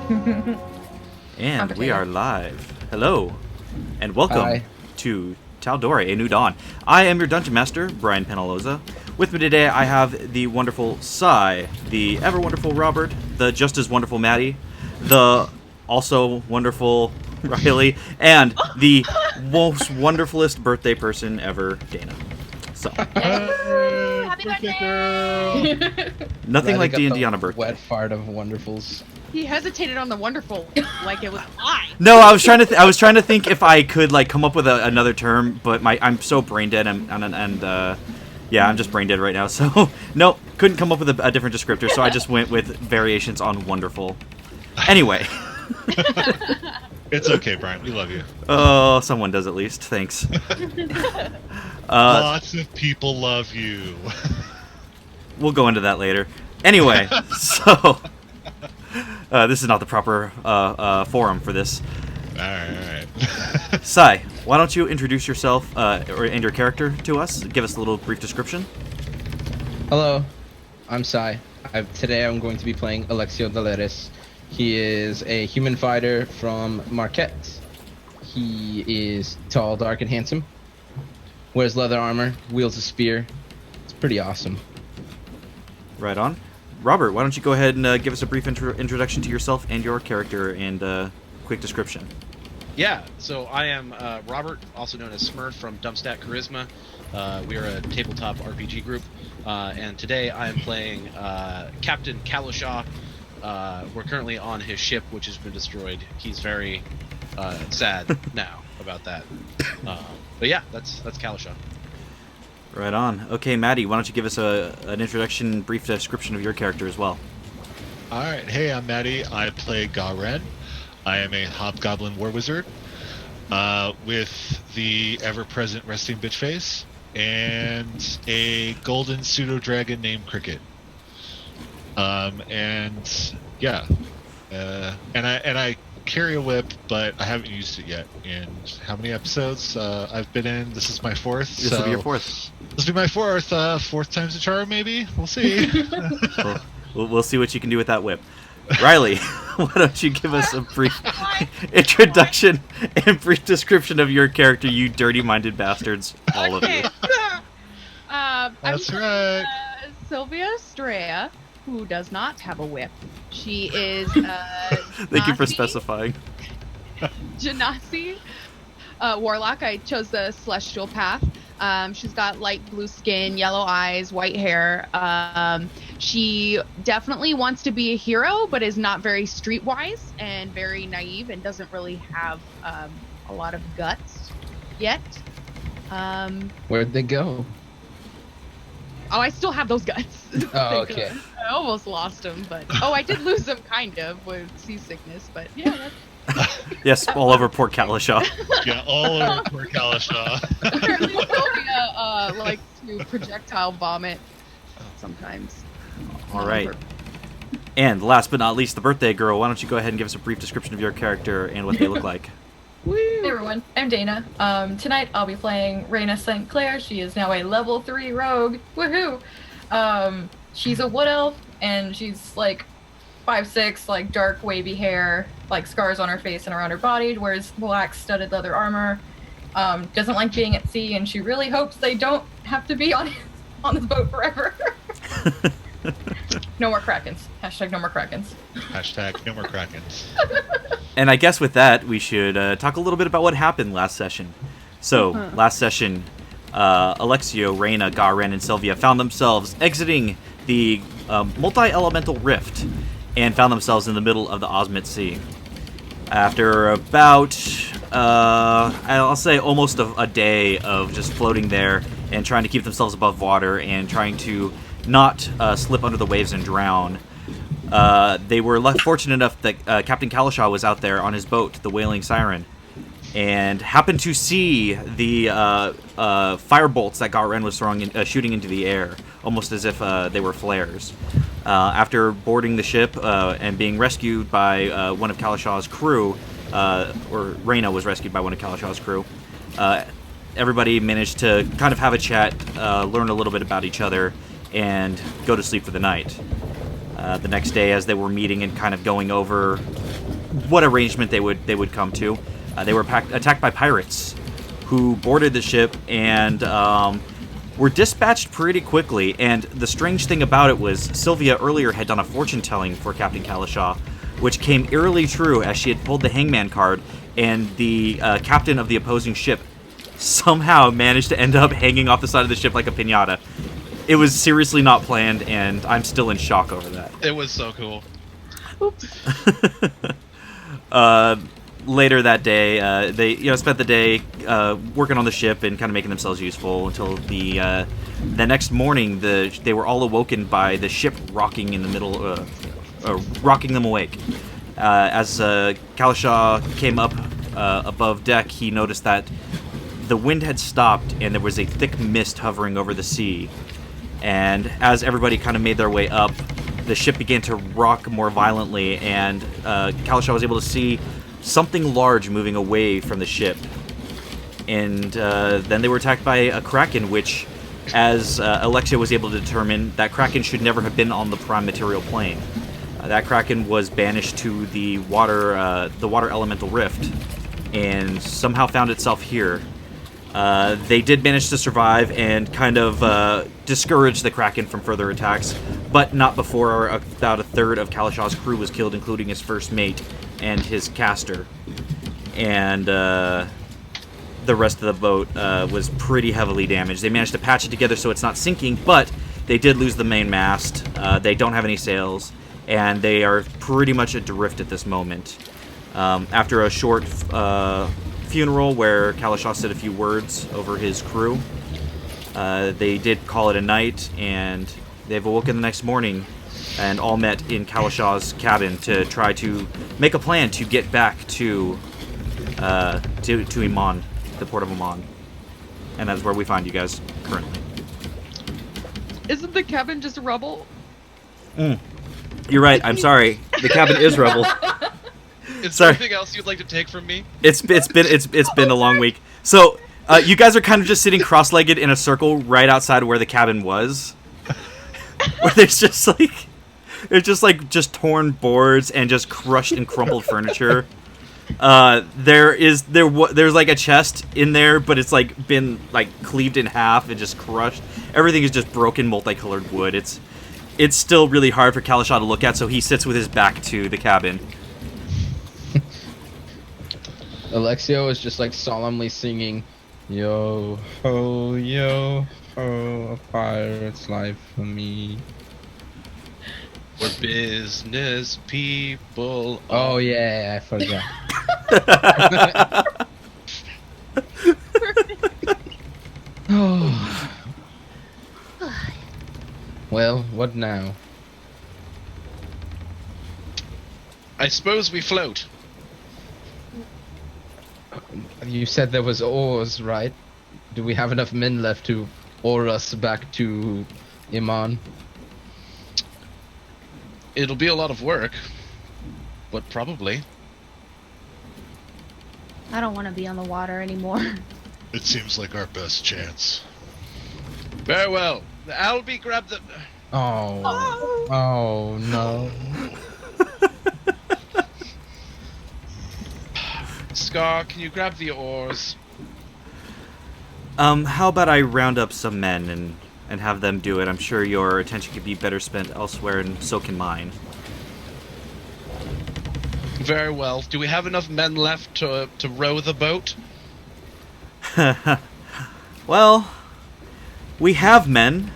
And we are live. Hello, and welcome to Tal'Dorei, A New Dawn. I am your Dungeon Master, Brian Penaloza. With me today, I have the wonderful Sai, the ever-wonderful Robert, the just-as wonderful Maddie, the also wonderful Riley, and the most wonderfulest birthday person ever, Dana. So, Happy birthday! Nothing like D&D on a birthday. Wet fart of wonderfuls. He hesitated on the wonderful, like it was I. No, I was trying to. I was trying to think if I could like come up with another term, but I'm so brain dead and I'm just brain dead right now. So nope, couldn't come up with a different descriptor. So I just went with variations on wonderful. Anyway. It's okay, Brian. We love you. Oh, someone does at least. Thanks. Lots of people love you. We'll go into that later. Anyway, so this is not the proper forum for this. All right. Sai, why don't you introduce yourself and your character to us? Give us a little brief description. Hello, I'm Sai. Today I'm going to be playing Alexio Daleres. He is a human fighter from Marquette. He is tall, dark, and handsome. Wears leather armor, wields a spear. It's pretty awesome. Right on. Robert, why don't you go ahead and give us a brief introduction to yourself and your character and quick description. Yeah, so I am Robert, also known as Smurf from Dumpstat Charisma. We are a tabletop RPG group, and today I am playing Captain Kalashaw. We're currently on his ship, which has been destroyed. He's very sad now about that. But yeah, that's Kalashaw. Right on. Okay, Maddie, why don't you give us an introduction, brief description of your character as well. All right. Hey, I'm Maddie. I play Garen. I am a hobgoblin war wizard with the ever-present resting bitch face and a golden pseudo dragon named Cricket. And yeah, and I carry a whip, but I haven't used it yet. In how many episodes I've been in? This is my fourth. This will be your fourth. This will be my fourth. Fourth time's a charm, maybe. We'll see. We'll see what you can do with that whip. Riley, why don't you give us a brief introduction and brief description of your character, you dirty-minded bastards, all of you. That's right. Sylvia Strea, who does not have a whip. She is Thank you for specifying. Genasi warlock. I chose the celestial path. She's got light blue skin, yellow eyes, white hair. She definitely wants to be a hero, but is not very streetwise and very naive and doesn't really have a lot of guts yet. Where'd they go? Oh, I still have those guts. Oh, okay. I almost lost them, but I did lose them kind of with seasickness. But yeah, Yes, all over poor Kalashaw. Yeah, all over poor Kalashaw. apparently Sylvia likes to projectile vomit sometimes. All right. And last but not least, the birthday girl. Why don't you go ahead and give us a brief description of your character and what they look like? Hey everyone, I'm Dana. Tonight I'll be playing Reyna St. Clair. She is now a level 3 rogue. Woohoo! She's a wood elf, and she's like 5'6", like dark wavy hair, like scars on her face and around her body, wears black studded leather armor, doesn't like being at sea, and she really hopes they don't have to be on this boat forever. No more Krakens. Hashtag no more Krakens. Hashtag no more Krakens. And I guess with that, we should talk a little bit about what happened last session. So, last session, Alexio, Reyna, Garen, and Sylvia found themselves exiting the multi-elemental rift and found themselves in the middle of the Osmit Sea. After about, I'll say almost a day of just floating there and trying to keep themselves above water and trying to not slip under the waves and drown, they were fortunate enough that Captain Kalashaw was out there on his boat, the Wailing Siren, and happened to see the firebolts that Garen was shooting into the air, almost as if they were flares. After boarding the ship and being rescued by one of Kalashaw's crew, or Reyna was rescued by one of Kalashaw's crew, everybody managed to kind of have a chat, learn a little bit about each other, and go to sleep for the night. The next day, as they were meeting and kind of going over what arrangement they would come to. They were attacked by pirates, who boarded the ship and were dispatched pretty quickly. And the strange thing about it was Sylvia earlier had done a fortune telling for Captain Kalashaw, which came eerily true as she had pulled the hangman card, and the captain of the opposing ship somehow managed to end up hanging off the side of the ship like a piñata. It was seriously not planned, and I'm still in shock over that. It was so cool. Oops. Later that day, they spent the day working on the ship and kind of making themselves useful until the next morning. They were all awoken by the ship rocking in the middle, rocking them awake. As Kalashaw came up above deck, he noticed that the wind had stopped and there was a thick mist hovering over the sea. And as everybody kind of made their way up, the ship began to rock more violently, and Kalashaw was able to see something large moving away from the ship. And then they were attacked by a Kraken, which, as Alexia was able to determine, that Kraken should never have been on the prime material plane. That Kraken was banished to the water elemental rift, and somehow found itself here. They did manage to survive and kind of discourage the Kraken from further attacks, but not before about a third of Kalashaw's crew was killed, including his first mate and his caster. And the rest of the boat was pretty heavily damaged. They managed to patch it together so it's not sinking, but they did lose the main mast. They don't have any sails, and they are pretty much adrift at this moment. After a short funeral where Kalashaw said a few words over his crew, they did call it a night, and they've awoken the next morning and all met in Kalashaw's cabin to try to make a plan to get back to Iman, the port of Iman. And that's where we find you guys currently. Isn't the cabin just rubble? You're right, I'm sorry. The cabin is rubble. Is Sorry. there anything else you'd like to take from me? It's been a long week. So you guys are kind of just sitting cross-legged in a circle right outside of where the cabin was, where there's just like torn boards and just crushed and crumpled furniture. There's like a chest in there, but it's like been like cleaved in half and just crushed. Everything is just broken, multicolored wood. It's still really hard for Kalashaw to look at, so he sits with his back to the cabin. Alexio is just like solemnly singing, yo ho, a pirate's life for me. We're business people. Oh yeah, I forgot. Oh. Well, what now? I suppose we float. You said there was oars, right? Do we have enough men left to oar us back to Iman? It'll be a lot of work, but probably. I don't want to be on the water anymore. It seems like our best chance. Very well. Albie, grab the... Oh no. Scar, can you grab the oars? How about I round up some men and have them do it? I'm sure your attention could be better spent elsewhere, and so can mine. Very well. Do we have enough men left to row the boat? Well, we have men.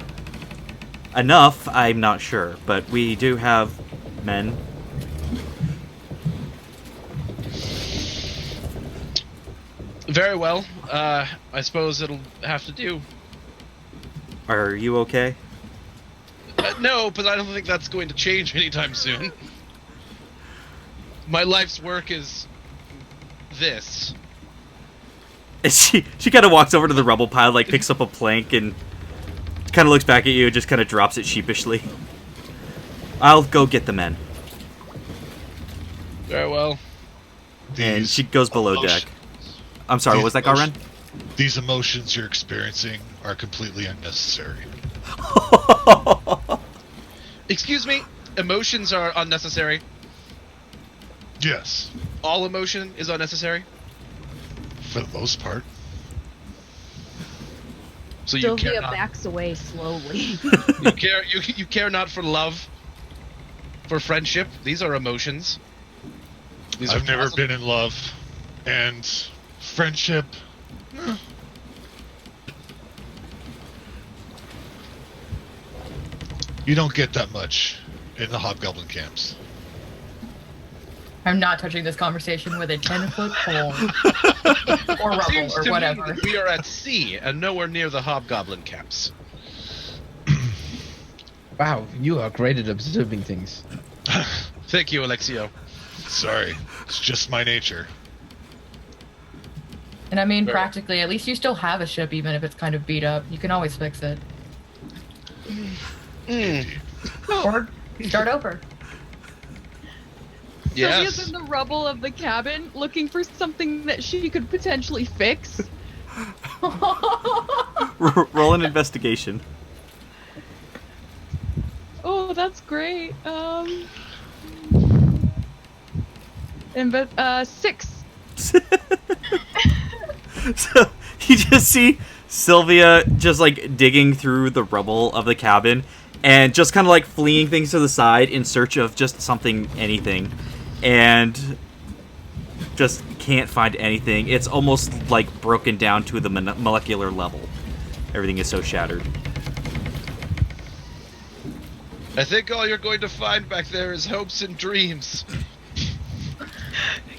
Enough, I'm not sure, but we do have men. Very well. I suppose it'll have to do. Are you okay? No, but I don't think that's going to change anytime soon. My life's work is this. And she kind of walks over to the rubble pile, like picks up a plank and kind of looks back at you and just kind of drops it sheepishly. I'll go get the men. Very well. And she goes below deck. I'm sorry, what was that, Garen? These emotions you're experiencing are completely unnecessary. Excuse me? Emotions are unnecessary? Yes, All emotion is unnecessary. for the most part. So you Sylvia care not, backs away slowly. you care not for love, for friendship. These are emotions. These I've are never positive. been in love, and friendship. You don't get that much in the hobgoblin camps. I'm not touching this conversation with a 10-foot pole or rubble Seems or to whatever. me that we are at sea and nowhere near the hobgoblin camps. Wow, you are great at observing things. Thank you, Alexio. Sorry, it's just my nature. And I mean, Very well. practically, at least you still have a ship, even if it's kind of beat up. You can always fix it. Indeed. Or start over. Sylvia's Yes. in the rubble of the cabin looking for something that she could potentially fix. Roll an investigation. Oh, that's great. 6. So you just see Sylvia just like digging through the rubble of the cabin and just kind of like fleeing things to the side in search of just something, anything, and just can't find anything. It's almost like broken down to the molecular level. Everything is so shattered. I think all you're going to find back there is hopes and dreams.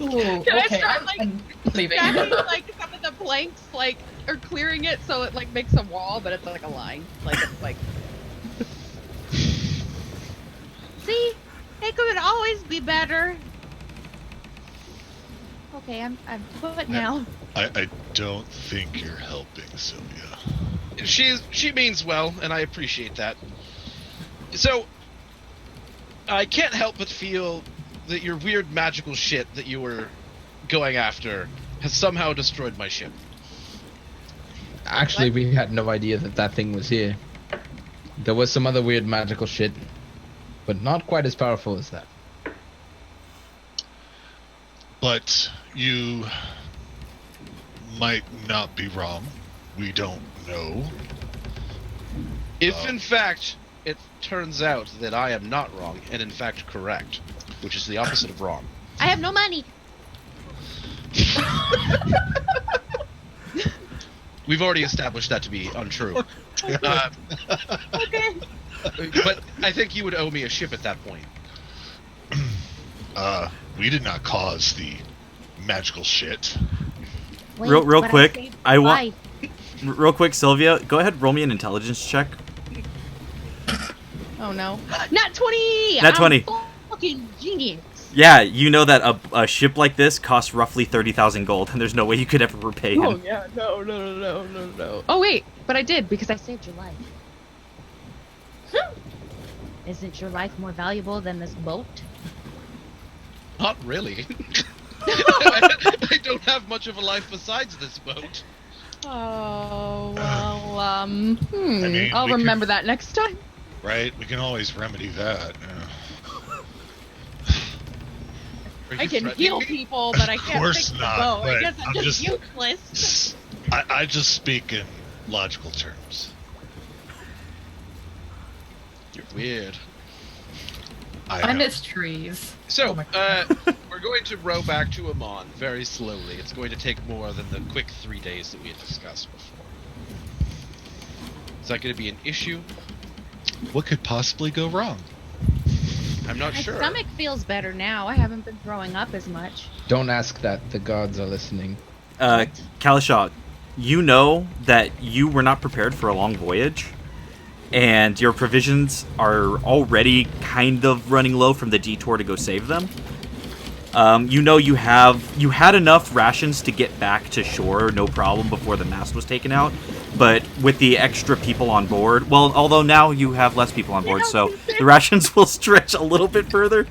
Ooh, Can I okay, start, like, I'm leaving. Stacking like some of the planks, like, or clearing it so it like makes a wall, but it's like a line. Like it's like. See, it could always be better. Okay, I'm put now. I don't think you're helping, Sylvia. She means well, and I appreciate that. So, I can't help but feel that your weird magical shit that you were going after has somehow destroyed my ship. Actually, we had no idea that that thing was here. There was some other weird magical shit, but not quite as powerful as that. But you might not be wrong. We don't know. If in fact it turns out that I am not wrong, and in fact correct, which is the opposite of wrong. I have no money. We've already established that to be untrue. Okay. But I think you would owe me a ship at that point. We did not cause the magical shit. Wait, Real but quick, saved I your want- life. Real quick, Sylvia, go ahead, roll me an intelligence check. Oh no. Nat 20. Nat 20. I'm fucking genius. Yeah, you know that a ship like this costs roughly 30,000 gold, and there's no way you could ever repay him. Oh yeah. No. Oh wait, but I did because I saved your life. Isn't your life more valuable than this boat? Not really. I don't have much of a life besides this boat. Oh well. mean, I'll we could- remember that next time. Right? We can always remedy that. Are I you can threatening heal me? people, but I can't course fix the not, boat. I but guess I'm I'm just just- useless. I just speak in logical terms. You're weird. I know. miss trees. So, Oh my we're going to row back to Amon very slowly. It's going to take more than the quick 3 days that we had discussed before. Is that going to be an issue? What could possibly go wrong? I'm not My sure. stomach feels better now. I haven't been throwing up as much. Don't ask that. The gods are listening. Kalashak, you know that you were not prepared for a long voyage, and your provisions are already kind of running low from the detour to go save them. You know you had enough rations to get back to shore, no problem, before the mast was taken out. But with the extra people on board, well, although now you have less people on board, so the rations will stretch a little bit further.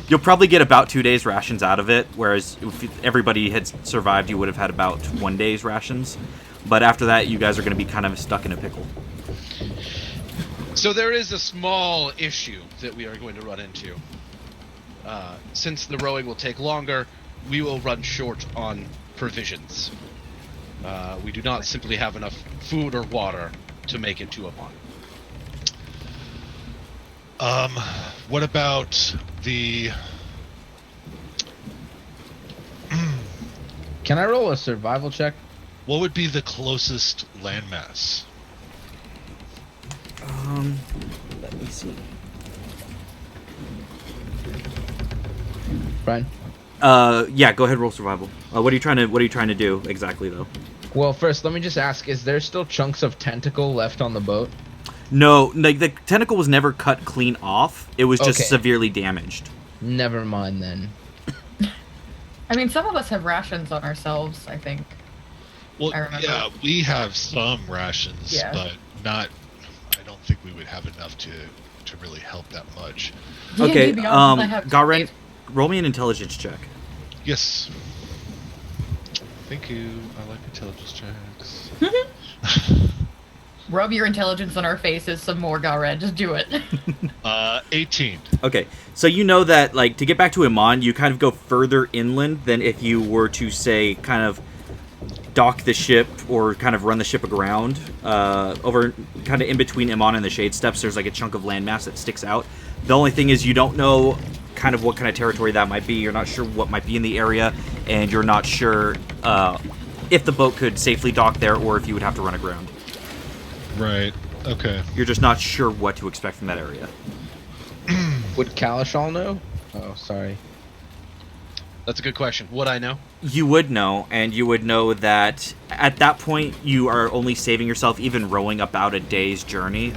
You'll probably get about 2 days rations out of it, whereas if everybody had survived, you would have had about 1 day's rations. But after that, you guys are going to be kind of stuck in a pickle. So there is a small issue that we are going to run into. since the rowing will take longer, we will run short on provisions. We do not simply have enough food or water to make it to Amman. What about the... Can I roll a survival check? What would be the closest landmass? Let me see. Brian? Yeah, go ahead, roll survival. What are you trying to do exactly, though? Well, first, let me just ask, is there still chunks of tentacle left on the boat? No, like the tentacle was never cut clean off. It was just Okay. severely damaged. Never mind, then. I mean, some of us have rations on ourselves, I think. Well, I remember. yeah, we have some rations, Yeah. but not... I don't think we would have enough to really help that much. Okay, D&D Beyond, I have Garen, roll me an intelligence check. Yes. Thank you. I like intelligence checks. Rub your intelligence on our faces some more, Galred. Just do it. 18. Okay, so you know that, like, to get back to Iman, you kind of go further inland than if you were to, say, kind of dock the ship or kind of run the ship aground. Over kind of in between Iman and the Shade Steps, there's like a chunk of landmass that sticks out. The only thing is you don't know kind of what kind of territory that might be. You're not sure what might be in the area, and you're not sure if the boat could safely dock there or if you would have to run aground. Right. Okay. You're just not sure what to expect from that area. Would Kalashal know? Oh, sorry. That's a good question. Would I know? You would know, and you would know that at that point you are only saving yourself even rowing about a day's journey,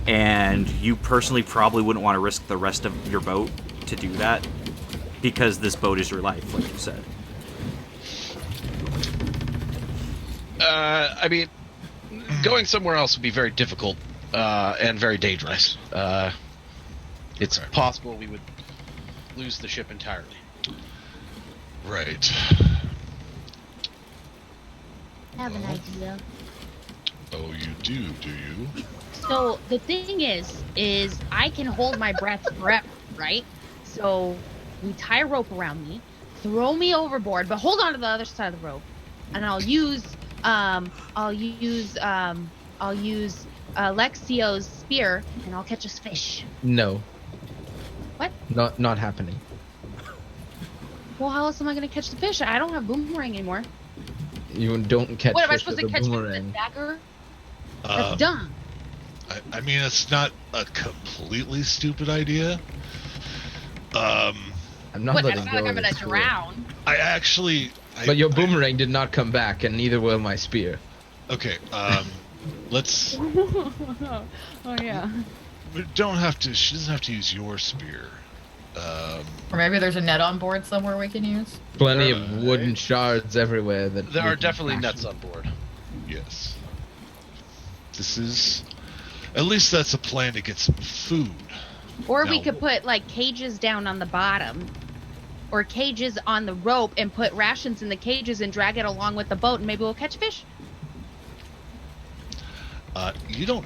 and you personally probably wouldn't want to risk the rest of your boat to do that because this boat is your life, like you said. I mean, going somewhere else would be very difficult and very dangerous. It's Okay. possible we would lose the ship entirely. Right. I have an idea. Oh, you do you? So the thing is I can hold my breath forever, right? So we tie a rope around me, throw me overboard, but hold on to the other side of the rope, and I'll use Alexio's spear, and I'll catch us fish. No. What? Not happening. Well, how else am I gonna catch the fish? I don't have boomerang anymore. You don't catch What am I fish supposed with to a catch fish with a boomerang. dagger? That's dumb. I mean, it's not a completely stupid idea. I'm not What? letting It's not go like I'm of gonna this fear. drown. I actually... But your boomerang did not come back, and neither will my spear. Okay, let's... Oh yeah. We don't have to... She doesn't have to use your spear. Or maybe there's a net on board somewhere we can use. Plenty of wooden shards everywhere. That There we are can definitely bash nets with. on board. Yes. This is... At least that's a plan to get some food. Or we Now- could put like cages down on the bottom, or cages on the rope, and put rations in the cages and drag it along with the boat, and maybe we'll catch fish. You don't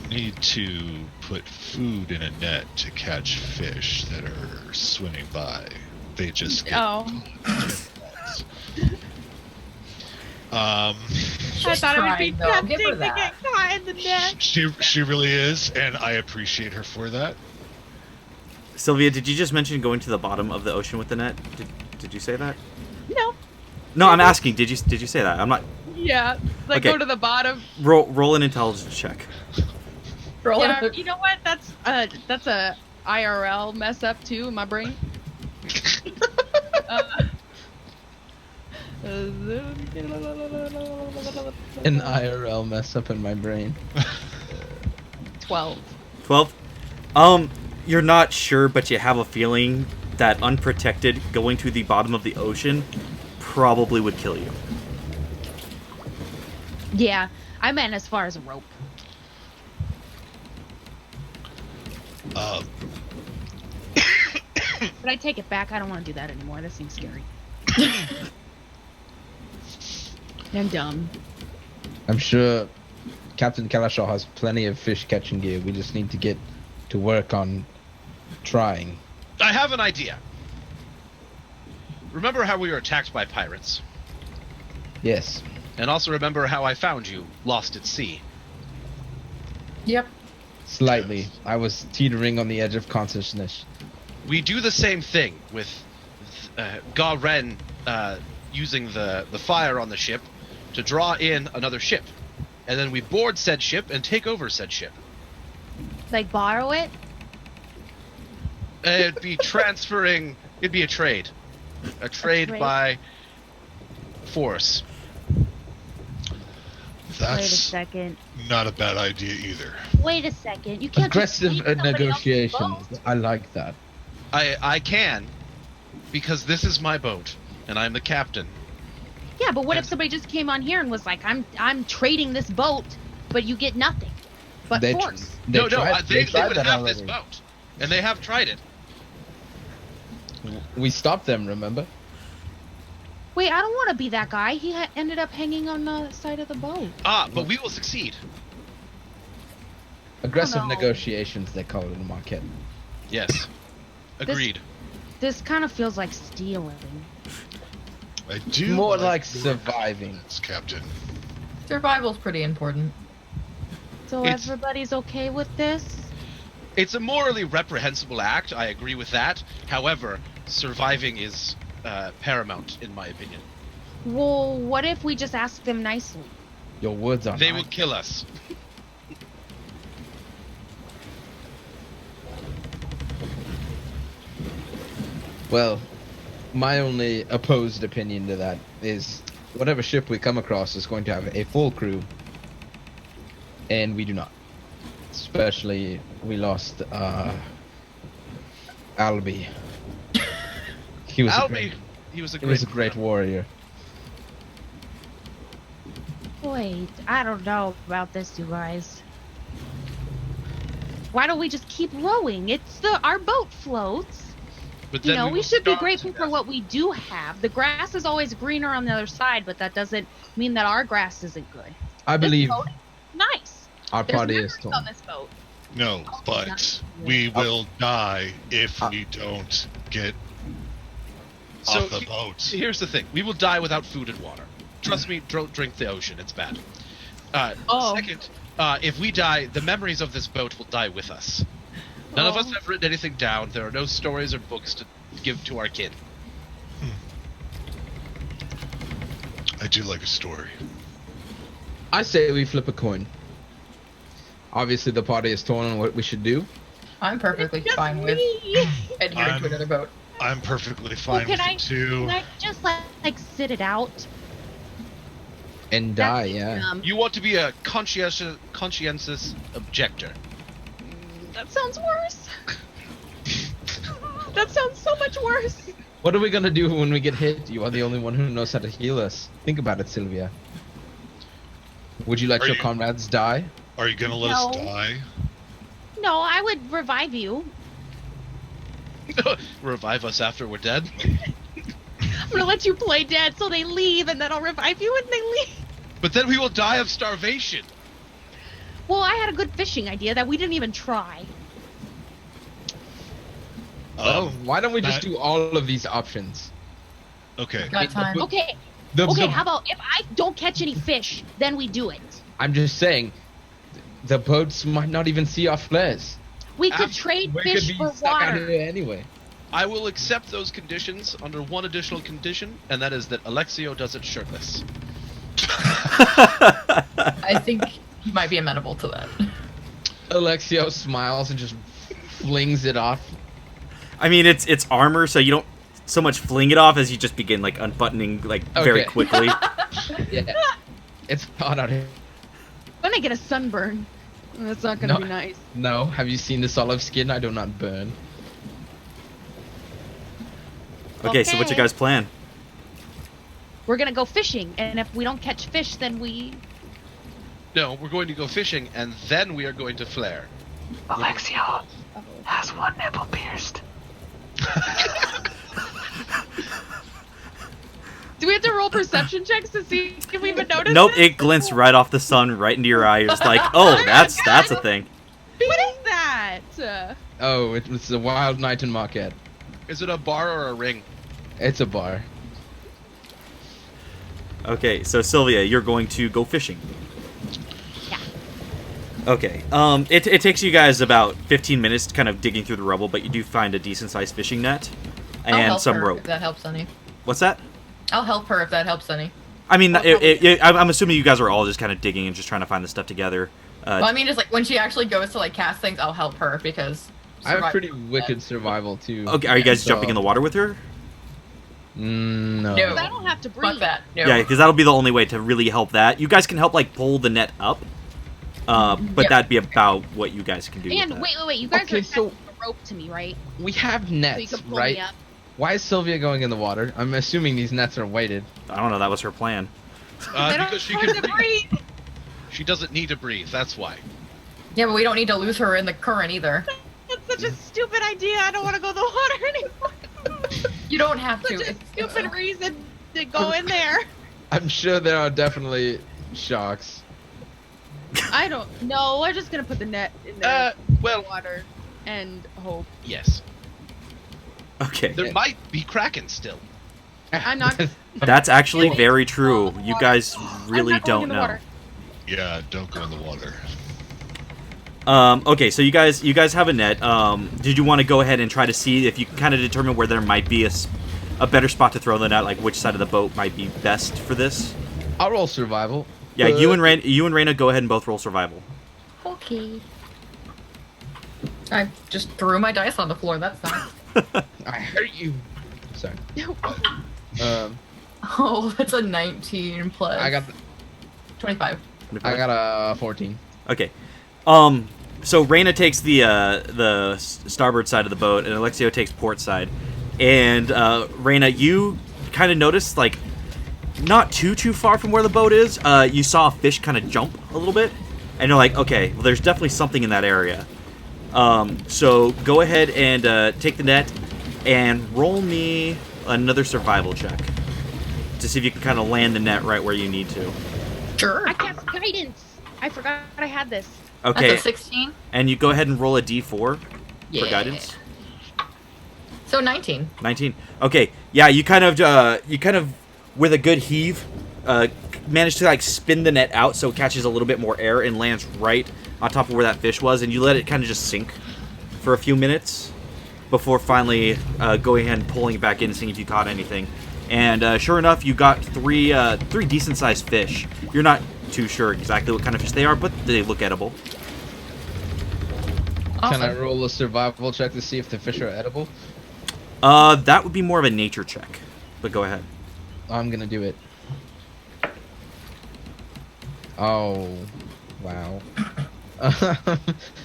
need to put food in a net to catch fish that are swimming by. They just get Oh, Um, I thought it would be trying, though. Give her tempting to that. get caught in the net. She really is, and I appreciate her for that. Sylvia, did you just mention going to the bottom of the ocean with the net? Did you say that? No. No, I'm asking. Did you say that? I'm not. Yeah. Like Okay. go to the bottom. Roll an intelligence check. Roll Yeah. it. You know what? That's a IRL mess up too in my brain. An IRL mess up in my brain. 12. 12. You're not sure, but you have a feeling that unprotected going to the bottom of the ocean probably would kill you. Yeah, I meant as far as a rope. Um, But I take it back. I don't want to do that anymore. That seems scary. I'm dumb. I'm sure Captain Kalashal has plenty of fish catching gear. We just need to get to work on trying. I have an idea. Remember how we were attacked by pirates? Yes. And also remember how I found you, lost at sea. Yep. Slightly. I was teetering on the edge of consciousness. We do the same thing with Garen using the fire on the ship to draw in another ship. And then we board said ship and take over said ship. Like borrow it? It'd be transferring... It'd be a trade. A trade by force. Wait a That's second. not a bad idea either. Wait a second. You can't Aggressive just leave somebody else's negotiations. boat. I like that. I can, because this is my boat, and I'm the captain. Yeah, but what if Yes. somebody just came on here and was like, "I'm trading this boat, but you get nothing, but They force." They They tried would that have this already. boat, and they have tried it. We stopped them, remember? Wait, I don't want to be that guy. He ended up hanging on the side of the boat. But we will succeed. Aggressive no. negotiations, they call it in the market. Yes. Agreed. This kind of feels like stealing. I do More like your surviving. confidence, Captain. Survival's pretty important. So It's- everybody's okay with this? It's a morally reprehensible act. I agree with that. However, surviving is paramount, in my opinion. Well, what if we just ask them nicely? Your words are They mine. will kill us. Well, my only opposed opinion to that is whatever ship we come across is going to have a full crew, and we do not. Especially, we lost Albie. He was Albie, he was a he great. was a great warrior. Wait, I don't know about this, you guys. Why don't we just keep rowing? Our boat floats. But You then know, we will should be starve to grateful for death. what we do have. The grass is always greener on the other side, but that doesn't mean that our grass isn't good. I believe This boat is nice. our There's party is members torn. on this boat. No, but not- we will die if we don't get So off the he- boat. Here's the thing: we will die without food and water. Trust me, don't drink the ocean; it's bad. Oh. Second, if we die, the memories of this boat will die with us. None of us Oh. have written anything down. There are no stories or books to give to our kid. I do like a story. I say we flip a coin. Obviously, the party is torn on what we should do. I'm perfectly Just fine with me. adhering to another boat. I'm perfectly Well, fine with can it too. Can I just like sit it out? And That die, seems yeah. dumb. You want to be a conscientious objector. That sounds worse. That sounds so much worse. What are we gonna do when we get hit? You are the only one who knows how to heal us. Think about it, Sylvia. Would you let Are your you- comrades die? Are you gonna let No. us die? No, I would revive you. Revive us after we're dead. I'm gonna let you play dead so they leave, and then I'll revive you when they leave. But then we will die of starvation. Well, I had a good fishing idea that we didn't even try. Oh, why don't we just that- do all of these options? Okay. Got time. Okay, The- okay. the- How about if I don't catch any fish, then we do it. I'm just saying, the boats might not even see our flares. We could Ab- trade We could fish be for stuck out water. here anyway. I will accept those conditions under one additional condition, and that is that Alexio does it shirtless. I think he might be amenable to that. Alexio smiles and just flings it off. I mean, it's armor, so you don't so much fling it off as you just begin like unbuttoning like very Okay. quickly. Yeah. It's hot out here. I'm gonna get a sunburn. That's not gonna No. be nice. No, have you seen this olive skin? I do not burn. Okay, so what's your Okay. guys' plan? We're gonna go fishing, and if we don't catch fish, then we. No, we're going to go fishing, and then we are going to flare. Alexio has one nipple pierced. Do we have to roll perception checks to see if we even notice? Nope, this? it glints right off the sun, right into your eye. You're just like, oh, that's a thing. What is that? Marquette. Oh, it's a wild night in Marquette. Is it a bar or a ring? It's a bar. Okay, so Sylvia, you're going to go fishing. Yeah. Okay. It takes you guys about 15 minutes kind of digging through the rubble, but you do find a decent-sized fishing net I'll and help some her rope. If that helps, Sunny. What's that? I'll help her if that helps, Sunny. I mean, I'm assuming you guys are all just kind of digging and just trying to find the stuff together. Well, I mean, just like when she actually goes to like cast things, I'll help her because I have pretty wicked survival too. Okay, are you guys So- jumping in the water with her? No. No. I don't have to breathe. Fuck that. No. Yeah, because that'll be the only way to really help that. You guys can help, like, pull the net up, but Yeah. that'd be about what you guys can do with And that. wait, you guys Okay, are so- attaching a rope to me, right? We have So you nets, can pull right? me up. Why is Sylvia going in the water? I'm assuming these nets are weighted. I don't know, that was her plan. I don't Because she have can to breathe. She doesn't need to breathe. That's why. Yeah, but we don't need to lose her in the current either. That's such a stupid idea. I don't want to go in the water anymore. You don't have to. Such a It's- stupid reason to go in there. I'm sure there are definitely sharks. I don't know. We're just gonna put the net in the Well, water and hope. yes. Okay. There might be Kraken still. I'm not. That's actually very true. in the You water. guys I'm really not going in don't the know. water. Yeah, don't go in the water. Okay, so you guys have a net. Did you want to go ahead and try to see if you can kind of determine where there might be a better spot to throw the net, like which side of the boat might be best for this? I'll roll survival. Yeah, you and Raina go ahead and both roll survival. Okay. I just threw my dice on the floor. That's not. I hurt you. Sorry. Oh, that's a 19 plus. I got 25. I got a 14. Okay. So Raina takes the starboard side of the boat, and Alexio takes port side. And Raina, you kind of noticed, like, not too far from where the boat is, you saw a fish kind of jump a little bit, and you're like, okay, well, there's definitely something in that area. So go ahead and take the net and roll me another survival check to see if you can kind of land the net right where you need to. Sure. I cast guidance. I forgot I had this. Okay, That's a 16. and you go ahead and roll a d4 Yeah. for guidance. So 19. 19. Okay, yeah, you kind of with a good heave, manage to like spin the net out so it catches a little bit more air and lands right on top of where that fish was, and you let it kind of just sink for a few minutes before finally going ahead and pulling it back in and seeing if you caught anything. And sure enough, you got three decent-sized fish. You're not too sure exactly what kind of fish they are, but they look edible. Awesome. Can I roll a survival check to see if the fish are edible? That would be more of a nature check, but go ahead. I'm gonna do it. Oh, wow.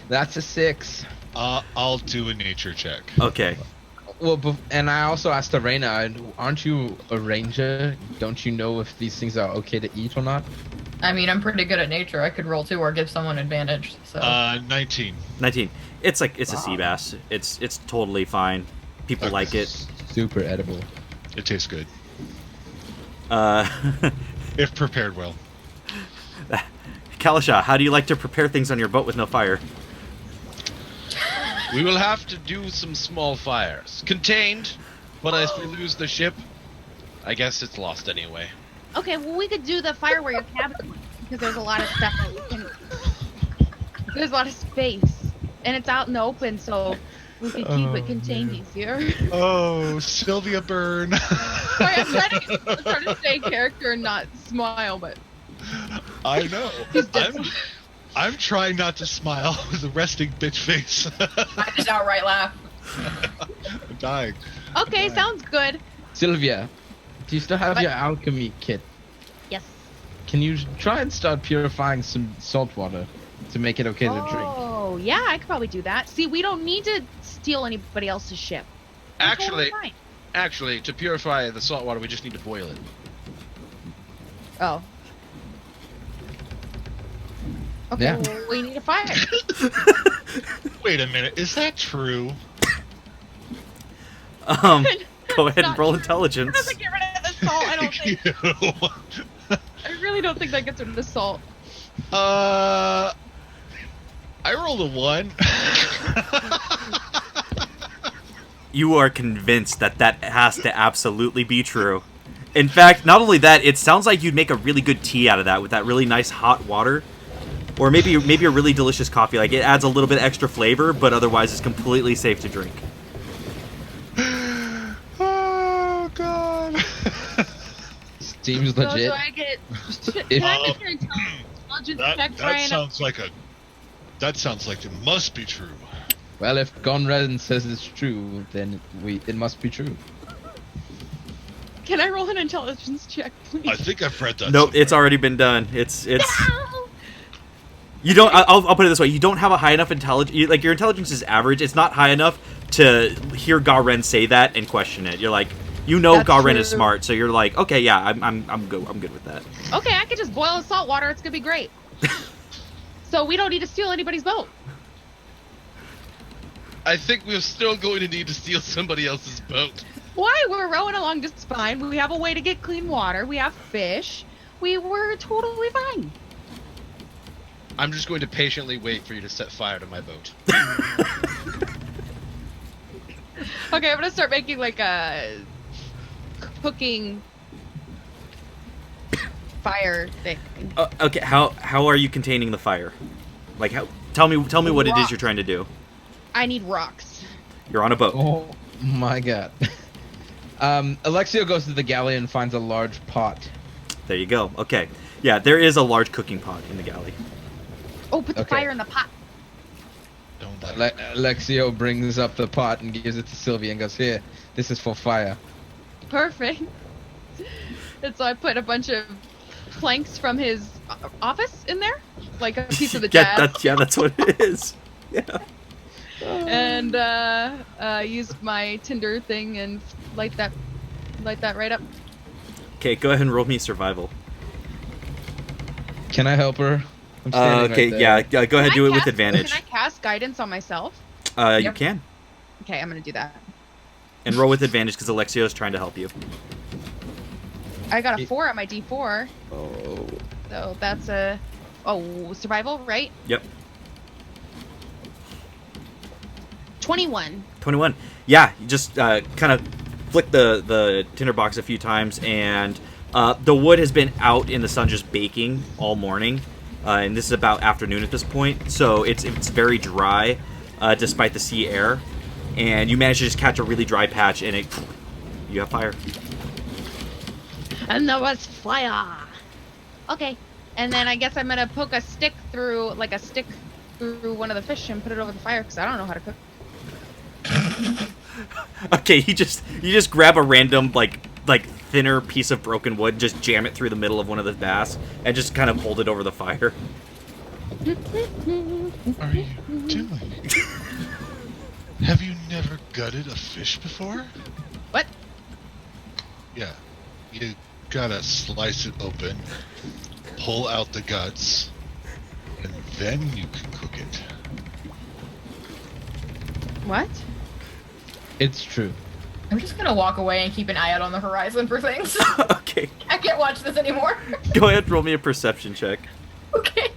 That's a 6. I'll do a nature check. Okay. Well, and I also asked Arena, aren't you a ranger? Don't you know if these things are okay to eat or not? I mean, I'm pretty good at nature. I could roll 2 or give someone advantage. So 19. 19. It's a sea bass. It's totally fine. People like it. Super edible. It tastes good. Uh, If prepared well. Kalasha, how do you like to prepare things on your boat with no fire? We will have to do some small fires. Contained, but if we lose the ship, I guess it's lost anyway. Okay, well we could do the fire where your cabin was, because there's a lot of stuff that we can. There's a lot of space, and it's out in the open, so we could keep it contained easier. Oh, Sylvia burn. Sorry, I'm trying to stay in character and not smile, but I know. I'm trying not to smile with a resting bitch face. I just outright laugh. I'm dying. okay, sounds good. Sylvia, do you still have What? your alchemy kit? Yes. Can you try and start purifying some salt water to make it okay to drink? Oh, yeah, I could probably do that. See, we don't need to steal anybody else's ship. We're totally fine. Actually, to purify the salt water, we just need to boil it. Oh. Okay, Yeah. well, we need a fire. Wait a minute, is that true? Go ahead and not roll true. intelligence. That doesn't get rid of the salt, I don't think. Ew. I really don't think that gets rid of the salt. I rolled a 1. You are convinced that that has to absolutely be true. In fact, not only that, it sounds like you'd make a really good tea out of that with that really nice hot water. Or maybe a really delicious coffee. Like, it adds a little bit extra flavor, but otherwise it's completely safe to drink. Oh, God. Seems So legit. do I get? If- Can I make your intelligence check, That Brian? sounds like a... That sounds like it must be true. Well, if Gonred says it's true, then it must be true. Can I roll an intelligence check, please? I think I've read that. Nope, it's somewhere. already been done. It's No! you don't. I'll put it this way: you don't have a high enough intelligence. Like, your intelligence is average. It's not high enough to hear Garen say that and question it. You're like, That's Garen is true. smart, so you're like, okay, yeah, I'm good. I'm good with that. Okay, I could just boil in salt water. It's gonna be great. So we don't need to steal anybody's boat. I think we're still going to need to steal somebody else's boat. Why? We're rowing along just fine. We have a way to get clean water. We have fish. We were totally fine. I'm just going to patiently wait for you to set fire to my boat. Okay, I'm gonna start making like a cooking fire thing. Okay, how are you containing the fire? Like, how? Tell me what it is you're trying to do. I need rocks. You're on a boat. Oh my god. Alexio goes to the galley and finds a large pot. There you go. Okay, yeah, there is a large cooking pot in the galley. Oh, put the Okay. fire in the pot. Don't let her. Alexio brings up the pot and gives it to Sylvia and goes, "Here, this is for fire." Perfect. And so I put a bunch of planks from his office in there, like a piece of the chest, that's what it is. Yeah. and used my Tinder thing and light that right up. Okay, go ahead and roll me survival. Can I help her? I'm standing Okay, right there. yeah, go ahead, do it with Can advantage. I cast guidance on myself? You Yep. can. Okay, I'm gonna do that. And roll with advantage because Alexio is trying to help you. I got a 4 on my D4, Oh. so that's a survival, right? Yep. 21. 21. Yeah, you just kind of flick the tinderbox a few times, and the wood has been out in the sun just baking all morning. And this is about afternoon at this point, so it's very dry, despite the sea air. And you manage to just catch a really dry patch, and you have fire. And there was fire. Okay, and then I guess I'm gonna poke a stick through one of the fish and put it over the fire because I don't know how to cook. Okay, you just grab a random like thinner piece of broken wood, just jam it through the middle of one of the bass, and just kind of hold it over the fire. What are you doing? Have you never gutted a fish before? What? Yeah. You gotta slice it open, pull out the guts, and then you can cook it. What? It's true. I'm just gonna walk away and keep an eye out on the horizon for things. Okay, I can't watch this anymore. go ahead, roll me a perception check. Okay.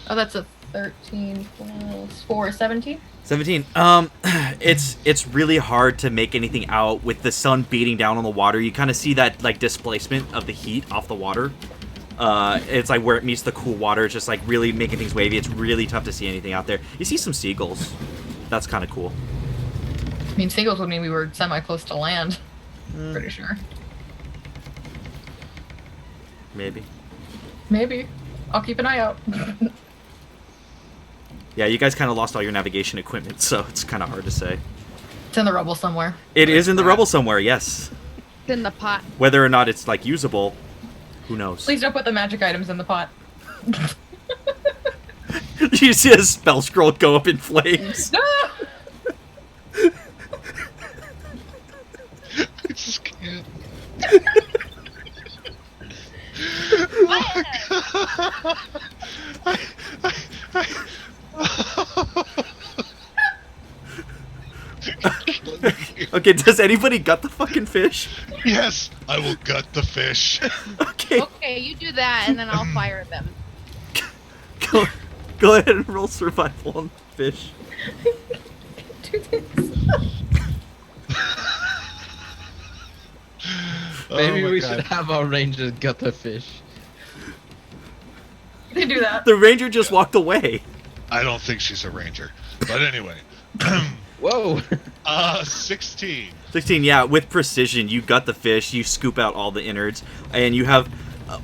Oh, that's a 13 plus 4, 17. 17. It's really hard to make anything out with the sun beating down on the water. You kind of see that like displacement of the heat off the water. It's like where it meets the cool water. It's just like really making things wavy. It's really tough to see anything out there. You see some seagulls. That's kind of cool. I mean, seagulls would mean we were semi-close to land. Pretty sure. Maybe. Maybe. I'll keep an eye out. Yeah, you guys kind of lost all your navigation equipment, so it's kind of hard to say. It's in the rubble somewhere. It is in the rubble somewhere, yes. It's in the pot. Whether or not it's like usable, who knows? Please don't put the magic items in the pot. You see a spell scroll go up in flames. No! I just can't. Okay, does anybody gut the fucking fish? Yes, I will gut the fish. Okay. Okay, you do that, and then I'll fire them. Go ahead and roll survival on fish. Do this. Maybe Oh my we God. should have our ranger gut the fish. They do that. The ranger just walked away. I don't think she's a ranger. But anyway. Whoa! 16. 16, yeah, with precision, you gut the fish, you scoop out all the innards, and you have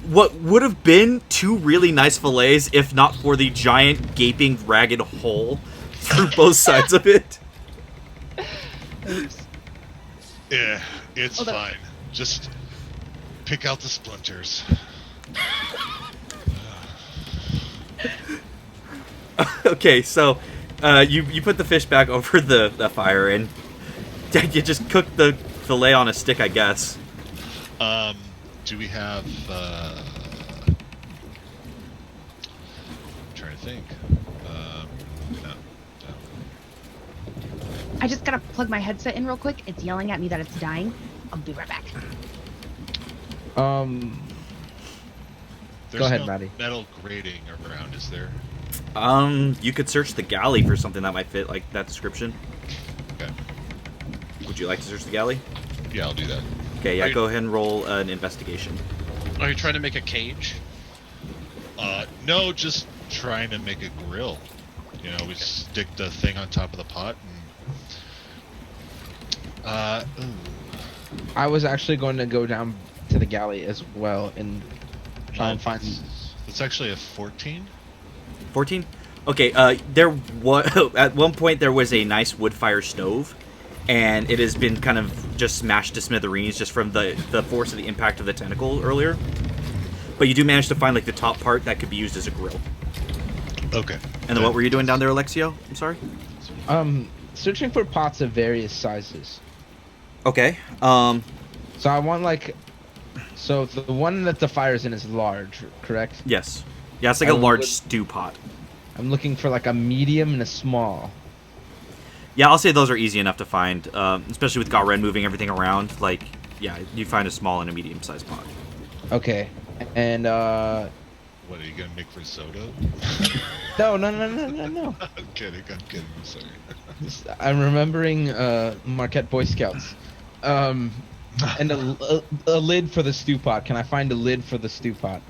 what would have been 2 really nice fillets if not for the giant, gaping, ragged hole through both sides of it. Oops. Yeah, it's Hold up. fine. Just pick out the splinters. Okay, so you put the fish back over the fire, and you just cook the fillet on a stick, I guess. Do we have? I'm trying to think. No. I just gotta plug my headset in real quick. It's yelling at me that it's dying. I'll be right back. There's Go ahead, no Maddie. metal grating around, is there? You could search the galley for something that might fit like that description. Okay. Would you like to search the galley? Yeah, I'll do that. Okay, yeah, Are you- go ahead and roll an investigation. Are you trying to make a cage? No, just trying to make a grill. You know, we stick the thing on top of the pot and. I was actually going to go down to the galley as well and try and find. It's actually a 14. 14? Okay, there was at one point there was a nice wood fire stove, and it has been kind of just smashed to smithereens just from the force of the impact of the tentacle earlier. But you do manage to find like the top part that could be used as a grill. Okay. And then what were you doing down there, Alexio? I'm sorry. Searching for pots of various sizes. Okay. So I want like, so the one that the fire's in is large, correct? Yes. Yeah, it's like a I large would- stew pot. I'm looking for like a medium and a small. Yeah, I'll say those are easy enough to find, especially with Garen moving everything around. Like, yeah, you find a small and a medium-sized pot. Okay, and What are you gonna make risotto? no. I'm kidding. I'm sorry. I'm remembering Marquette Boy Scouts. And a lid for the stew pot. Can I find a lid for the stew pot?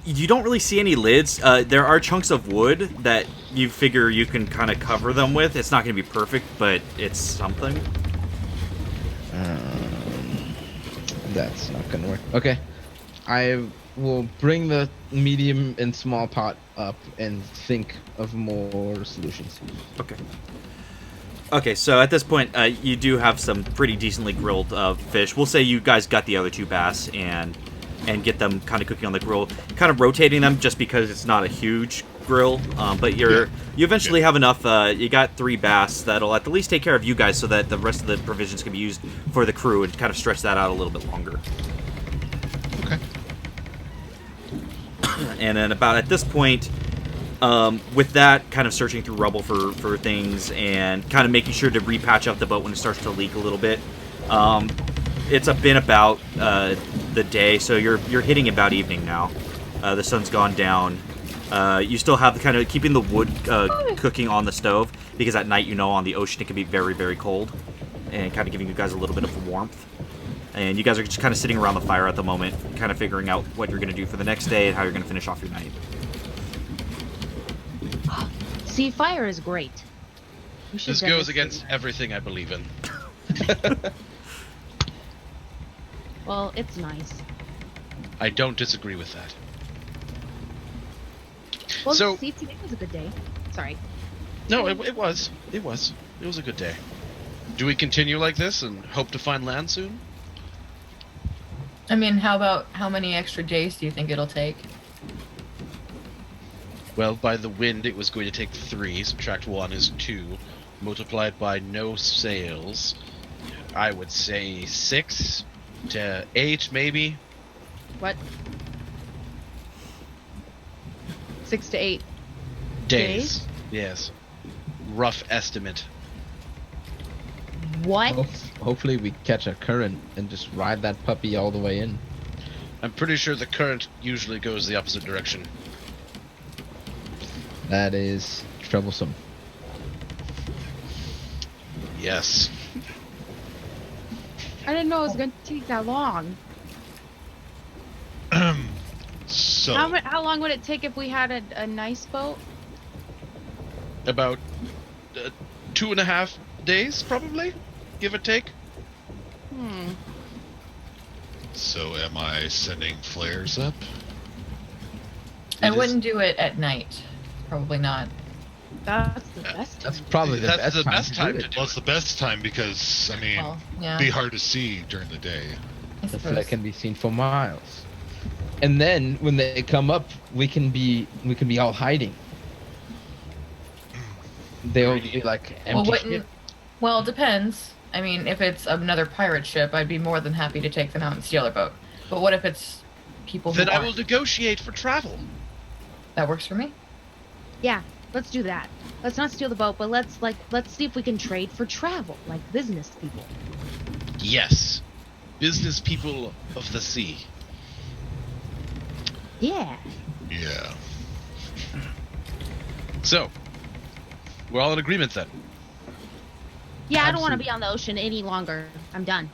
You don't really see any lids. There are chunks of wood that you figure you can kind of cover them with. It's not going to be perfect, but it's something. That's not gonna work. Okay, I will bring the medium and small pot up and think of more solutions. Okay. Okay, so at this point, you do have some pretty decently grilled fish. We'll say you guys got the other 2 bass and get them kind of cooking on the grill, kind of rotating them just because it's not a huge grill. But you eventually have enough. You got 3 bass that'll at the least take care of you guys, so that the rest of the provisions can be used for the crew and kind of stretch that out a little bit longer. Okay. And then about at this point, with that, kind of searching through rubble for things and kind of making sure to repatch up the boat when it starts to leak a little bit. It's been about the day, so you're hitting about evening now. The sun's gone down. You still have the kind of keeping the wood cooking on the stove, because at night, on the ocean it can be very, very cold, and kind of giving you guys a little bit of warmth. And you guys are just kind of sitting around the fire at the moment, kind of figuring out what you're going to do for the next day and how you're going to finish off your night. See, fire is great. We should This demonstrate goes against that. everything I believe in. Well, it's nice. I don't disagree with that. Well, So- see, today was a good day. Sorry. No, it was. It was. It was a good day. Do we continue like this and hope to find land soon? I mean, how many extra days do you think it'll take? Well, by the wind, it was going to take 3. Subtract 1 is 2. Multiplied by no sails, I would say 6 to 8, maybe. What? 6 to 8. Days. Yes. Rough estimate. What? Hopefully we catch a current and just ride that puppy all the way in. I'm pretty sure the current usually goes the opposite direction. That is troublesome. Yes. I didn't know it was going to take that long. So, How long would it take if we had a nice boat? About 2.5 days, probably, give or take. so am I sending flares up? I wouldn't do it at night. Probably not. That's the best. That's probably the That's best the time best to time do to it. do Well, it's the best time because, I mean, Well, yeah. be hard to see during the day. I The suppose. flag can be seen for miles. And then when they come up, we can be all hiding. They'll be like Well, empty wouldn't? ship. Well, it depends. I mean, if it's another pirate ship, I'd be more than happy to take them out and steal their boat. But what if it's people who Then I aren't? will negotiate for travel. That works for me. Yeah, let's do that. Let's not steal the boat, but let's see if we can trade for travel, like business people. Yes. Business people of the sea. Yeah. Yeah. So, we're all in agreement then. Yeah, I don't want to be on the ocean any longer. I'm done.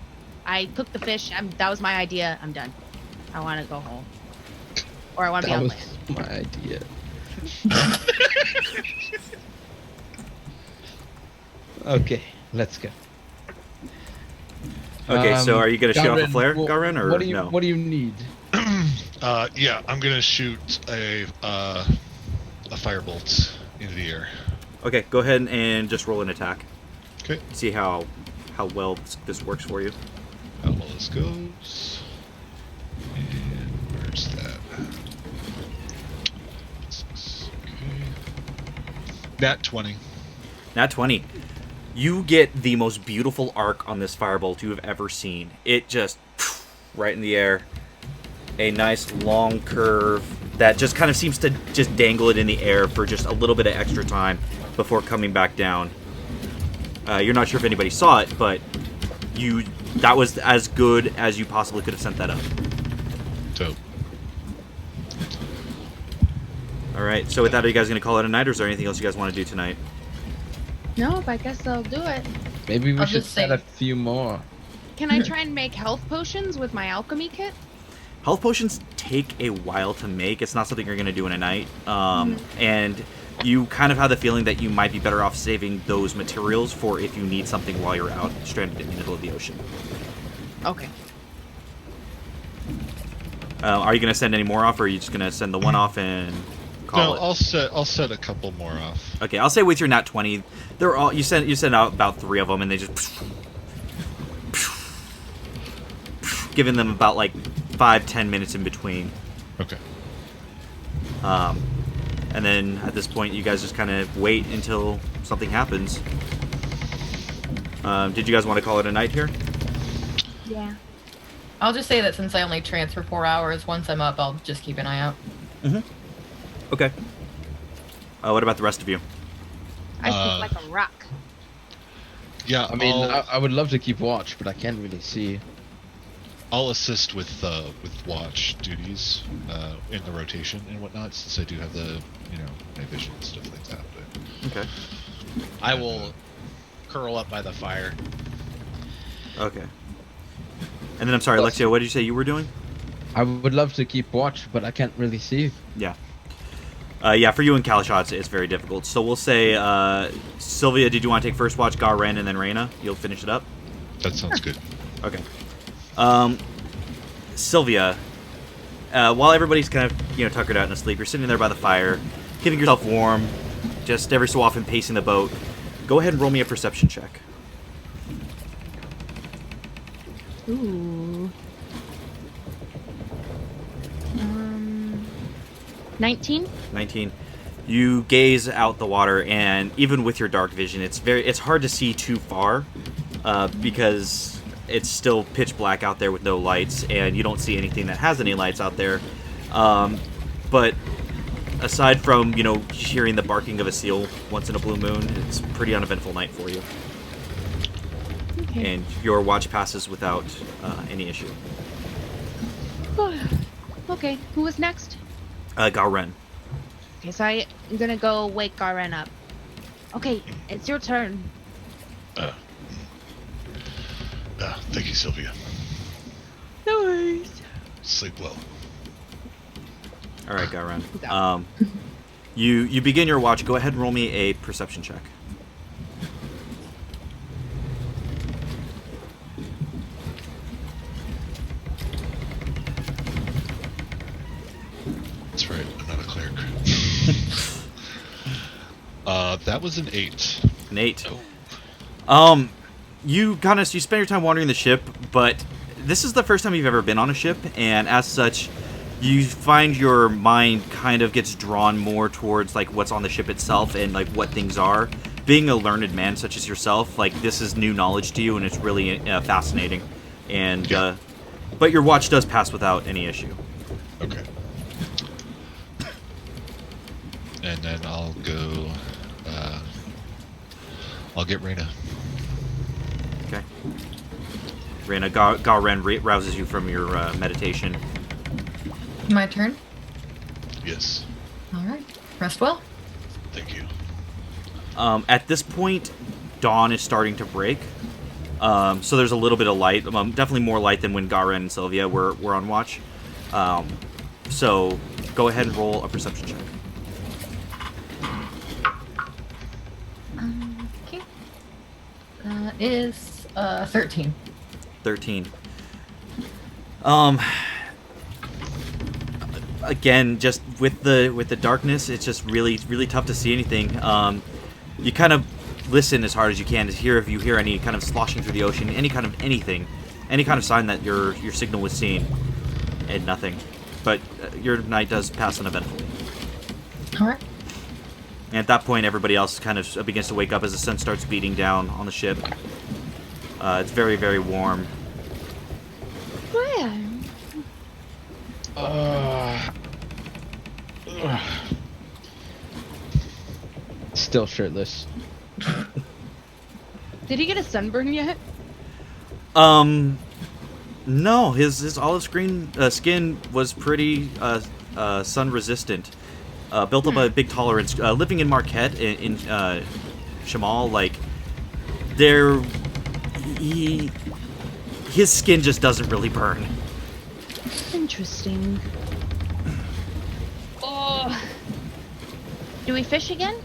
I cooked the fish. That was my idea. I'm done. I want to go home. Or I want to be That on was land. my idea. Okay, let's go. Okay, so are you gonna shoot off a Garen, flare, wh- Garen, or what do you no? What do you need? Yeah, I'm gonna shoot a firebolt into the air. Okay, go ahead and just roll an attack. Okay. See how well this works for you. How well this goes. And where's that? Okay. Nat 20. Nat 20. You get the most beautiful arc on this firebolt you have ever seen. It just right in the air. A nice long curve that just kind of seems to just dangle it in the air for just a little bit of extra time before coming back down. You're not sure if anybody saw it, but that was as good as you possibly could have sent that up. So, All right, so with that, are you guys going to call it a night, or is there anything else you guys want to do tonight? No, I guess I'll do it. Maybe we I'll should just set say- a few more. Can I try and make health potions with my alchemy kit? Health potions take a while to make. It's not something you're going to do in a night. And you kind of have the feeling that you might be better off saving those materials for if you need something while you're out stranded in the middle of the ocean. Okay. Are you going to send any more off, or are you just going to send the one off and call no, it? I'll set a couple more off. Okay, I'll say with your nat 20, they're all you send out about 3 of them, and they just giving them about like 5-10 minutes in between. Okay. And then at this point, you guys just kind of wait until something happens. Did you guys want to call it a night here? Yeah. I'll just say that since I only transfer 4 hours, once I'm up, I'll just keep an eye out. Okay. What about the rest of you? I sleep like a rock. Yeah, I mean, I would love to keep watch, but I can't really see. I'll assist with watch duties in the rotation and whatnot, since I do have the night vision and stuff like that. But Okay. I will curl up by the fire. Okay. And then I'm sorry, Alexia, what did you say you were doing? I would love to keep watch, but I can't really see. Yeah. Yeah, for you and Kalashot, it's very difficult. So we'll say, Sylvia, did you want to take first watch, Garen, and then Reyna? You'll finish it up? that sounds good. Okay. Sylvia, while everybody's kind of, tuckered out and asleep, you're sitting there by the fire, keeping yourself warm, just every so often pacing the boat. Go ahead and roll me a perception check. Ooh. 19? 19. You gaze out the water, and even with your dark vision, it's hard to see too far, because it's still pitch black out there with no lights, and you don't see anything that has any lights out there. But aside from, hearing the barking of a seal once in a blue moon, it's a pretty uneventful night for you. Okay. And your watch passes without any issue. Okay, who was next? Garen. Okay, so I'm gonna go wake Garen up. Okay, it's your turn. Thank you, Sylvia. No worries. Sleep well. All right, Garen. He's out. You begin your watch. Go ahead and roll me a perception check. That's right. I'm not a cleric. That was an 8. An 8. Oh. You spend your time wandering the ship, but this is the first time you've ever been on a ship, and as such, you find your mind kind of gets drawn more towards like what's on the ship itself and like what things are. Being a learned man such as yourself, like this is new knowledge to you, and it's really fascinating. And but your watch does pass without any issue. Okay. And then I'll go. I'll get Reyna. Okay. Reyna, Garen rouses you from your meditation. My turn. Yes. All right. Rest well. Thank you. At this point, dawn is starting to break. So there's a little bit of light. Definitely more light than when Garen and Sylvia were on watch. So go ahead and roll a perception check. Okay. That is 13. 13. Again, just with the darkness, it's just really tough to see anything. You kind of listen as hard as you can to hear if you hear any kind of sloshing through the ocean, any kind of anything, any kind of sign that your signal was seen, and nothing. But your night does pass uneventfully. All right. And at that point, everybody else kind of begins to wake up as the sun starts beating down on the ship. It's very, very warm. Still shirtless. Did he get a sunburn yet? No, his olive skin was pretty sun resistant. Built up a big tolerance. Living in Marquette in Shamal, like his skin just doesn't really burn. Interesting. Oh. Do we fish again?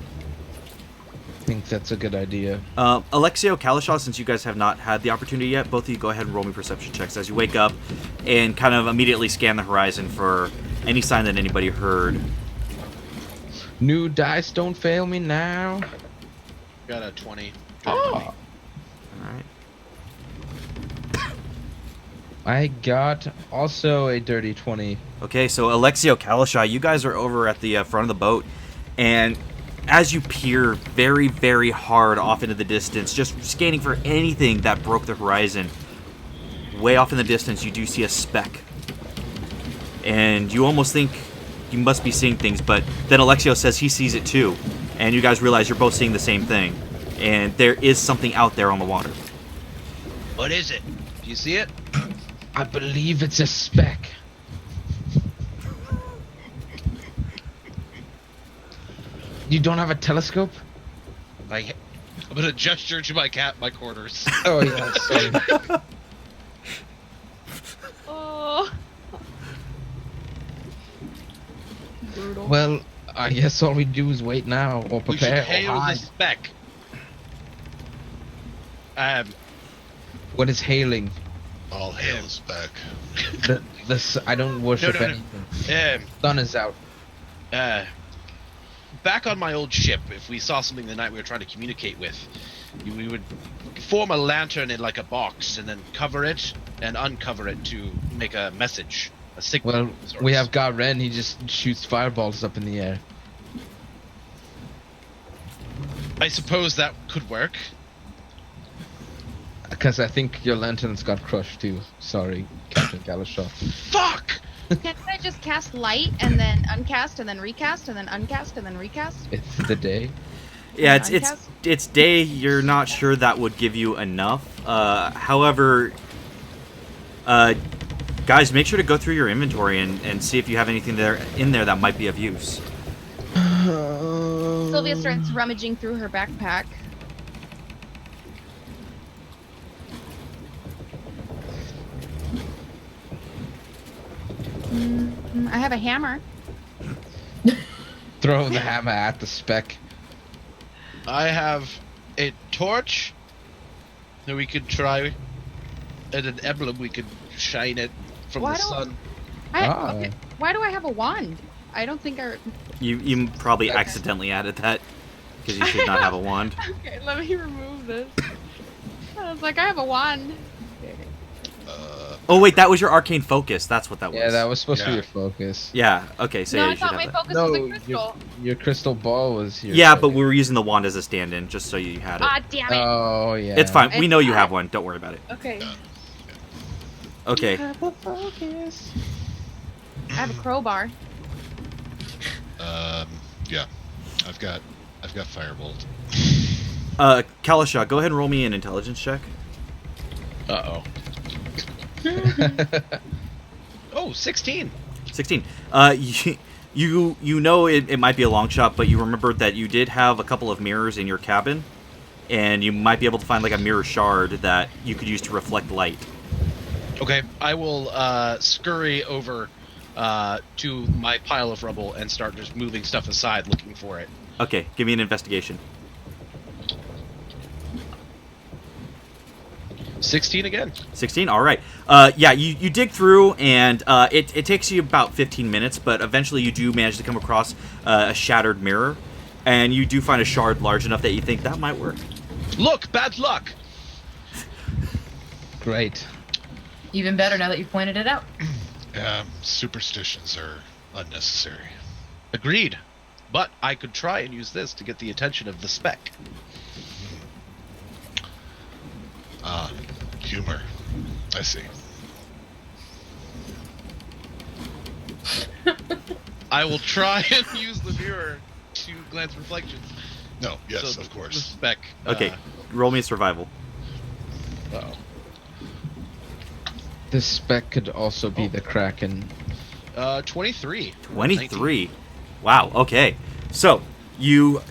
I think that's a good idea. Alexio, Kalashaw, since you guys have not had the opportunity yet, both of you go ahead and roll me perception checks as you wake up and kind of immediately scan the horizon for any sign that anybody heard. New dice, don't fail me now. Got a 20. All right. I got also a dirty 20. Okay, so Alexio, Kalashaw, you guys are over at the front of the boat, and as you peer very, very hard off into the distance, just scanning for anything that broke the horizon, way off in the distance, you do see a speck. And you almost think you must be seeing things, but then Alexio says he sees it too, and you guys realize you're both seeing the same thing, and there is something out there on the water. What is it? Do you see it? I believe it's a speck. You don't have a telescope? I'm gonna gesture to my quarters. Oh yeah, sorry. Oh. Brutal. Well, I guess all we do is wait now, or We should prepare, or hail the hide. speck. What is hailing? All hail is back. I don't worship No. anything. Sun is out. Back on my old ship, if we saw something the night we were trying to communicate with, we would form a lantern in like a box and then cover it and uncover it to make a message, a signal. Well, of sorts. we have Garen. He just shoots fireballs up in the air. I suppose that could work. Because I think your lanterns got crushed too. Sorry, Captain Kalashaw. Fuck! Can't I just cast light and then uncast and then recast and then uncast and then recast? It's the day. Yeah, Uncast? it's day. You're not sure that would give you enough. However, guys, make sure to go through your inventory and see if you have anything in there that might be of use. Sylvia starts rummaging through her backpack. I have a hammer. Throw the hammer at the speck. I have a torch that we could try, and an emblem we could shine it from Why the don't- sun. Okay. Why do I have a wand? I don't think I. You probably accidentally added that because you should not have a wand. Okay, let me remove this. I was like, I have a wand. Oh wait, that was your arcane focus. That's what that was. Yeah, that was supposed to be Yeah. your focus. Yeah. Okay. So No, yeah, I you should thought my have that. focus was a No, crystal. your crystal ball was your Yeah, but focus. we were using the wand as a stand-in, just so you had it. Ah, damn it. Oh, yeah. It's fine. We It's know you fine. have one. Don't worry about it. Okay. Okay. Focus. I have a crowbar. Yeah. I've got firebolt. Kalasha, go ahead and roll me an intelligence check. Uh-oh. Oh, 16. 16. You know it might be a long shot, but you remember that you did have a couple of mirrors in your cabin, and you might be able to find like a mirror shard that you could use to reflect light. Okay, I will scurry over to my pile of rubble and start just moving stuff aside, looking for it. Okay, give me an investigation. 16 again. 16. All right. Yeah, you dig through, and it takes you about 15 minutes, but eventually you do manage to come across a shattered mirror, and you do find a shard large enough that you think that might work. Look, bad luck. Great. Even better now that you've pointed it out. Superstitions are unnecessary. Agreed. But I could try and use this to get the attention of the speck. Humor. I see. I will try and use the mirror to glance reflections. No, yes, So of The course. speck. Okay, roll me a survival. Uh-oh. This speck could also be the Kraken. 23. 23. Wow. Okay. So you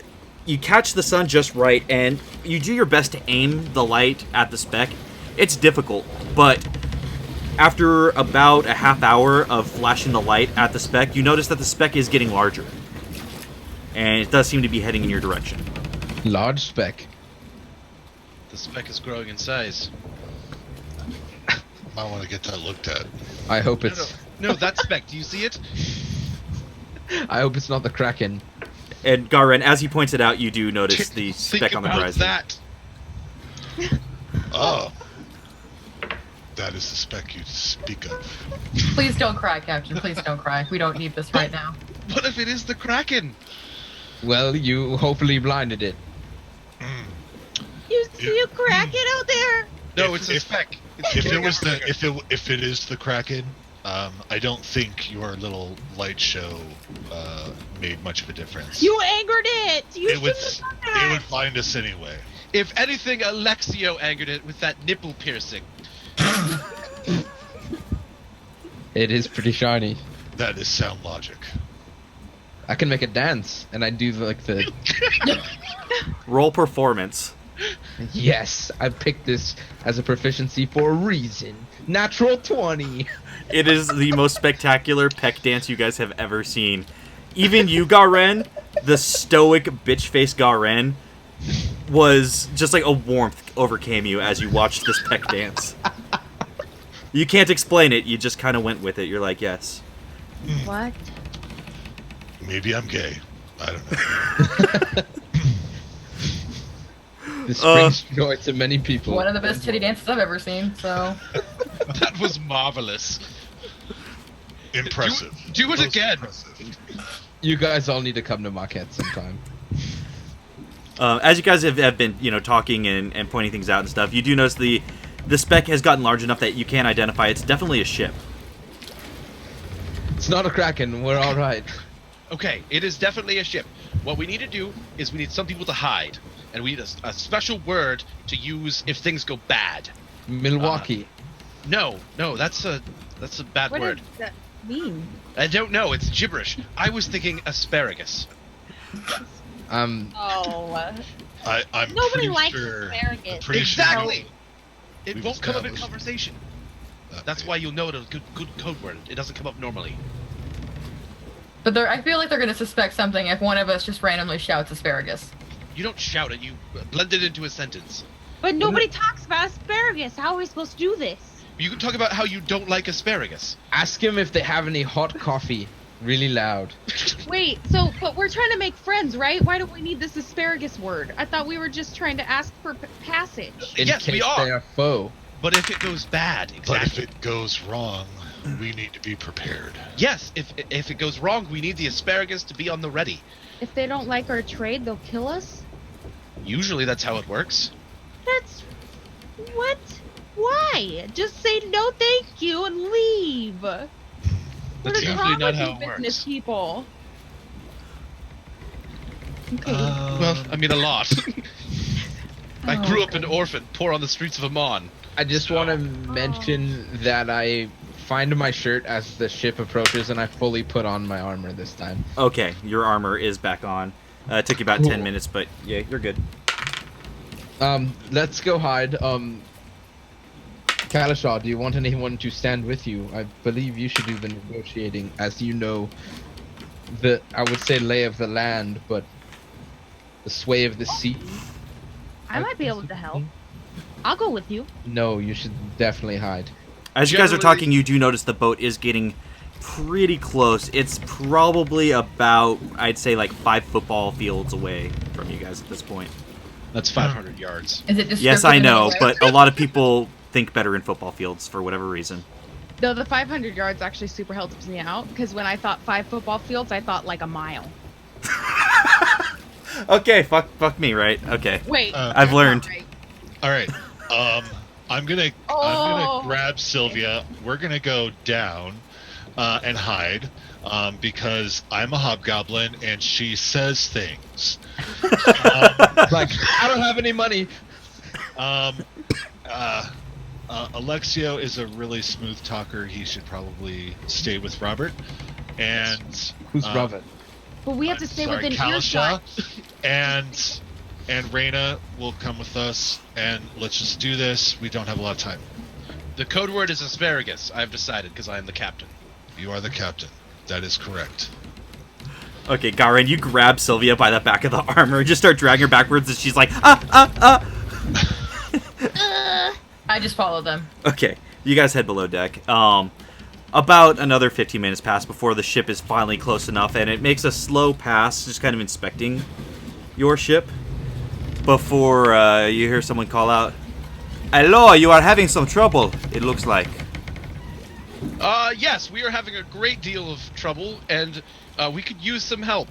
catch the sun just right, and you do your best to aim the light at the speck. It's difficult, but after about a half hour of flashing the light at the speck, you notice that the speck is getting larger, and it does seem to be heading in your direction. Large speck. The speck is growing in size. Might want to get that looked at. I hope it's. No, that speck. Do you see it? I hope it's not the Kraken. And Garen, as he points it out, you do notice the Think speck on the about horizon. that. Oh. That is the speck you speak of. Please don't cry, Captain. Please don't cry. We don't need this right now. What if it is the Kraken? Well, you hopefully blinded it. You see a Kraken out there? No, If- it's a if- speck. If it is the Kraken, I don't think your little light show made much of a difference. You angered it. You it would shouldn't have done that. it would find us anyway. If anything, Alexio angered it with that nipple piercing. It is pretty shiny. That is sound logic. I can make it dance, and I do the Roll performance. Yes, I picked this as a proficiency for a reason. Natural 20. It is the most spectacular peck dance you guys have ever seen. Even you, Garen, the stoic bitch face Garen, was just like a warmth overcame you as you watched this peck dance. You can't explain it, you just kind of went with it. You're like, yes. What? Maybe I'm gay. I don't know. This brings joy to many people. One of the best titty dances I've ever seen, so. That was marvelous. Impressive. Do it Most again. impressive. You guys all need to come to Marquette sometime. As you guys have been, talking and pointing things out and stuff, you do notice the speck has gotten large enough that you can identify it's definitely a ship. It's not a Kraken. We're all right. Okay, it is definitely a ship. What we need to do is we need some people to hide. And we need a special word to use if things go bad. Milwaukee. No, that's a bad What word. does that mean? I don't know. It's gibberish. I was thinking asparagus. Oh. I'm Nobody pretty likes sure, asparagus. I'm pretty Exactly. Sure It We've won't come up in established- conversation. That's Okay. why you'll know it a good code word. It doesn't come up normally. But I feel like they're gonna suspect something if one of us just randomly shouts asparagus. You don't shout it. You blend it into a sentence. But nobody talks about asparagus. How are we supposed to do this? You can talk about how you don't like asparagus. Ask him if they have any hot coffee. Really loud. Wait, but we're trying to make friends, right? Why do we need this asparagus word? I thought we were just trying to ask for passage. In Yes, case we are. they are foe. But if it goes bad, But if exactly. it goes wrong, we need to be prepared. Yes, if it goes wrong, we need the asparagus to be on the ready. If they don't like our trade, they'll kill us? Usually that's how it works. That's what? Why? Just say no, thank you, and leave. What That's is usually wrong not with how you it business works. people? Okay. Well, I mean a lot. I Oh, grew up an God. orphan, poor on the streets of Amon. I just want to mention that I find my shirt as the ship approaches, and I fully put on my armor this time. Okay, your armor is back on. It took you about 10 minutes, but yeah, you're good. Let's go hide. Kalashaw, do you want anyone to stand with you? I believe you should do the negotiating, as you know the, I would say, lay of the land, but the sway of the sea. I might be able to help. I'll go with you. No, you should definitely hide. As you guys are Generally- talking, you do notice the boat is getting pretty close. It's probably about, I'd say, like 5 football fields away from you guys at this point. That's 500 yards. Is it just Yes, I know, but a lot of people think better in football fields for whatever reason. Though the 500 yards actually super helps me out, because when I thought 5 football fields, I thought like a mile. Okay, fuck me, right? Okay. Wait. I've learned. Right. All right. I'm gonna Oh. grab Sylvia. We're gonna go down and hide because I'm a hobgoblin and she says things. Like, I don't have any money. Alexio is a really smooth talker. He should probably stay with Robert. And Who's Robert? But we have to stay within Kalasha, earshot. and Reyna will come with us, and let's just do this. We don't have a lot of time. The code word is asparagus. I've decided because I am the captain. You are the captain. That is correct. Okay, Garen, you grab Sylvia by the back of the armor and just start dragging her backwards, and she's like, I just follow them. Okay, you guys head below deck. About another 15 minutes pass before the ship is finally close enough, and it makes a slow pass, just kind of inspecting your ship, before you hear someone call out, "Hello, you are having some trouble, it looks like." Yes, we are having a great deal of trouble, and we could use some help.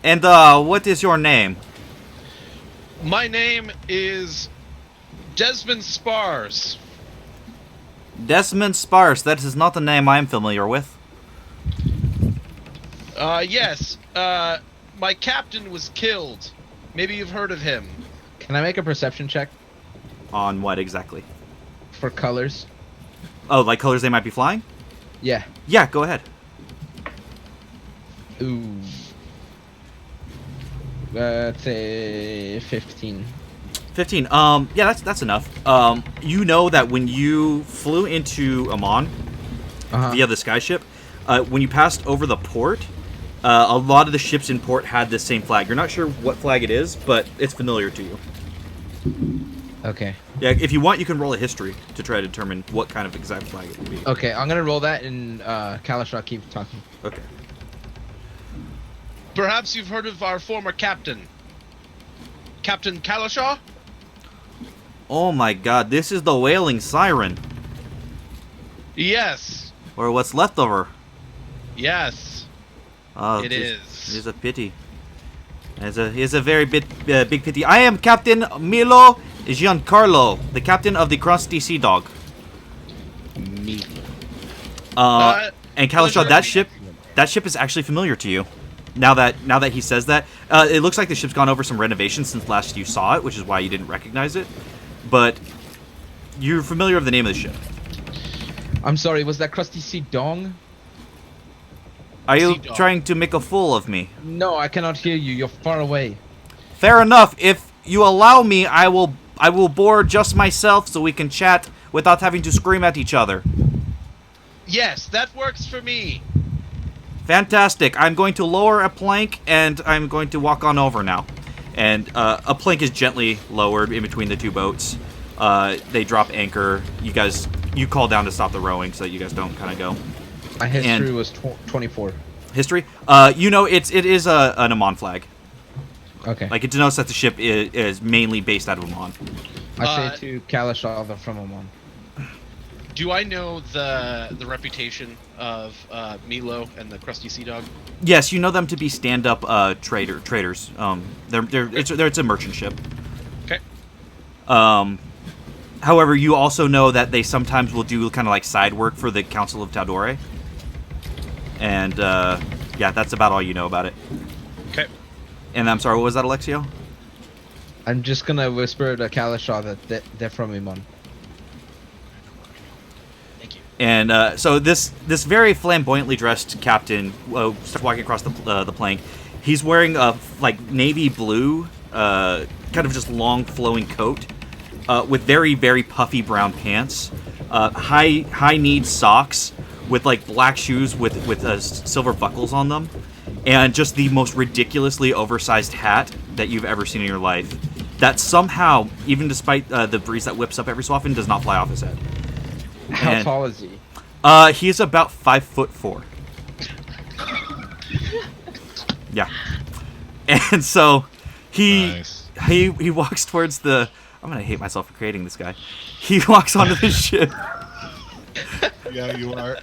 And, what is your name? My name is Desmond Spars. Desmond Sparse, that is not a name I'm familiar with. Yes, my captain was killed. Maybe you've heard of him. Can I make a perception check On what exactly? for colors? Oh, like colors they might be flying? Yeah. Yeah, go ahead. Ooh. That's a 15. 15. Yeah, that's enough. You know that when you flew into Amon via the skyship, when you passed over the port, a lot of the ships in port had the same flag. You're not sure what flag it is, but it's familiar to you. Okay. Yeah, if you want, you can roll a history to try to determine what kind of exact flag it would be. Okay, I'm gonna roll that, and Kalashaw keep talking. Okay. Perhaps you've heard of our former captain, Captain Kalashaw? Oh my god, this is the wailing siren. Yes, Or what's left of her. yes, Oh, it It is. is a pity. It's a very big pity. I am Captain Milo Giancarlo, the captain of the Crusty Sea Dog. Me. And Kalashaw, pleasure. that ship is actually familiar to you. Now that he says that, it looks like the ship's gone over some renovations since last you saw it, which is why you didn't recognize it. But you're familiar with the name of the ship. I'm sorry, was that Krusty Sea Dong? Are you Sea dog. trying to make a fool of me? No, I cannot hear you. You're far away. Fair enough. If you allow me, I will board just myself so we can chat without having to scream at each other. Yes, that works for me. Fantastic. I'm going to lower a plank, and I'm going to walk on over now. And a plank is gently lowered in between the two boats. They drop anchor. You call down to stop the rowing so that you guys don't kind of go. My history And- was 24. History? It is an Amon flag. Okay. Like, it denotes that the ship is mainly based out of Amon. I say to Kalashaw, they're from Amon. Do I know the reputation of Milo and the Crusty Sea Dog? Yes, you know them to be stand-up traders. It's a merchant ship. Okay. However, you also know that they sometimes will do kind of like side work for the Council of Tal'Dorei. And yeah, that's about all you know about it. Okay. And I'm sorry, what was that, Alexio? I'm just gonna whisper to Kalashaw that they're from Amon. Thank you. And so this very flamboyantly dressed captain starts walking across the plank. He's wearing a navy blue, kind of just long flowing coat, with very very puffy brown pants, high-kneed socks with black shoes with silver buckles on them, and just the most ridiculously oversized hat that you've ever seen in your life. That somehow, even despite the breeze that whips up every so often, does not fly off his head. How And- tall is he? He's about 5'4". Yeah, and so Nice. he walks towards the. I'm gonna hate myself for creating this guy. He walks onto the ship Yeah, you are.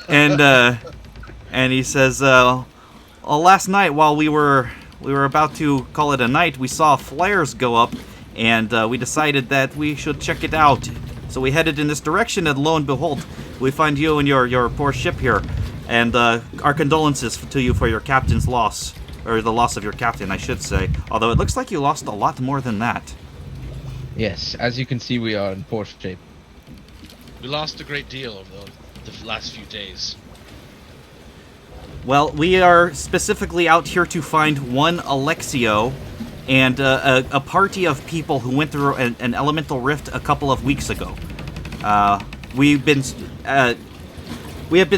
and he says, last night while we were about to call it a night, we saw flares go up, and we decided that we should check it out. So we headed in this direction, and lo and behold, we find you and your poor ship here. And our condolences to you for your captain's loss, or the loss of your captain, I should say. Although it looks like you lost a lot more than that. Yes, as you can see, we are in poor shape. We lost a great deal over the last few days. Well, we are specifically out here to find one Alexio and a party of people who went through an elemental rift a couple of weeks ago. We have been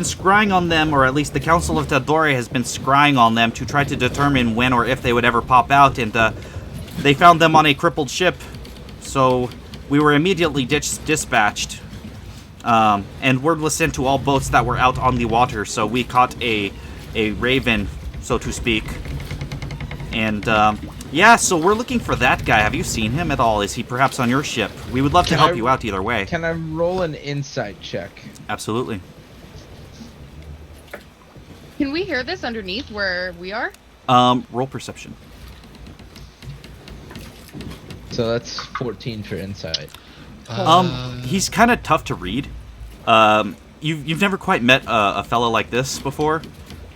scrying on them, or at least the Council of Tal'Dorei has been scrying on them to try to determine when or if they would ever pop out, and they found them on a crippled ship, so we were immediately dispatched. And word was sent to all boats that were out on the water, so we caught a raven, so to speak. And yeah, so we're looking for that guy. Have you seen him at all? Is he perhaps on your ship? We would love to help you out either way. Can I roll an insight check? Absolutely. Can we hear this underneath where we are? Roll perception. So that's 14 for insight. He's kind of tough to read. You've never quite met a fellow like this before,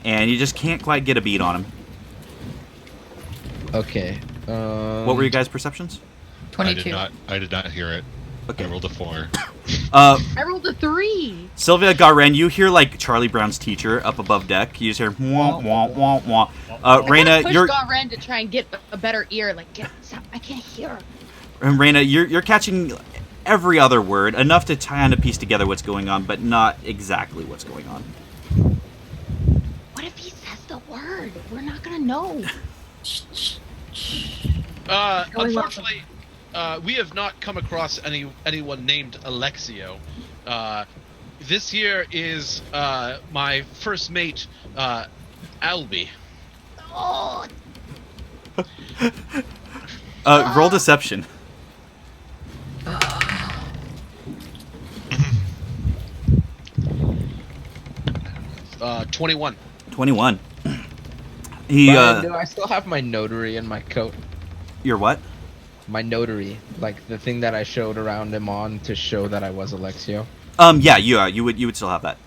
and you just can't quite get a beat on him. Okay. What were your guys' perceptions? 22. I did not hear it. Okay. I rolled a 4. I rolled a 3. Sylvia Garen, you hear Charlie Brown's teacher up above deck. You just hear wah wah wah wah. Raina, push you're Garen to try and get a better ear. Stop, I can't hear. Raina, you're catching every other word, enough to kind of piece together what's going on, but not exactly what's going on. What if he says the word? We're not gonna know. Unfortunately, we have not come across anyone named Alexio. This here is my first mate, Albie. Oh, Roll deception. 21. 21. He Brian, do I still have my notary in my coat? your what? My notary, like the thing that I showed around him on to show that I was Alexio. Yeah, you would still have that.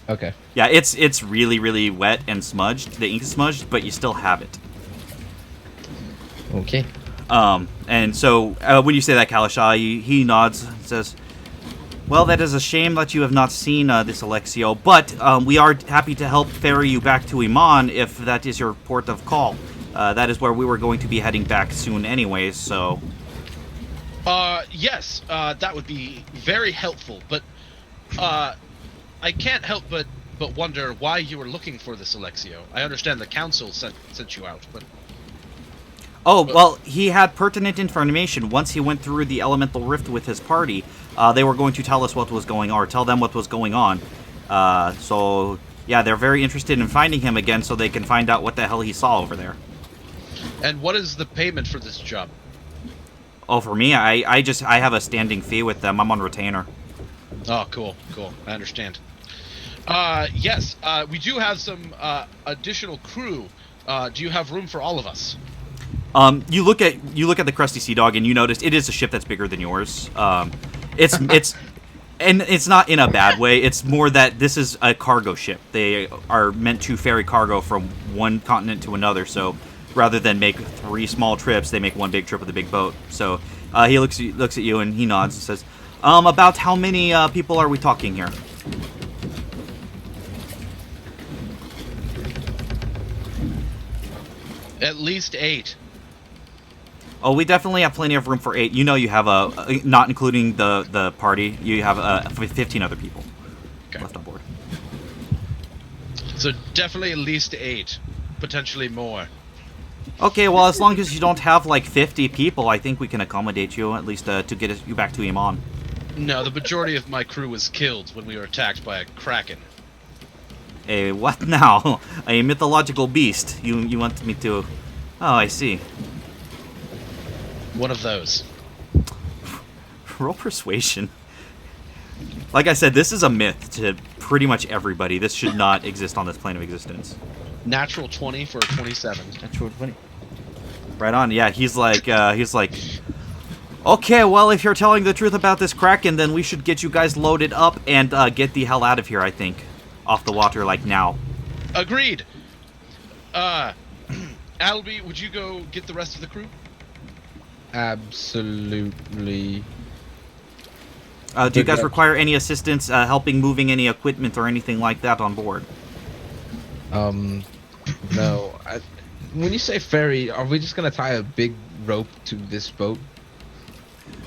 Okay. Yeah, it's really really wet and smudged. The ink is smudged, but you still have it. Okay. And so when you say that, Kalasha, he nods and says, Well, that is a shame that you have not seen this Alexio, but we are happy to help ferry you back to Iman if that is your port of call. That is where we were going to be heading back soon anyways, so... Yes, that would be very helpful, but, I can't help but wonder why you were looking for this Alexio. I understand the council sent you out, but... Oh, well, he had pertinent information. Once he went through the elemental rift with his party, they were going to tell us what was going on, or tell them what was going on. So, yeah, they're very interested in finding him again so they can find out what the hell he saw over there. And what is the payment for this job? Oh, for me, I have a standing fee with them. I'm on retainer. Oh, cool. I understand. Yes, we do have some, additional crew. Do you have room for all of us? You look at the Crusty Sea Dog and you notice it is a ship that's bigger than yours. It's and it's not in a bad way. It's more that this is a cargo ship. They are meant to ferry cargo from one continent to another. So rather than make 3 small trips, they make one big trip with a big boat. So he looks at you and he nods and says, "About how many people are we talking here?" At least 8. Oh, we definitely have plenty of room for 8. You know, you have not including the party, you have 15 other people left on board. So definitely at least 8, potentially more. Okay, well, as long as you don't have like 50 people, I think we can accommodate you, at least to get you back to Iman. No, the majority of my crew was killed when we were attacked by a Kraken. A what now? A mythological beast? You want me to... Oh, I see. One of those. Roll persuasion. Like I said, this is a myth to pretty much everybody. This should not exist on this plane of existence. Natural 20 for a 27. Natural 20. Right on. Yeah, he's like, okay, well, if you're telling the truth about this Kraken, then we should get you guys loaded up and get the hell out of here, I think. Off the water, like, now. Agreed. Albie, would you go get the rest of the crew? Absolutely. Do you guys require any assistance helping moving any equipment or anything like that on board? No. When you say ferry, are we just gonna tie a big rope to this boat?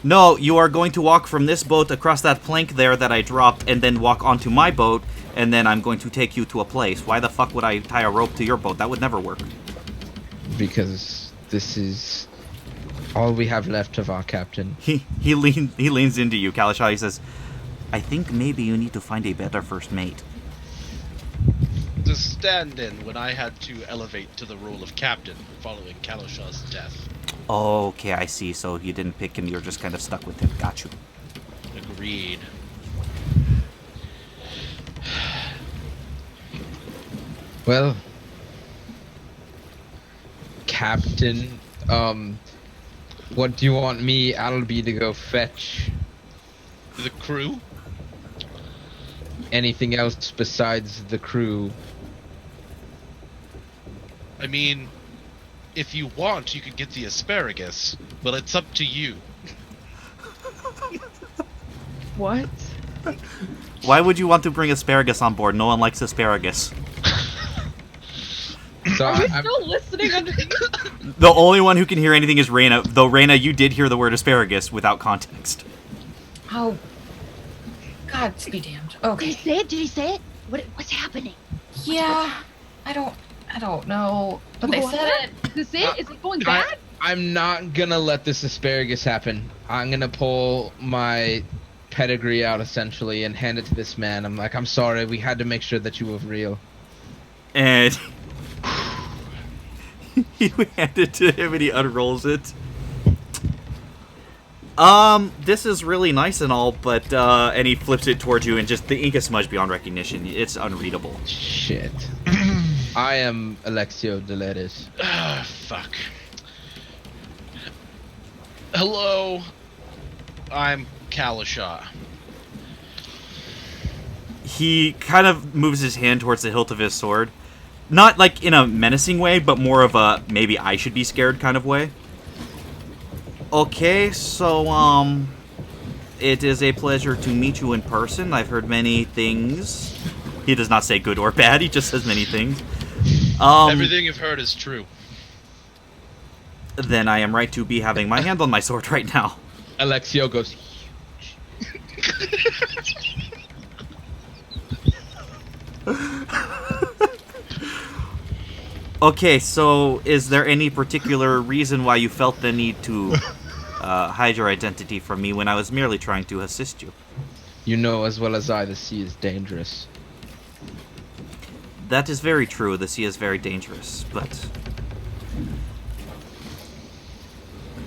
No, you are going to walk from this boat across that plank there that I dropped and then walk onto my boat, and then I'm going to take you to a place. Why the fuck would I tie a rope to your boat? That would never work. Because this is all we have left of our captain. He leans into you, Kalashah. He says, "I think maybe you need to find a better first mate." To stand in when I had to elevate to the role of captain following Kalashah's death. Okay, I see. So you didn't pick him, you're just kind of stuck with him. Got you. Agreed. Well, Captain, what do you want me, Albie, to go fetch? The crew? Anything else besides the crew? I mean, if you want, you could get the asparagus, but it's up to you. What? Why would you want to bring asparagus on board? No one likes asparagus. So Are we I'm still listening underneath? The only one who can hear anything is Reyna. Though, Reyna, you did hear the word asparagus without context. Oh. God be damned. Did he Okay. say it? Did he say it? What's happening? Yeah. I don't know. But they What? said it. Is this it? Is it going bad? I'm not gonna let this asparagus happen. I'm gonna pull my pedigree out, essentially, and hand it to this man. I'm like, I'm sorry, we had to make sure that you were real. And you hand it to him and he unrolls it. This is really nice and all, but, and he flips it towards you and just the ink is smudged beyond recognition. It's unreadable. Shit. I am Alexio Deletis. Ah, fuck. Hello, I'm Kalashah. He kind of moves his hand towards the hilt of his sword. Not like in a menacing way, but more of a maybe I should be scared kind of way. Okay, so, it is a pleasure to meet you in person. I've heard many things. He does not say good or bad, he just says many things. Everything you've heard is true. Then I am right to be having my hand on my sword right now. Alexio goes, Okay, so is there any particular reason why you felt the need to hide your identity from me when I was merely trying to assist you? you know as well as I, the sea is dangerous. That is very true, the sea is very dangerous, but...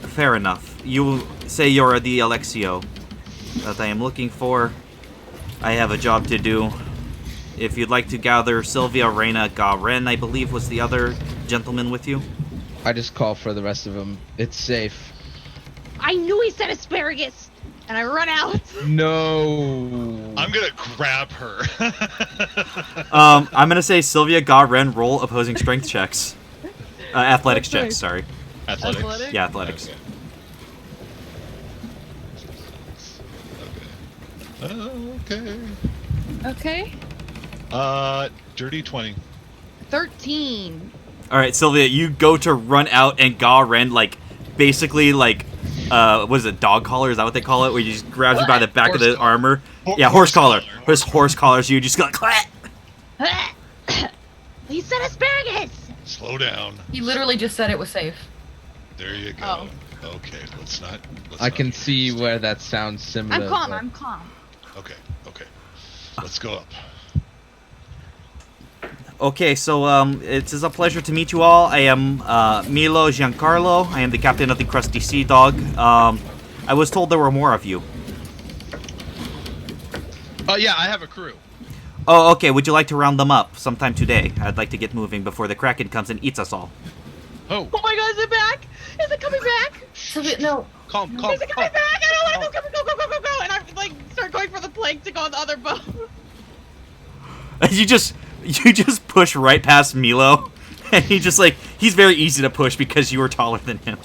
Fair enough. You say you're the Alexio that I am looking for. I have a job to do. If you'd like to gather Sylvia, Reyna, Garen, I believe was the other gentleman with you. I just call for the rest of them. It's safe. I knew he said asparagus, and I run out. No. I'm gonna grab her. I'm gonna say Sylvia, Garen, roll opposing strength checks. Athletics That's checks, sorry. Athletics. Athletics? Yeah, athletics. Okay. Okay. Dirty 20. 13. Alright, Sylvia, you go to run out and Garen, like, basically, like, what is it, dog collar? Is that what they call it? Where you just grabs you by the back of the armor? Yeah, horse collar. Just horse collars you, just go like, clap! He said asparagus. Slow down. He literally just said it was safe. There you go. Oh. Okay, let's not. I can see where that sounds similar. I'm calm. but- I'm calm. Okay. Let's go up. Okay, so it is a pleasure to meet you all. I am Milo Giancarlo. I am the captain of the Crusty Sea Dog. I was told there were more of you. Oh yeah, I have a crew. Oh, okay. Would you like to round them up sometime today? I'd like to get moving before the Kraken comes and eats us all. Oh, Oh my god, is it back? Is it coming back? Sylvia, no. calm. Is it coming back? I don't want to go. And I like start going for the plank to go on the other boat. You just push right past Milo, and he's very easy to push because you were taller than him.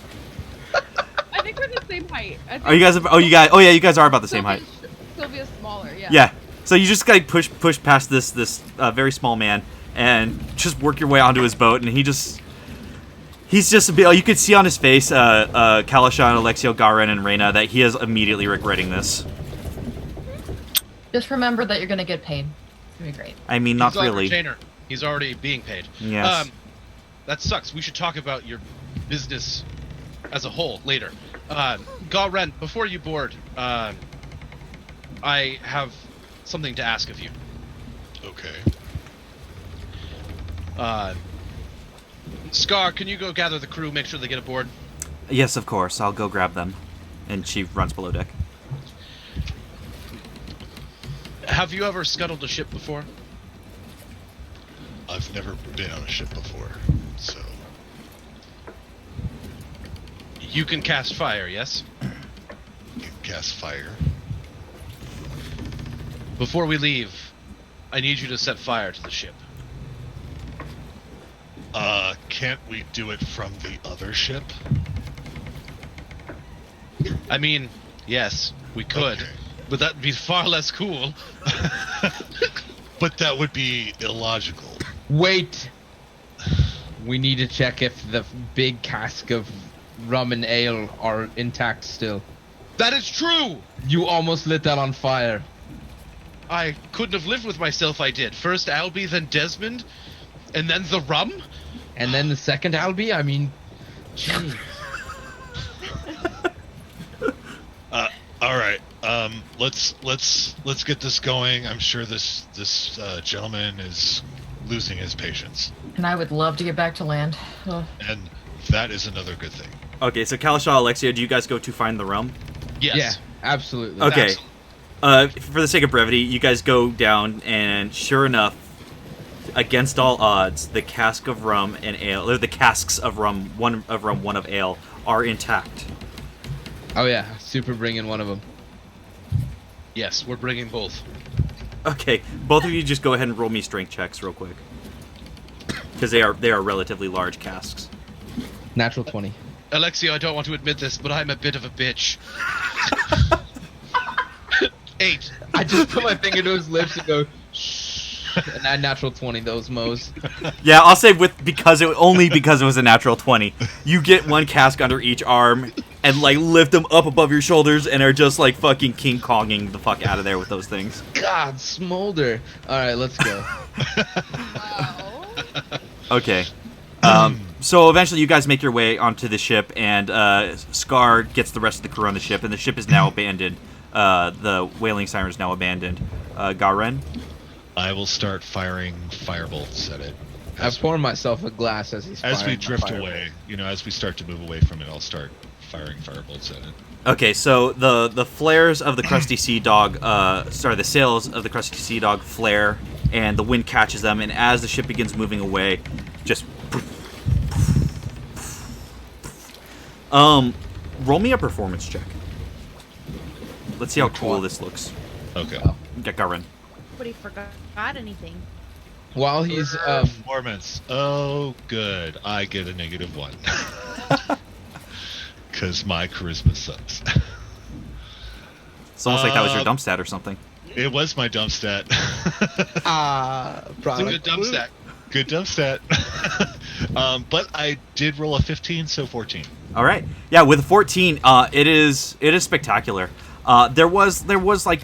I think we're the same height. I think Are you guys? You guys are about the same height. Sylvia's smaller, yeah. Yeah. So you just like push past this very small man and just work your way onto his boat, and he's just a bit. You could see on his face, Kalashan, Alexio, Garen, and Reyna that he is immediately regretting this. Just remember that you're gonna get paid. It's gonna be great. I mean, not He's on really. retainer. He's already being paid. Yes. That sucks. We should talk about your business as a whole later. Garen, before you board, I have something to ask of you. Okay. Scar, can you go gather the crew, make sure they get aboard? Yes, of course. I'll go grab them. And she runs below deck. Have you ever scuttled a ship before? I've never been on a ship before, so You can cast fire, yes? you can cast fire. Before we leave, I need you to set fire to the ship. Can't we do it from the other ship? I mean, yes, we could, Okay. but that'd be far less cool. But that would be illogical. Wait. We need to check if the big cask of rum and ale are intact still. That is true! You almost lit that on fire. I couldn't have lived with myself, I did. First Albie, then Desmond, and then the rum? And then the second Albie? I mean, gee. All right. Let's get this going. I'm sure this gentleman is losing his patience, And I would love to get back to land. Ugh. and that is another good thing. Okay, so Kalashaw, Alexia, do you guys go to find the rum? Yes. Yeah, absolutely. Okay. Absolutely. For the sake of brevity, you guys go down, and sure enough, against all odds, the cask of rum and ale, or the casks of rum, one of ale, are intact. Oh yeah, super bringing one of them. Yes, we're bringing both. Okay, both of you just go ahead and roll me strength checks real quick, because they are relatively large casks. Natural 20. Alexia, I don't want to admit this, but I'm a bit of a bitch. 8. I just put my finger to his lips and go, shh. And I natural 20 those mows. Yeah, I'll say because it was a natural 20. You get one cask under each arm and like lift them up above your shoulders and are just like fucking King Konging the fuck out of there with those things. God, smolder. All right, let's go. Wow. Okay. So eventually you guys make your way onto the ship, and Scar gets the rest of the crew on the ship, and the ship is now abandoned. The whaling siren is now abandoned. Garen? I will start firing firebolts at it. I pour myself a glass as he's As we firing drift fireball. away, as we start to move away from it, I'll start firing firebolts at it. Okay, so the flares of the Crusty Sea Dog, the sails of the Crusty Sea Dog flare, and the wind catches them, and as the ship begins moving away, just... roll me a performance check. Let's see how cool this looks. Okay. Get Garen. Nobody forgot anything. While he's Performance. Oh, good. I get a -1. Because my charisma sucks. It's almost like that was your dump stat or something. It was my dump stat. It's a good dump stack. Good dump stat. But I did roll a 15, so 14. All right. Yeah, with 14, it is spectacular. There was like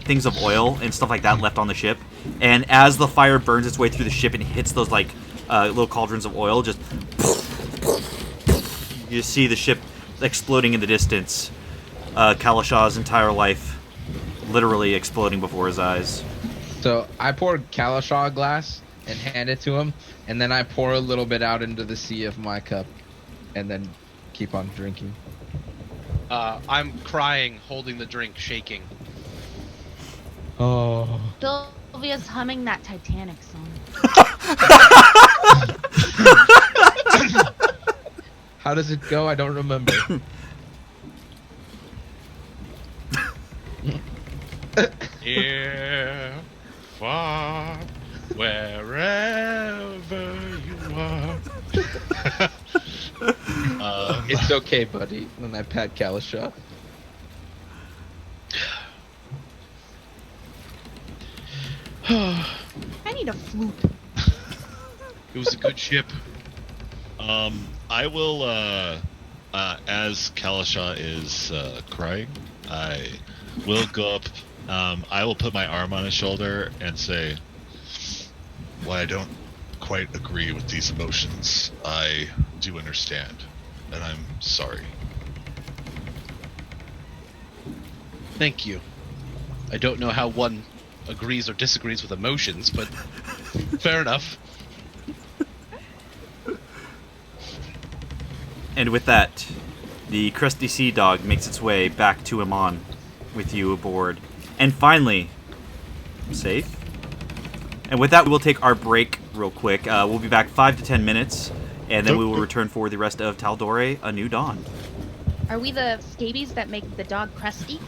things of oil and stuff like that left on the ship, and as the fire burns its way through the ship and hits those like little cauldrons of oil, just you see the ship exploding in the distance. Kalashaw's entire life literally exploding before his eyes. So I pour Kalashaw a glass and hand it to him, and then I pour a little bit out into the sea of my cup, and then keep on drinking. I'm crying, holding the drink, shaking. Oh. Sylvia's humming that Titanic song. How does it go? I don't remember. Here, far, wherever you are. It's okay, buddy. When I pat Kalashaw. I need a flute. It was a good ship. I will, as Kalashaw is crying, I will go up. I will put my arm on his shoulder and say, "Well, I don't quite agree with these emotions. I do understand, and I'm sorry." Thank you. I don't know how one agrees or disagrees with emotions, but fair enough. And with that, the Crusty Sea Dog makes its way back to Amon with you aboard. And finally, safe. And with that, we will take our break real quick. We'll be back 5 to 10 minutes, and then we will return for the rest of Tal'Dorei, A New Dawn. Are we the scabies that make the dog crusty?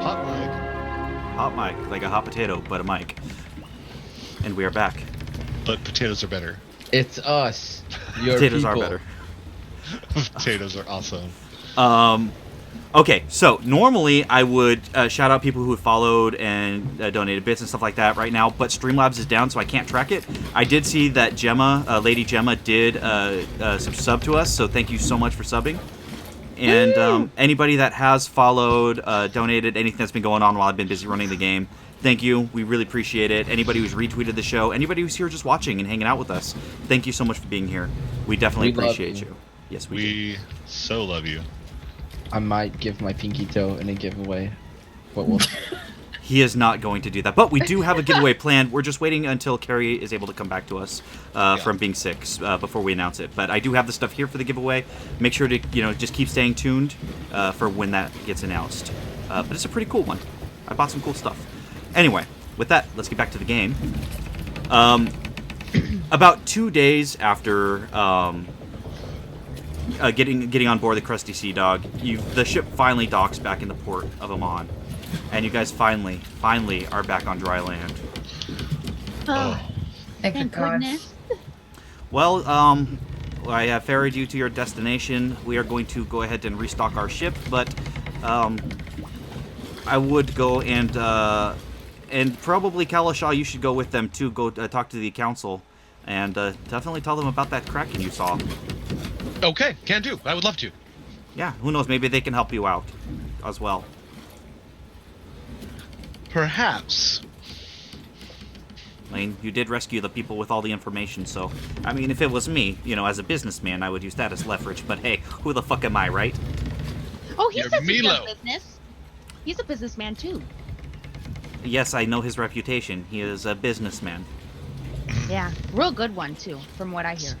Hot mic. Hot mic, like a hot potato, but a mic. And we are back. But potatoes are better. It's us. Your Potatoes people. are better. Potatoes are awesome. Okay, so normally I would shout out people who have followed and donated bits and stuff like that right now, but Streamlabs is down, so I can't track it. I did see that Gemma, Lady Gemma, did sub to us, so thank you so much for subbing. And anybody that has followed, donated, anything that's been going on while I've been busy running the game, thank you. We really appreciate it. Anybody who's retweeted the show, anybody who's here just watching and hanging out with us, thank you so much for being here. We definitely appreciate you. Yes, we do. So love you. I might give my pinky toe in a giveaway, but we'll. He is not going to do that. But we do have a giveaway planned. We're just waiting until Carrie is able to come back to us from being sick before we announce it. But I do have the stuff here for the giveaway. Make sure to just keep staying tuned for when that gets announced. But it's a pretty cool one. I bought some cool stuff. Anyway, with that, let's get back to the game. About 2 days after getting on board the Crusty Sea Dog, the ship finally docks back in the port of Amman. And you guys finally are back on dry land. Thank goodness. Well, I have ferried you to your destination. We are going to go ahead and restock our ship, but I would go and probably Kalashaw, you should go with them too. Go talk to the council and definitely tell them about that Kraken you saw. Okay, can do. I would love to. Yeah, who knows? Maybe they can help you out as well. Perhaps. I mean, you did rescue the people with all the information, so... I mean, if it was me, as a businessman, I would use that as leverage, but hey, who the fuck am I, right? Oh, he You're says he does Milo. business. He's a businessman, too. Yes, I know his reputation. He is a businessman. Yeah, real good one, too, from what I hear.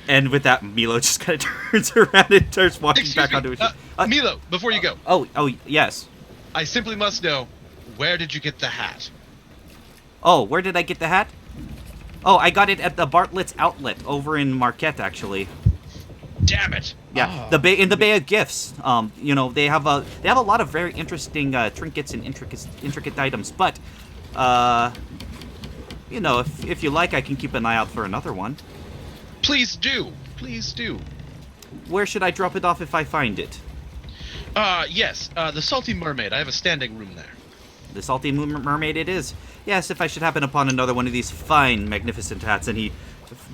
And with that, Milo just kind of turns around and starts walking Excuse back me, onto his ship. Milo, before you go, Oh, yes. I simply must know, where did you get the hat? Oh, where did I get the hat? Oh, I got it at the Bartlett's outlet over in Marquette, actually. Damn it! Yeah, in the Bay of Gifts. They have a lot of very interesting trinkets and intricate items. But, if you like, I can keep an eye out for another one. Please do. Please do. Where should I drop it off if I find it? Yes, the Salty Mermaid. I have a standing room there. The Salty Mermaid it is. Yes, if I should happen upon another one of these fine, magnificent hats, and he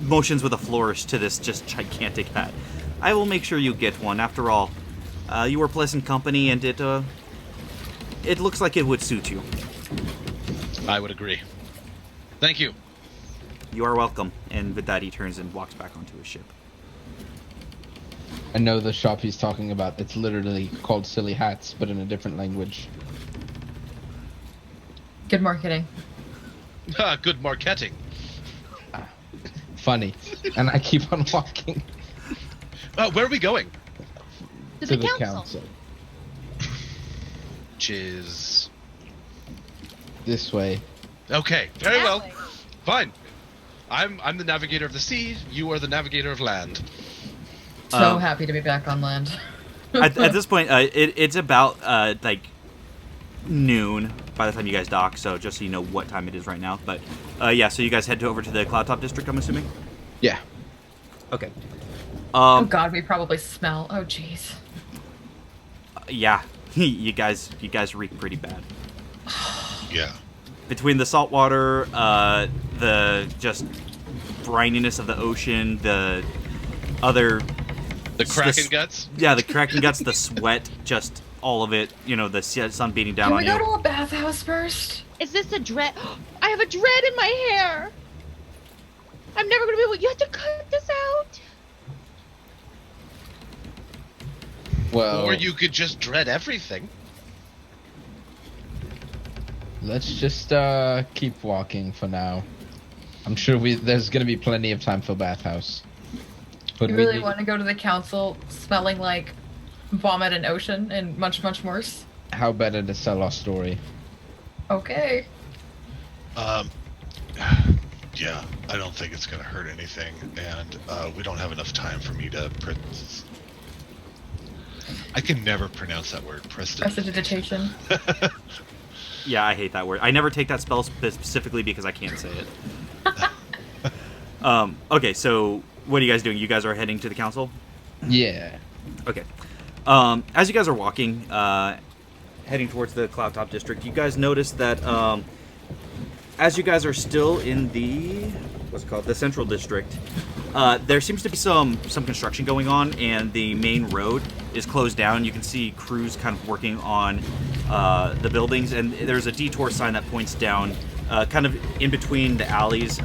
motions with a flourish to this just gigantic hat. I will make sure you get one. After all, you were pleasant company, and it looks like it would suit you. I would agree. Thank you. You are welcome. And with that, he turns and walks back onto his ship. I know the shop he's talking about. It's literally called Silly Hats, but in a different language. Good marketing. Good marketing. Funny. And I keep on walking Where are we going? To the council. Which is... This way. Okay, very That well. way. Fine. I'm the navigator of the sea. You are the navigator of land. So happy to be back on land. At this point, it's about noon by the time you guys dock, so just so you know what time it is right now. But yeah, so you guys head over to the Cloud Top District, I'm assuming? Yeah. Okay. Oh god, we probably smell. Oh jeez. Yeah, you guys reek pretty bad. Yeah. Between the salt water, the just brininess of the ocean, the other... The Kraken guts? Yeah, the Kraken guts, the sweat, just all of it, the sun beating down Can on we you. go to a bathhouse first? Is this a dread? I have a dread in my hair. I'm never gonna be able. You have to cut this out. Well, Or you could just dread everything. let's just keep walking for now. I'm sure there's gonna be plenty of time for bathhouse. But You we really need- want to go to the council smelling like vomit and ocean and much, much worse? How better to sell our story? Okay. Yeah, I don't think it's gonna hurt anything, and we don't have enough time for me to print. I can never pronounce that word. Prestidigitation. Yeah, I hate that word. I never take that spell specifically because I can't say it. Okay, so what are you guys doing? You guys are heading to the council? Yeah. Okay. As you guys are walking, heading towards the Cloud Top District, you guys notice that as you guys are still in the the Central District, there seems to be some construction going on, and the main road is closed down. You can see crews kind of working on the buildings, and there's a detour sign that points down, kind of in between the alleys,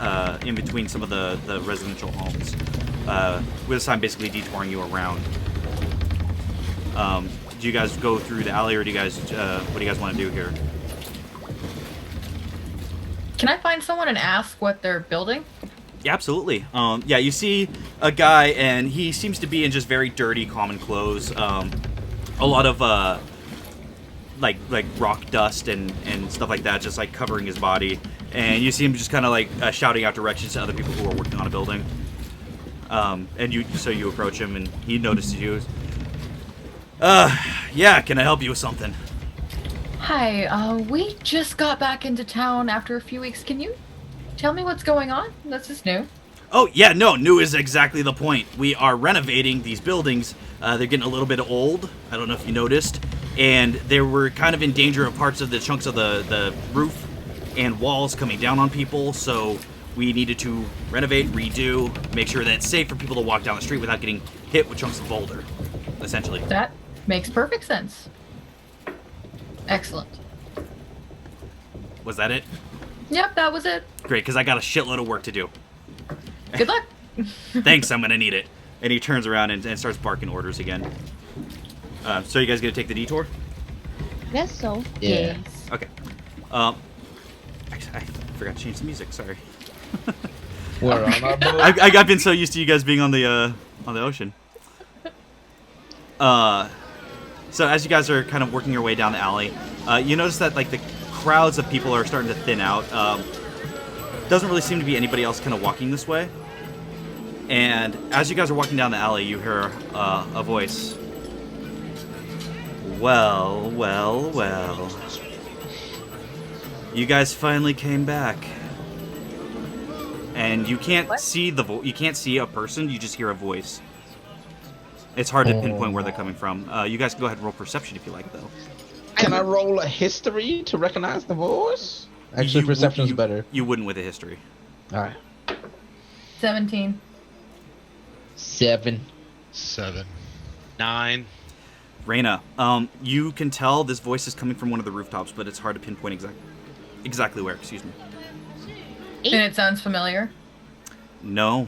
in between some of the residential homes, with a sign basically detouring you around. Do you guys go through the alley, or do you guys what do you guys want to do here? Can I find someone and ask what they're building? Yeah, absolutely. Yeah, you see a guy, and he seems to be in just very dirty, common clothes. A lot of like rock dust and stuff like that, just like covering his body. And you see him just kind of like shouting out directions to other people who are working on a building. And you approach him, and he notices you. Yeah, can I help you with something? Hi, we just got back into town after a few weeks. Can you tell me what's going on? This is new. Oh, yeah, no, new is exactly the point. We are renovating these buildings. They're getting a little bit old. I don't know if you noticed. And they were kind of in danger of parts of the chunks of the roof and walls coming down on people. So we needed to renovate, redo, make sure that it's safe for people to walk down the street without getting hit with chunks of boulder, essentially. That makes perfect sense. Excellent. Was that it? Yep, that was it. Great, because I got a shitload of work to do. Good luck. Thanks, I'm going to need it. And he turns around and starts barking orders again. So you guys going to take the detour? Guess so. Yeah. Yes. Okay. Actually, I forgot to change the music, sorry. We're on our boat. I've been so used to you guys being on the ocean. So as you guys are kind of working your way down the alley, you notice that like the crowds of people are starting to thin out. Doesn't really seem to be anybody else kind of walking this way. And as you guys are walking down the alley, you hear a voice. Well, well, well. You guys finally came back. And you can't see you can't see a person, you just hear a voice. It's hard to pinpoint where they're coming from. You guys can go ahead and roll perception if you like, though. Can I roll a history to recognize the voice? Actually, perception's better. You wouldn't with a history. All right. 17. 7. 7. 9. Reyna, you can tell this voice is coming from one of the rooftops, but it's hard to pinpoint exactly where. Excuse me. 8. And it sounds familiar. No.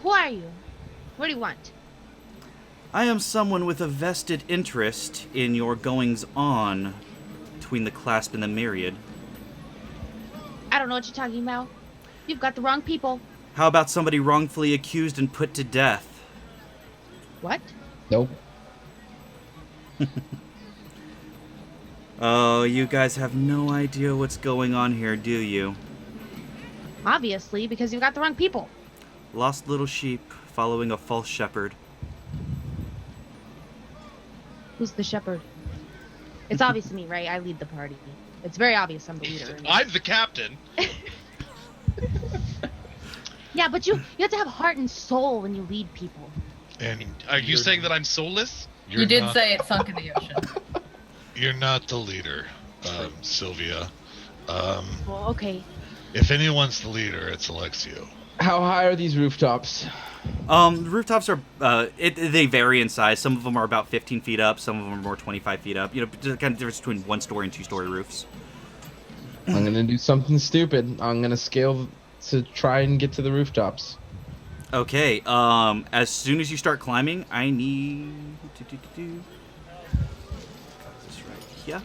Who are you? What do you want? I am someone with a vested interest in your goings-on between the Clasp and the Myriad. I don't know what you're talking about. You've got the wrong people. How about somebody wrongfully accused and put to death? What? Nope. Oh, you guys have no idea what's going on here, do you? Obviously, because you've got the wrong people. Lost little sheep following a false shepherd. Who's the shepherd? It's obvious to me, right? I lead the party. It's very obvious I'm the leader. I'm the captain. Yeah, but you have to have heart and soul when you lead people. And Are you saying that I'm soulless? You did say it sunk in the ocean. You're not the leader, Sylvia. Well, okay. If anyone's the leader, it's Alexio. How high are these rooftops? The rooftops are, they vary in size. Some of them are about 15 feet up. Some of them are more 25 feet up. You know, there's kind of difference between 1-story and 2-story roofs. I'm gonna do something stupid. I'm gonna scale to try and get to the rooftops. Okay, as soon as you start climbing, I need... This right here.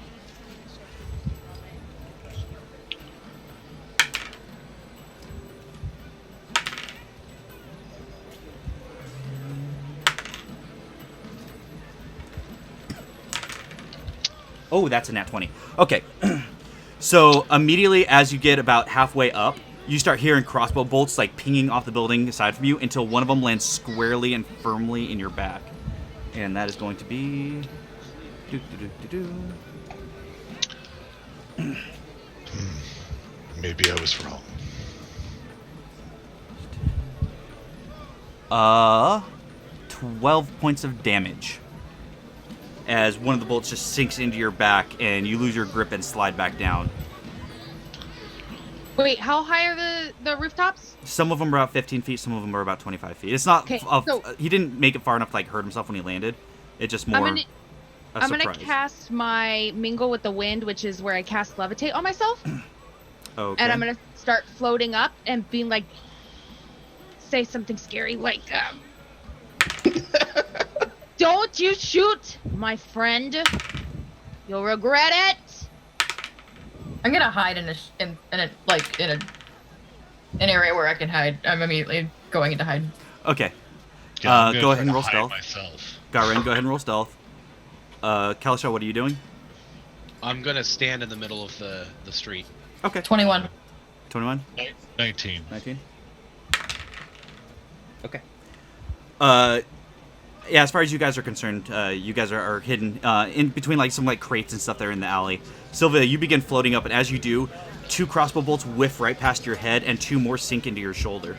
Oh, that's a nat 20. Okay. So immediately as you get about halfway up, You start hearing crossbow bolts like pinging off the building aside from you until one of them lands squarely and firmly in your back. And that is going to be... Maybe I was wrong. 12 points of damage. As one of the bolts just sinks into your back and you lose your grip and slide back down. Wait, how high are the rooftops? Some of them are about 15 feet, some of them are about 25 feet. It's not... Okay, he didn't make it far enough to like hurt himself when he landed. It's just more I'm gonna cast my Mingle with the Wind, which is where I cast Levitate on myself. Okay. And I'm gonna start floating up and being like... Say something scary like... Don't you shoot, my friend. You'll regret it. I'm gonna hide in an area where I can hide. I'm immediately going into hide. Okay. Yeah, Go ahead and roll stealth. Myself. Garen, go ahead and roll stealth. Kalisha, what are you doing? I'm gonna stand in the middle of the street. Okay. 21. 21? 19. 19? Okay. Yeah, as far as you guys are concerned, you guys are hidden in between like some like crates and stuff there in the alley. Sylvia, you begin floating up, and as you do, 2 crossbow bolts whiff right past your head, and 2 more sink into your shoulder.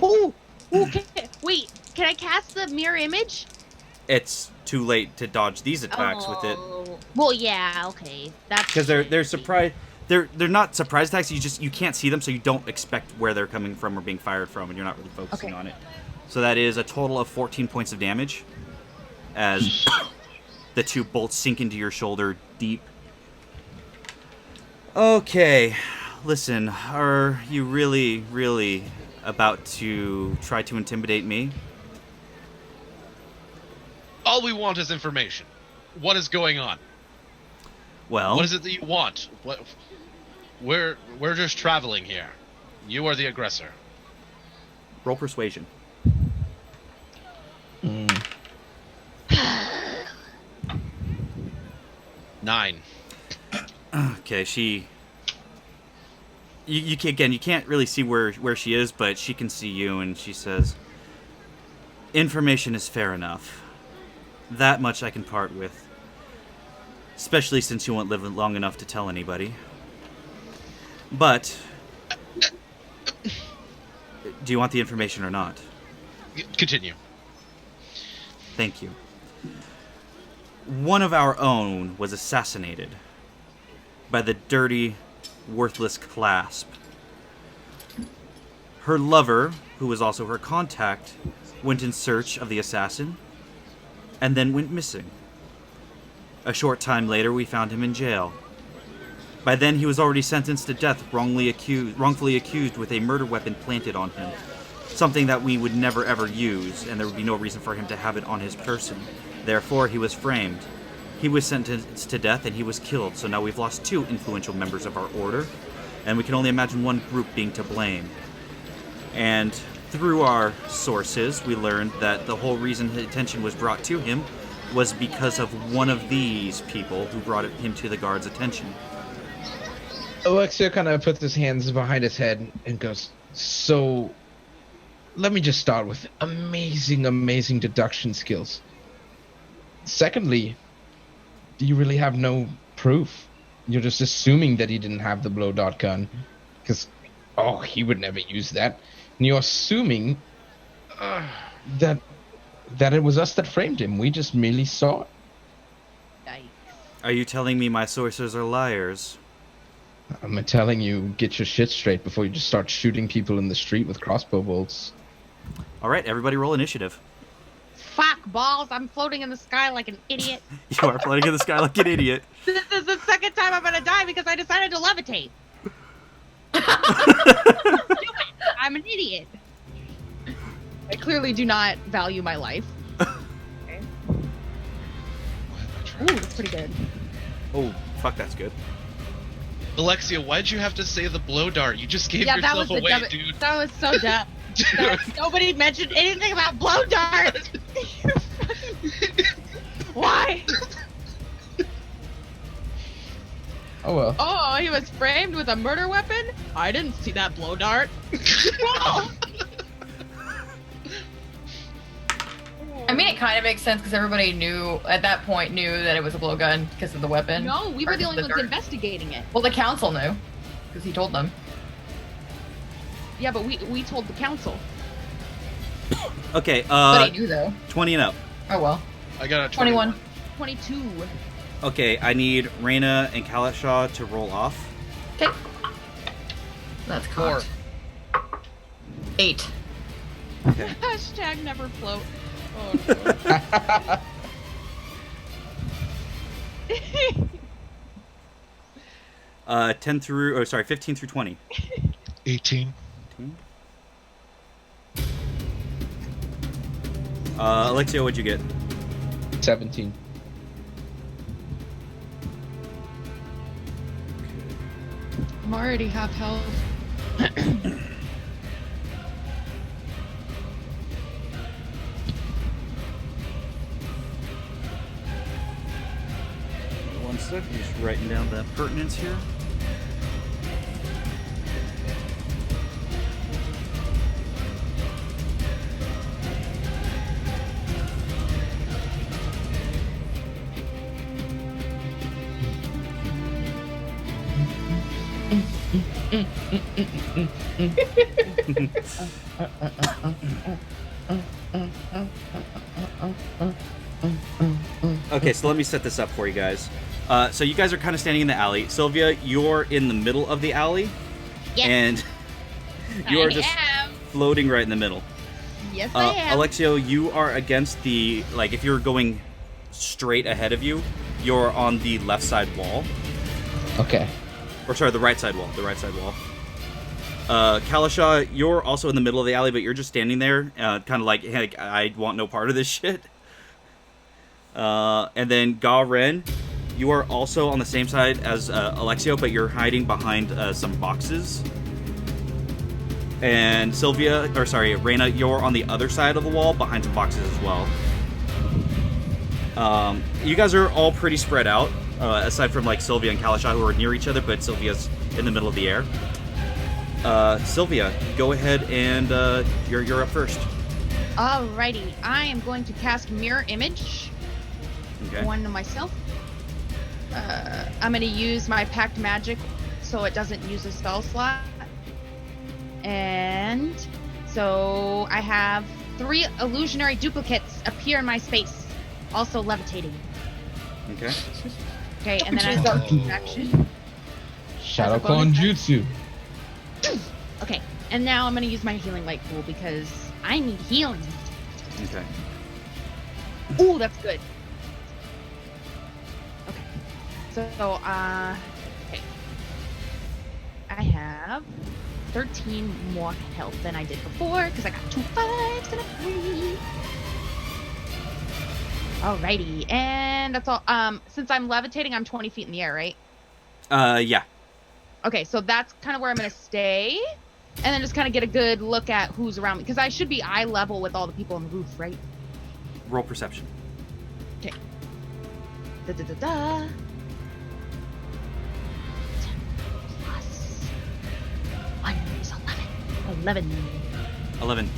Ooh, wait, can I cast the mirror image? It's too late to dodge these attacks with it. Well, yeah, okay. That's Because they're surprised. They're not surprise attacks. You can't see them, so you don't expect where they're coming from or being fired from, and you're not really focusing on it. So that is a total of 14 points of damage, as the 2 bolts sink into your shoulder deep. Okay, listen, are you really, really about to try to intimidate me? All we want is information. What is going on? Well, What is it that you want? We're just traveling here. You are the aggressor. roll persuasion. 9. Okay, you can't really see where she is, but she can see you, and she says, "Information is fair enough. That much I can part with. Especially since you won't live long enough to tell anybody. But, do you want the information or not?" Continue. Thank you. One of our own was assassinated by the dirty, worthless Clasp. Her lover, who was also her contact, went in search of the assassin, and then went missing. A short time later, we found him in jail. By then, he was already sentenced to death, wrongfully accused with a murder weapon planted on him. Something that we would never ever use, and there would be no reason for him to have it on his person. Therefore, he was framed. He was sentenced to death, and he was killed, so now we've lost 2 influential members of our order, and we can only imagine one group being to blame. And through our sources, we learned that the whole reason his attention was brought to him was because of one of these people who brought him to the guard's attention. Alexia kind of puts his hands behind his head and goes, "So, let me just start with amazing deduction skills. Secondly, do you really have no proof? You're just assuming that he didn't have the blow dart gun, because, he would never use that. And you're assuming that it was us that framed him. We just merely saw it." Are you telling me my sources are liars? I'm telling you, get your shit straight before you just start shooting people in the street with crossbow bolts. Alright, everybody roll initiative. Fuck balls, I'm floating in the sky like an idiot. You are floating in the sky like an idiot. This is the second time I'm gonna die because I decided to levitate. I'm an idiot. I clearly do not value my life. Okay. Ooh, that's pretty good. Oh, fuck, that's good. Alexia, why'd you have to say the blow dart? You just gave Yeah, that was yourself the away, dumb- dude. That was so dumb. Nobody mentioned anything about blow darts. Why? Oh well. Oh, he was framed with a murder weapon? I didn't see that blow dart. I mean, it kind of makes sense because everybody knew at that point that it was a blowgun because of the weapon. No, we Or were the just only ones dart. investigating it. Well, the council knew because he told them. Yeah, but we told the council. Okay, But he knew though. 20 and up. Oh well. I got a 21. 22. Okay, I need Reyna and Kalashaw to roll off. Okay. That's cocked. 8. Okay. Hashtag never float. Oh no. 15 through 20. 18. Alexio, what'd you get? 17. I'm already half health. One sec, just writing down the pertinence here. Okay, so let me set this up for you guys. So you guys are kind of standing in the alley. Sylvia, you're in the middle of the alley, Yes. and you are just am. floating right in the middle. Yes, I am. Alexio, you are against the, like, if you're going straight ahead of you, you're on the left side wall. Okay. Or sorry, the right side wall. The right side wall. Kalashaw, you're also in the middle of the alley, but you're just standing there, kind of like, hey, I want no part of this shit. And then Garen, you are also on the same side as Alexio, but you're hiding behind some boxes. And Reyna, you're on the other side of the wall behind some boxes as well. You guys are all pretty spread out, aside from like Sylvia and Kalashaw, who are near each other, but Sylvia's in the middle of the air. Sylvia, go ahead and you're up first. Alrighty, I am going to cast Mirror Image. Okay. One to myself. I'm going to use my Pact Magic so it doesn't use a spell slot. And so I have 3 illusionary duplicates appear in my space, also levitating. Okay. Okay, and then I have a action. Shadow As a Clone bonus Jutsu. Okay, and now I'm going to use my Healing Light Pool because I need healing. Okay. Ooh, that's good. Okay. So, okay. I have 13 more health than I did before because I got 2 5s and a 3. Alrighty, and that's all. Since I'm levitating, I'm 20 feet in the air, right? Yeah. Okay, so that's kind of where I'm going to stay. And then just kind of get a good look at who's around me. Because I should be eye level with all the people on the roof, right? Roll perception. Okay. Da-da-da-da. 10 plus 1 is 11. 11.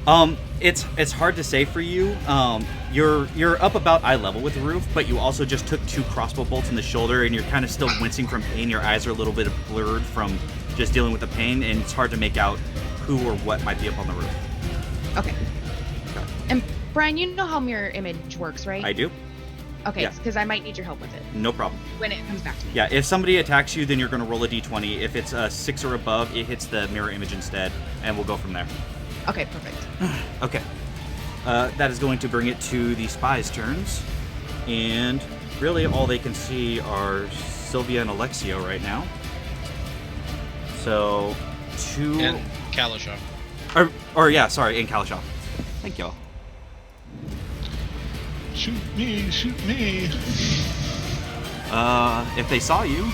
11. It's hard to say for you. You're up about eye level with the roof, but you also just took 2 crossbow bolts in the shoulder, and you're kind of still wincing from pain. Your eyes are a little bit blurred from just dealing with the pain, and it's hard to make out who or what might be up on the roof. Okay. And Brian, you know how mirror image works, right? I do. Okay, yeah. Because I might need your help with it No problem. when it comes back to me. Yeah, if somebody attacks you, then you're going to roll a d20. If it's a 6 or above, it hits the mirror image instead, and we'll go from there. Okay, perfect. Okay. That is going to bring it to the spies' turns. And really all they can see are Sylvia and Alexio right now. So, 2... And Kalashaw. and Kalashaw. Thank y'all. Shoot me, shoot me. If they saw you...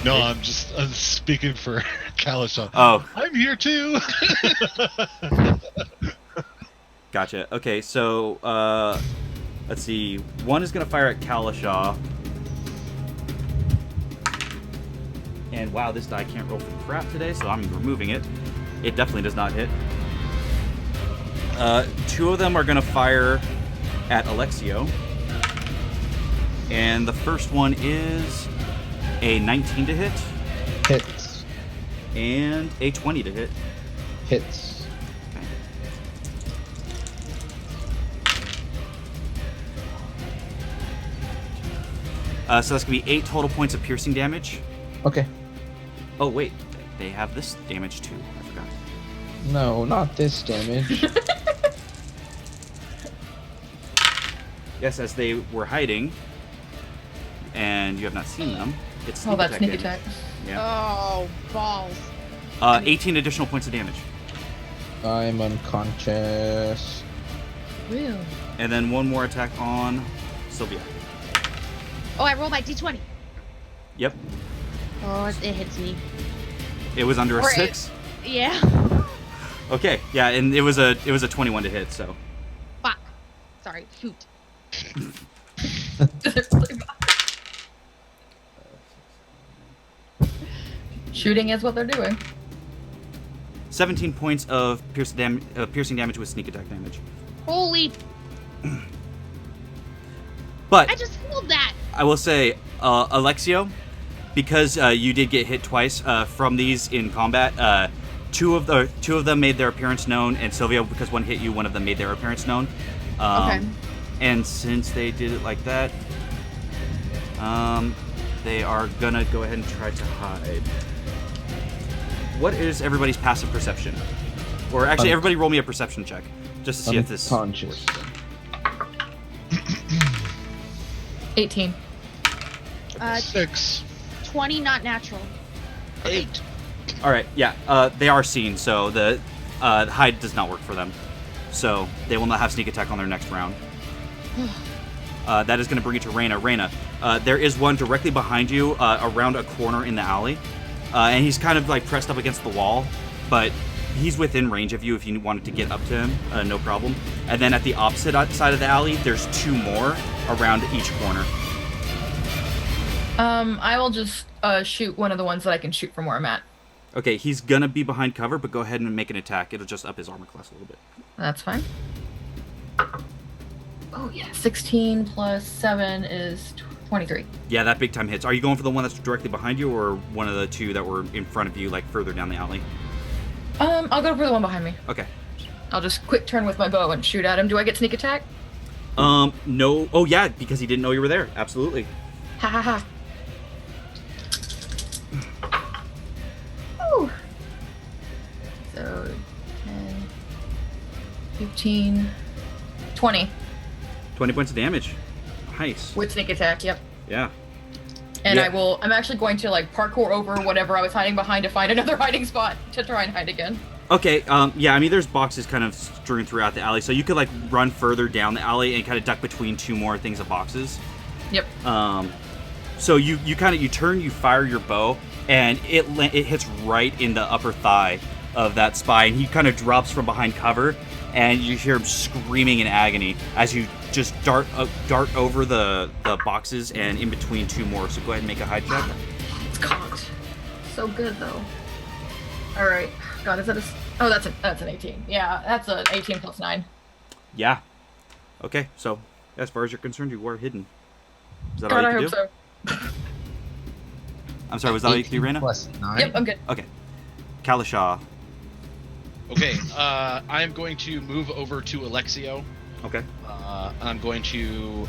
No, I'm speaking for Kalashaw. Oh. I'm here too. Gotcha. Okay, so, let's see. One is going to fire at Kalashaw. And wow, this die can't roll for crap today, so I'm removing it. It definitely does not hit. 2 of them are going to fire at Alexio. And the first one is a 19 to hit. Hits. And a 20 to hit. Hits. Okay. So that's going to be 8 total points of piercing damage. Okay. Oh, wait. They have this damage too. I forgot. No, not this damage. Yes, as they were hiding, and you have not seen them, it's sneak that's sneak damage. attack. Yeah. Oh, balls. 18 additional points of damage. I'm unconscious. Real. And then one more attack on Sylvia. Oh, I roll my d20. Yep. Oh, it hits me. It was under a Or 6. Yeah. Okay. Yeah, and it was a 21 to hit, so. Fuck. Sorry. Shoot. Shooting is what they're doing. 17 points of piercing damage with sneak attack damage. Holy. But I just rolled that. I will say, Alexio, because you did get hit twice from these in combat, two of them made their appearance known, and Sylvia, because one hit you, one of them made their appearance known. Okay. And since they did it like that, they are gonna go ahead and try to hide. What is everybody's passive perception? Or actually, everybody roll me a perception check, just to see if this. Unconscious. 18. 6. 20, not natural. 8. All right, yeah, they are seen, so the hide does not work for them. So they will not have sneak attack on their next round. That is going to bring you to Reyna. Reyna, there is one directly behind you, around a corner in the alley, and he's kind of like pressed up against the wall, but he's within range of you if you wanted to get up to him, no problem. And then at the opposite side of the alley, there's 2 more around each corner. I will just shoot one of the ones that I can shoot from where I'm at. Okay, he's gonna be behind cover, but go ahead and make an attack. It'll just up his armor class a little bit. That's fine. Oh yeah, 16 plus 7 is 23. Yeah, that big time hits. Are you going for the one that's directly behind you, or one of the 2 that were in front of you, like further down the alley? I'll go for the one behind me. Okay. I'll just quick turn with my bow and shoot at him. Do I get sneak attack? No. Oh yeah, because he didn't know you were there. Absolutely. Ha ha ha. Woo. So 10, 15, 20 20 points of damage. Nice. with sneak attack. Yep. Yeah. And Yeah. I'm actually going to like parkour over whatever I was hiding behind to find another hiding spot to try and hide again. Okay, yeah, I mean, there's boxes kind of strewn throughout the alley, so you could, like, run further down the alley and kind of duck between 2 more things of boxes. Yep. So you turn, you fire your bow, and it hits right in the upper thigh of that spy, and he kind of drops from behind cover, and you hear him screaming in agony as you just dart over the boxes and in between 2 more. So go ahead and make a hide check. It's cocked. So good though. All right. God, is that oh, that's an 18. Yeah, that's an 18 plus 9. Yeah. Okay, so as far as you're concerned, you were hidden. Is that God, all I you hope can do? so. I'm sorry, was that all you can do, Reyna? Plus 9. Yep, I'm good. Okay. Kalishaw. Okay, I am going to move over to Alexio. Okay. I'm going to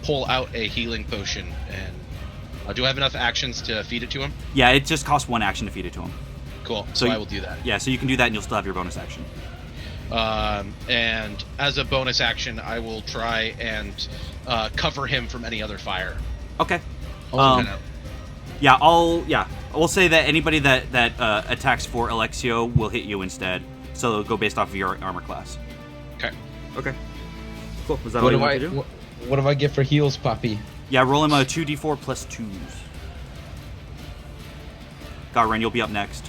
pull out a healing potion, and do I have enough actions to feed it to him? Yeah, it just costs 1 action to feed it to him. Cool. So So I you- will do that. Yeah, so you can do that and you'll still have your bonus action. And as a bonus action, I will try and cover him from any other fire. Okay. Kind of- Yeah, we'll say that anybody that attacks for Alexio will hit you instead. So it'll go based off of your armor class. Okay. Okay. Cool. Was that What all you do I wanted to do? what do I get for heals, Poppy? Yeah, roll him a 2d4 plus 2s. Garen, you'll be up next.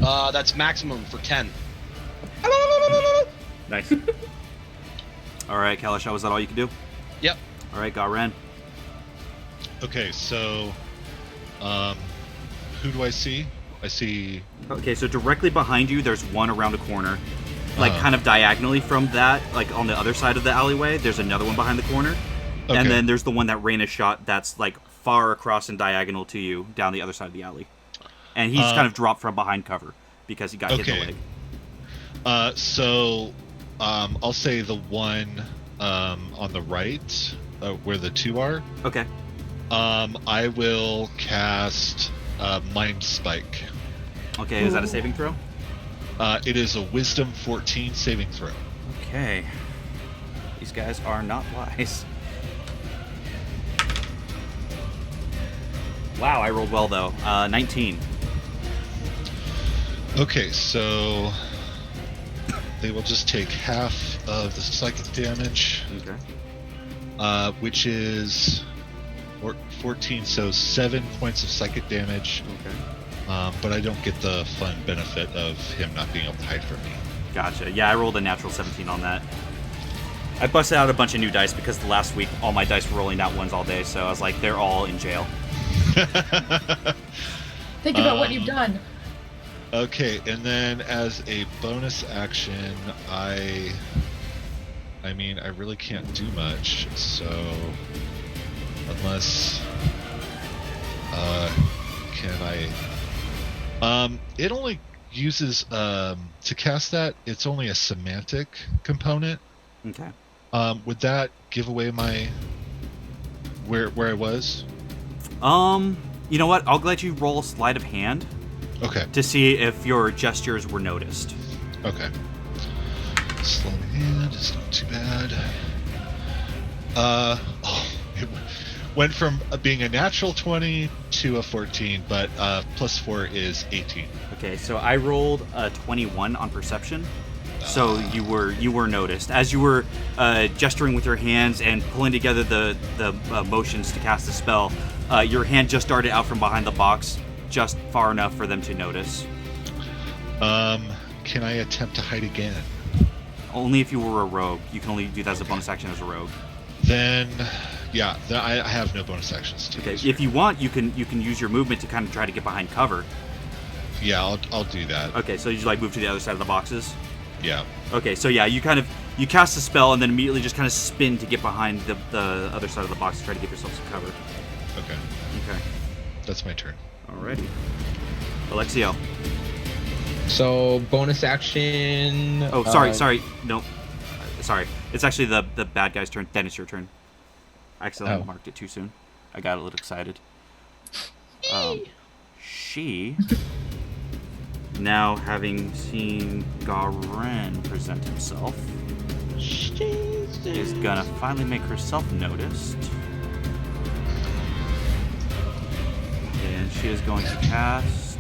That's maximum for 10. Nice. All right, Kalishaw, was that all you could do? Yep. All right, Garen. Okay, so Who do I see? I see. Okay, so directly behind you, there's one around a corner. Like, Uh-huh. kind of diagonally from that, like, on the other side of the alleyway, there's another one behind the corner. Okay. And then there's the one that Raina shot that's, like, far across and diagonal to you down the other side of the alley. And he's kind of dropped from behind cover because he got hit in the leg. I'll say the one on the right, where the two are. Okay. I will cast Mind Spike. Okay, is that a saving throw? It is a Wisdom 14 saving throw. Okay. These guys are not wise. Wow, I rolled well, though. 19. Okay, so they will just take half of the psychic damage, Okay. which is 14, so 7 points of psychic damage. Okay. But I don't get the fun benefit of him not being able to hide from me. Gotcha. Yeah, I rolled a natural 17 on that. I busted out a bunch of new dice because the last week all my dice were rolling nat ones all day, so I was like, they're all in jail. Think about what you've done. Okay, and then as a bonus action, I mean, I really can't do much, so unless can I it only uses to cast that, it's only a semantic component. Okay. Would that give away my where I was? You know what? I'll let you roll sleight of hand Okay. to see if your gestures were noticed. Okay. Slow hand is not too bad. It went from being a natural 20 to a 14, but plus 4 is 18. Okay, so I rolled a 21 on perception. So you were noticed as you were gesturing with your hands and pulling together the motions to cast the spell. Your hand just darted out from behind the box, just far enough for them to notice. Can I attempt to hide again? Only if you were a rogue. You can only do that as a bonus action as a rogue. Then, yeah, I have no bonus actions to Okay, use. if you want, you can use your movement to kind of try to get behind cover. Yeah, I'll do that. Okay, so you like move to the other side of the boxes. Yeah. Okay, so yeah, you cast a spell and then immediately just kind of spin to get behind the other side of the box to try to give yourself some cover. Okay. Okay. That's my turn. Alrighty. Alexio. So bonus action. Oh, sorry. No. Sorry. It's actually the bad guy's turn. Then it's your turn. I accidentally marked it too soon. I got a little excited. She, now having seen Garen present himself, is gonna finally make herself noticed. And she is going to cast...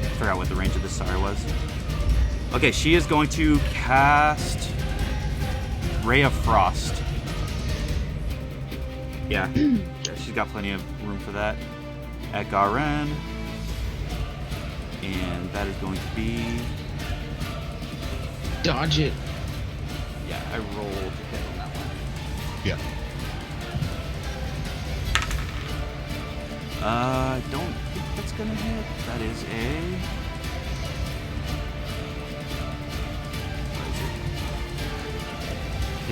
I forgot what the range of this star was. Okay, she is going to cast Ray of Frost. Yeah, she's got plenty of room for that. At Garen. And that is going to be... Dodge it. Yeah, I rolled a hit on that one. Yeah. I don't think that's gonna hit. That is a...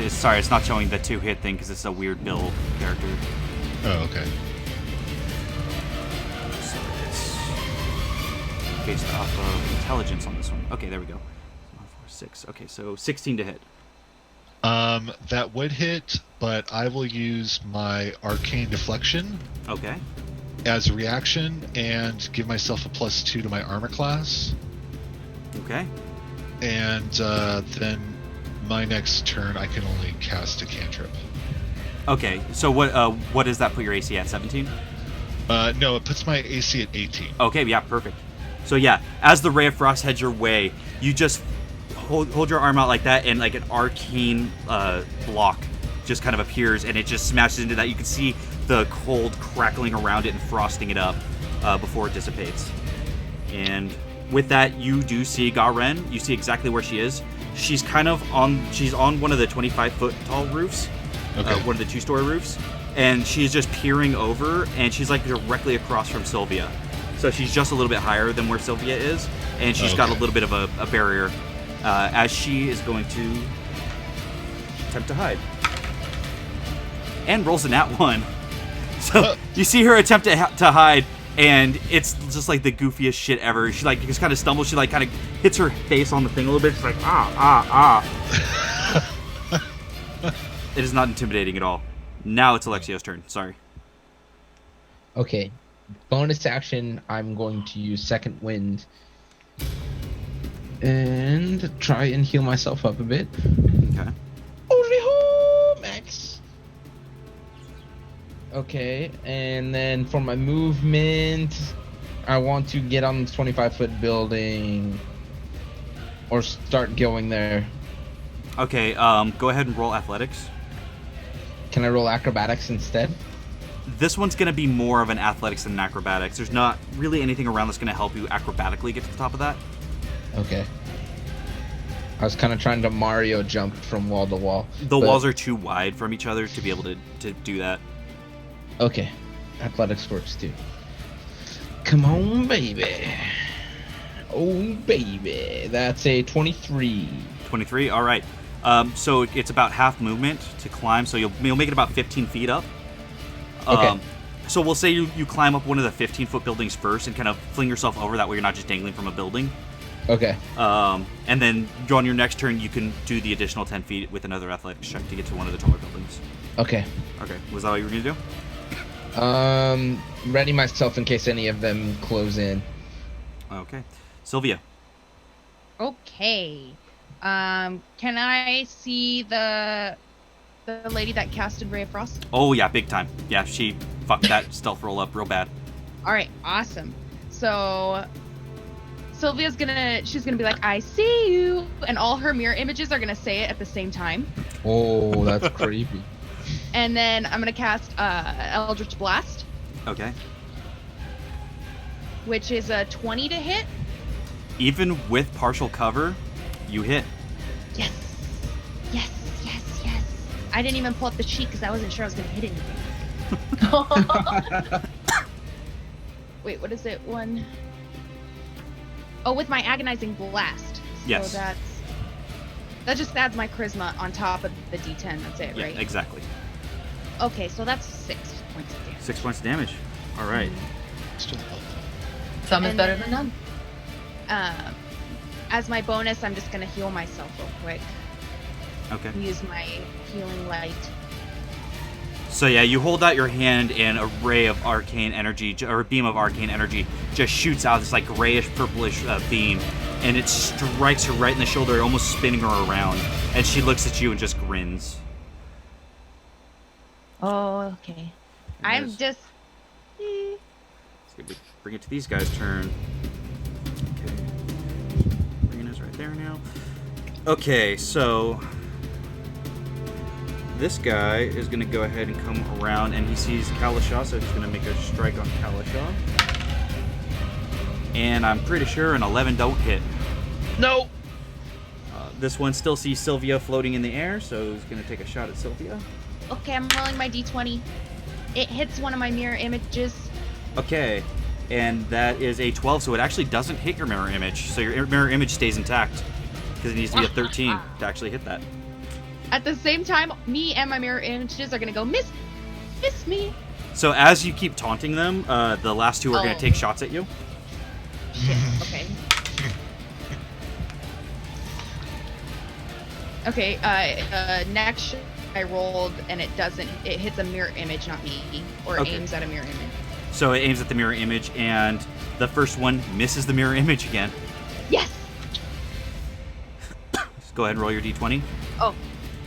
Sorry, it's not showing the 2-hit thing because it's a weird build character. Oh, okay. So it's based off of intelligence on this one. Okay, there we go. 1, 4, 6. Okay, so 16 to hit. That would hit, but I will use my arcane deflection Okay. as a reaction and give myself a +2 to my armor class. Okay. And then my next turn, I can only cast a cantrip. Okay, so what does that put your AC at? 17? No, it puts my AC at 18. Okay, yeah, perfect. So yeah, as the Ray of Frost heads your way, you just hold your arm out like that, and like an arcane block just kind of appears, and it just smashes into that. You can see the cold crackling around it and frosting it up before it dissipates. And with that, you do see Garen. You see exactly where she is. She's kind of she's on one of the 25-foot tall roofs, one of the 2-story roofs, and she's just peering over, and she's like directly across from Sylvia. So she's just a little bit higher than where Sylvia is, and she's got a little bit of a barrier as she is going to attempt to hide. And rolls a nat 1. So you see her attempt to hide, and it's just like the goofiest shit ever. She like just kind of stumbles. She like kind of hits her face on the thing a little bit. She's like, It is not intimidating at all. Now it's Alexio's turn. Sorry. Okay. Bonus action, I'm going to use Second Wind. And try and heal myself up a bit. Okay. Max. Okay, and then for my movement, I want to get on the 25-foot building or start going there. Okay, go ahead and roll athletics. Can I roll acrobatics instead? This one's going to be more of an athletics than an acrobatics. There's not really anything around that's going to help you acrobatically get to the top of that. Okay. I was kind of trying to Mario jump from wall to wall. The walls are too wide from each other to be able to do that. Okay. Athletics works too. Come on, baby. Oh, baby. That's a 23. 23? All right. So it's about half movement to climb, so you'll make it about 15 feet up. Okay. So we'll say you climb up one of the 15-foot buildings first and kind of fling yourself over. That way you're not just dangling from a building. Okay. And then on your next turn, you can do the additional 10 feet with another athletics check to get to one of the taller buildings. Okay. Okay. Was that what you were going to do? Ready myself in case any of them close in. Okay. Sylvia. Okay. Can I see the lady that casted Ray of Frost? Oh, yeah, big time. Yeah, she fucked that stealth roll up real bad. All right, awesome. So Sylvia's she's gonna be like, I see you, and all her mirror images are gonna say it at the same time. Oh, that's creepy. And then I'm gonna cast Eldritch Blast. Okay. Which is a 20 to hit. Even with partial cover, you hit. Yes. Yes, yes, yes. I didn't even pull up the sheet because I wasn't sure I was gonna hit anything. Wait, what is it? One. Oh, with my agonizing blast. Yes. So that just adds my charisma on top of the D10. That's it, Yeah, right? exactly. Okay, so that's 6 points of damage. 6 points of damage. All right. Still helpful. Some is And better then- than none. As my bonus, I'm just gonna heal myself real quick. Okay. Use my healing light. So yeah, you hold out your hand and a ray of arcane energy, or a beam of arcane energy, just shoots out this like grayish purplish beam, and it strikes her right in the shoulder, almost spinning her around. And she looks at you and just grins. Oh, okay. I'm Yes. just. Let's bring it to these guys' turn. Okay. Rena's right there now. Okay, so this guy is going to go ahead and come around, and he sees Kalasha, so he's going to make a strike on Kalasha. And I'm pretty sure an 11 don't hit. No. This one still sees Sylvia floating in the air, so he's going to take a shot at Sylvia. Okay, I'm rolling my d20. It hits one of my mirror images. Okay, and that is a 12, so it actually doesn't hit your mirror image. So your mirror image stays intact, because it needs to be a 13 to actually hit that. At the same time, me and my mirror images are gonna go, miss me. So as you keep taunting them, the last two are going to take shots at you. Shit, okay. Okay, next shot I rolled and it hits a mirror image, not me, or Okay. aims at a mirror image. So it aims at the mirror image, and the first one misses the mirror image again. Yes! Just go ahead and roll your d20 Oh,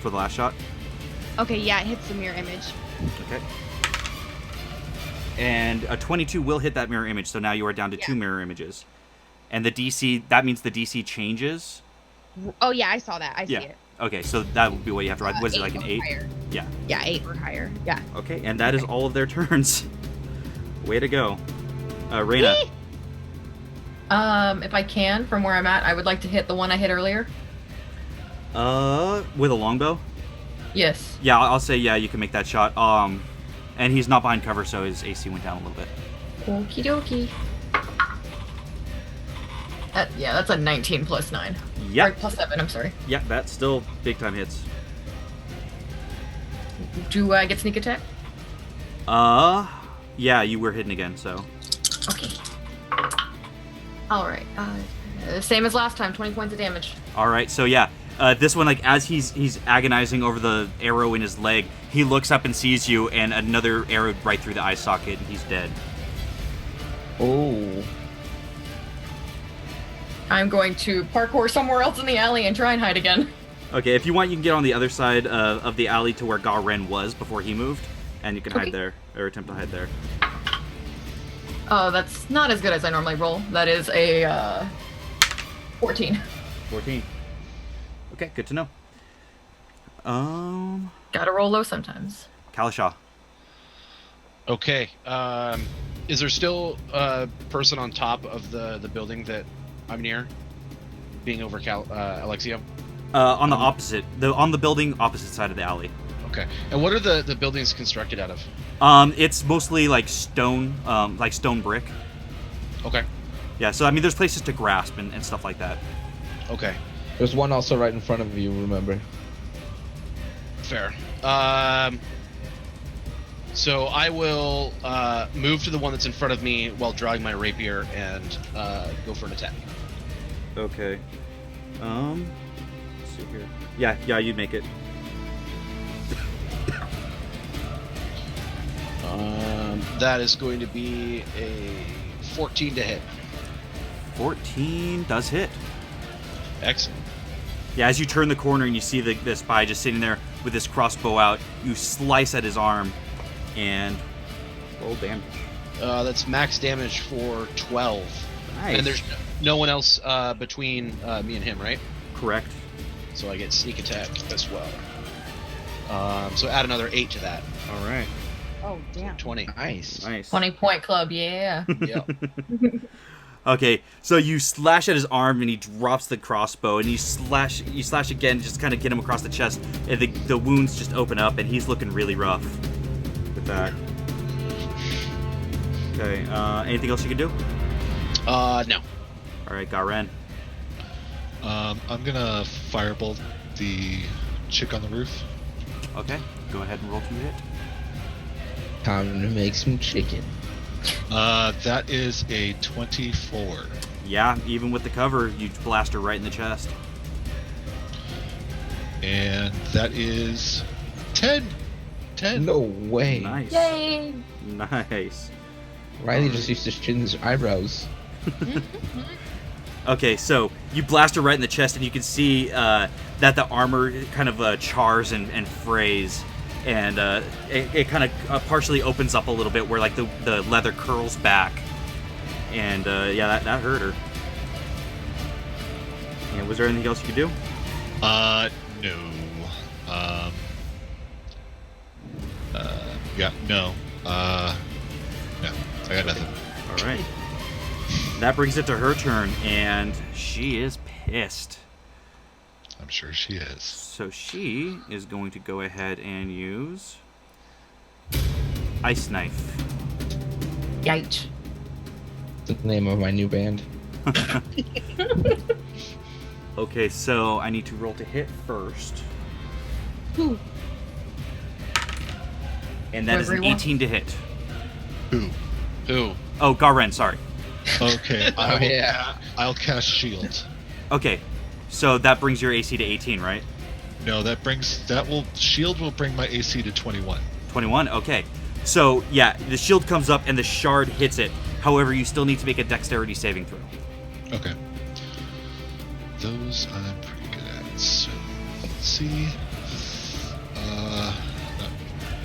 for the last shot. okay, yeah, it hits the mirror image. Okay. And a 22 will hit that mirror image, so now you are down to 2 mirror images. And the DC, that means the DC changes. Oh, yeah, I saw that. I see Yeah. it. Okay, so that would be what you have to ride. Was it like an 8? Higher. Yeah. Yeah, 8 or higher. Yeah. Okay, and that is all of their turns. Way to go. Reyna. If I can, from where I'm at, I would like to hit the one I hit earlier. With a longbow? Yes. Yeah, I'll say yeah, you can make that shot. And he's not behind cover, so his AC went down a little bit. Okie dokie. Yeah, that's a 19 plus 9. Yeah. Or plus 7, I'm sorry. Yeah, that's still big time hits. Do I get sneak attack? Yeah, you were hidden again, so. Okay. Alright. Same as last time, 20 points of damage. Alright, so yeah. This one, like, as he's agonizing over the arrow in his leg, he looks up and sees you, and another arrow right through the eye socket, and he's dead. Oh. I'm going to parkour somewhere else in the alley and try and hide again. Okay, if you want, you can get on the other side of the alley to where Garen was before he moved, and you can hide there, or attempt to hide there. That's not as good as I normally roll. That is a, 14. 14. Okay, good to know. Gotta roll low sometimes. Kalashaw. Okay. Is there still a person on top of the building that I'm near? Being over Alexio? On the opposite, on the building opposite side of the alley. Okay. And what are the buildings constructed out of? It's mostly like stone brick. Okay. Yeah, so I mean, there's places to grasp and stuff like that. Okay. There's one also right in front of you, remember? Fair. So I will move to the one that's in front of me while drawing my rapier and go for an attack. Okay. Let's see here. Yeah, you'd make it. That is going to be a 14 to hit. 14 does hit. Excellent. Yeah, as you turn the corner and you see the spy just sitting there with his crossbow out, you slice at his arm and roll damage. That's max damage for 12. Nice. And there's no one else between me and him, right? Correct. So I get sneak attack as well. So add another 8 to that. All right. Oh, damn. 20. Nice. 20-point club, yeah. Yeah. Okay, so you slash at his arm and he drops the crossbow, and you slash again, just kind of get him across the chest, and the wounds just open up, and he's looking really rough with that. Okay, anything else you can do? No. All right, Garen. I'm gonna firebolt the chick on the roof. Okay, go ahead and roll 2 hit. Time to make some chicken. That is a 24. Yeah, even with the cover, you blast her right in the chest. And that is 10. 10. No way. Nice. Yay! Nice. Riley just used to chin his eyebrows. Okay, so you blast her right in the chest, and you can see that the armor kind of chars and frays, and it kind of partially opens up a little bit where like the leather curls back, and yeah, that hurt her. And was there anything else you could do? No. Yeah, no. No, I got nothing. All right. That brings it to her turn, and she is pissed. I'm sure she is. So she is going to go ahead and use Ice Knife. Yikes. The name of my new band. Okay, so I need to roll to hit first. Who? And that is an 18 to hit. Who? Oh, Garen, sorry. Okay, Oh, yeah. I'll cast shield. Okay, so that brings your AC to 18, right? No, shield will bring my AC to 21. 21? Okay. So, yeah, the shield comes up and the shard hits it. However, you still need to make a dexterity saving throw. Okay. Those I'm pretty good at. So let's see.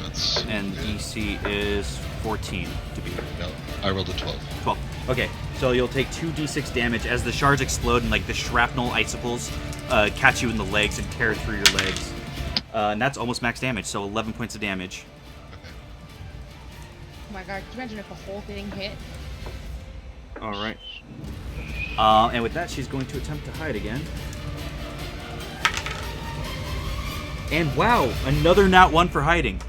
That's And DC is 14 to be. no. I rolled a 12. 12. Okay, so you'll take 2d6 damage as the shards explode and like the shrapnel icicles catch you in the legs and tear through your legs. And that's almost max damage, so 11 points of damage. Oh my god, can you imagine if the whole thing hit? All right. And with that, she's going to attempt to hide again. And wow, another nat 1 for hiding.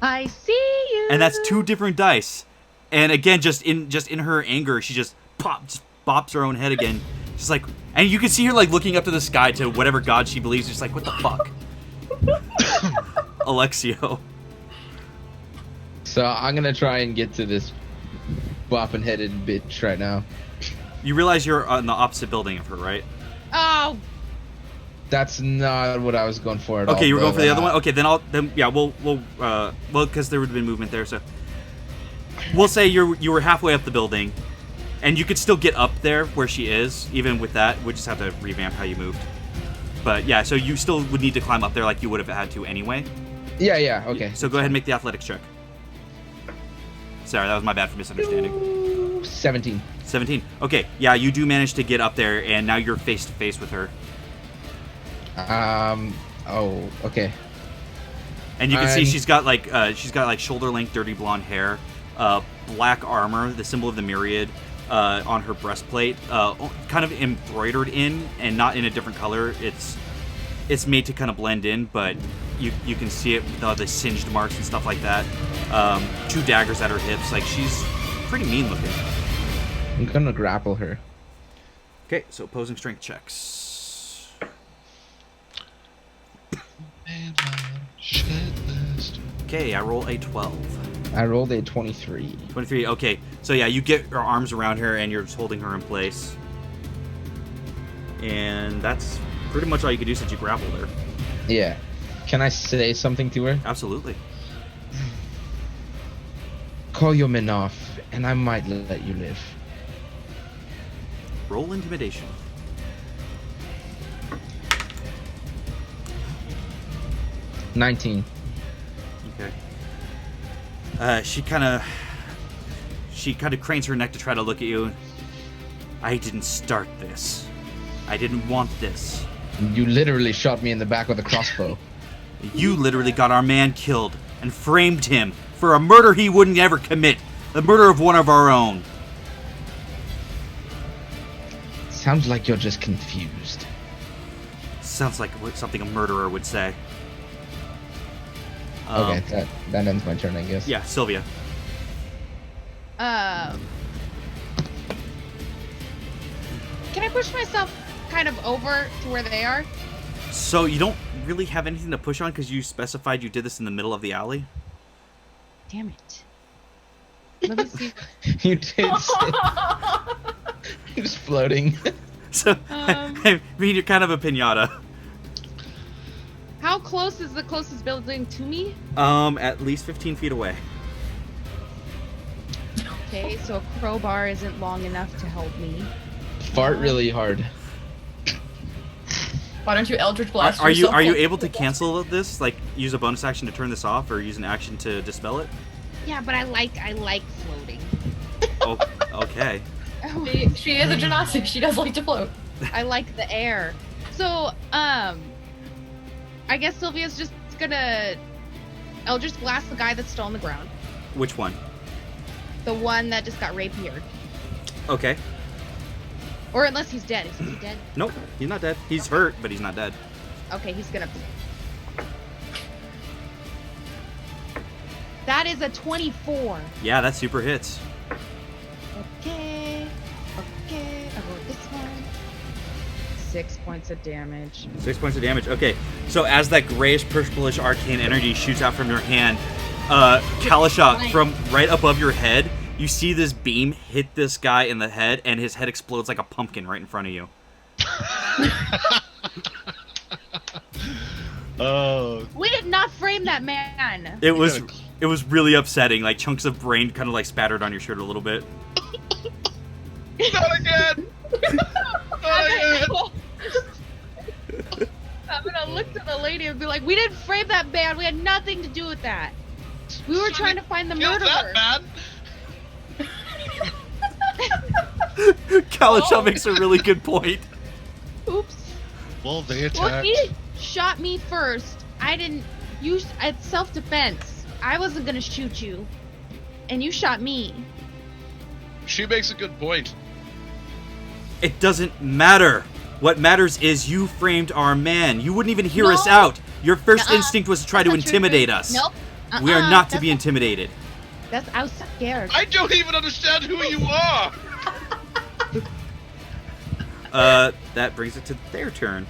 I see you. And that's 2 different dice. And again, just in her anger, she just bops her own head again. She's like, and you can see her like looking up to the sky to whatever god she believes. She's like, what the fuck? Alexio. So I'm gonna try and get to this bopping headed bitch right now. You realize you're on the opposite building of her, right? Oh, That's not what I was going for at all. Okay, you were going for the but, other one. Okay, then we'll because there would have been movement there. So we'll say you were halfway up the building, and you could still get up there where she is. Even with that, we just have to revamp how you moved. But yeah, so you still would need to climb up there like you would have had to anyway. Yeah, okay. So go ahead and make the athletics check. Sorry, that was my bad for misunderstanding. 17. 17. Okay, yeah, you do manage to get up there, and now you're face to face with her. Oh, okay. And you can see she's got like shoulder length dirty blonde hair, black armor, the symbol of the Myriad, on her breastplate, kind of embroidered in and not in a different color. It's made to kind of blend in, but you can see it with the singed marks and stuff like that. 2 daggers at her hips, like she's pretty mean looking. I'm gonna grapple her. Okay, so opposing strength checks. Okay, I roll a 12. I rolled a 23. 23, okay. So yeah, you get your arms around her and you're just holding her in place. And that's pretty much all you can do since you grappled her. Yeah. Can I say something to her? Absolutely. Call your men off, and I might let you live. Roll intimidation. $19. Okay. She kind of cranes her neck to try to look at you. I didn't start this. I didn't want this. You literally shot me in the back with a crossbow. You literally got our man killed and framed him for a murder he wouldn't ever commit. The murder of one of our own. Sounds like you're just confused. Sounds like something a murderer would say. Okay, that ends my turn, I guess. Yeah, Sylvia. Can I push myself kind of over to where they are? So you don't really have anything to push on because you specified you did this in the middle of the alley? Damn it. Let me see. You did say he was floating. So, I mean, you're kind of a pinata. How close is the closest building to me? At least 15 feet away. Okay, so a crowbar isn't long enough to help me. Fart really hard. Why don't you Eldritch Blast Are you yourself? able to cancel this? Like, use a bonus action to turn this off, or use an action to dispel it? Yeah, but I like floating. Oh, okay. She is a gymnastic. She does like to float. I like the air. So, I guess Sylvia's just gonna Eldritch Blast the guy that's still on the ground. Which one? The one that just got rapiered. Okay. Or unless he's dead. Is he dead? Nope, he's not dead. He's hurt, but he's not dead. Okay, he's gonna... That is a 24. Yeah, that super hits. Okay. I wrote this one. 6 points of damage. 6 points of damage. Okay, so as that grayish, purplish arcane energy shoots out from your hand, Kalisha, from right above your head, you see this beam hit this guy in the head, and his head explodes like a pumpkin right in front of you. Oh. We did not frame that man. It was really upsetting. Like, chunks of brain kind of like spattered on your shirt a little bit. Not again! Not again! I'm gonna look to the lady and be like, we didn't frame that man. We had nothing to do with that. We were trying to find the murderer. That man. Kalisha makes a really good point. Oops. Well, they Well, attacked. he shot me first. I didn't use... It's self-defense. I wasn't gonna shoot you. And you shot me. She makes a good point. It doesn't matter. What matters is you framed our man. You wouldn't even hear us No. out. Your first Nuh-uh. instinct was to try That's to not true. intimidate us. Nope. We are not to That's be intimidated. I was scared. I don't even understand who you are. That brings it to their turn.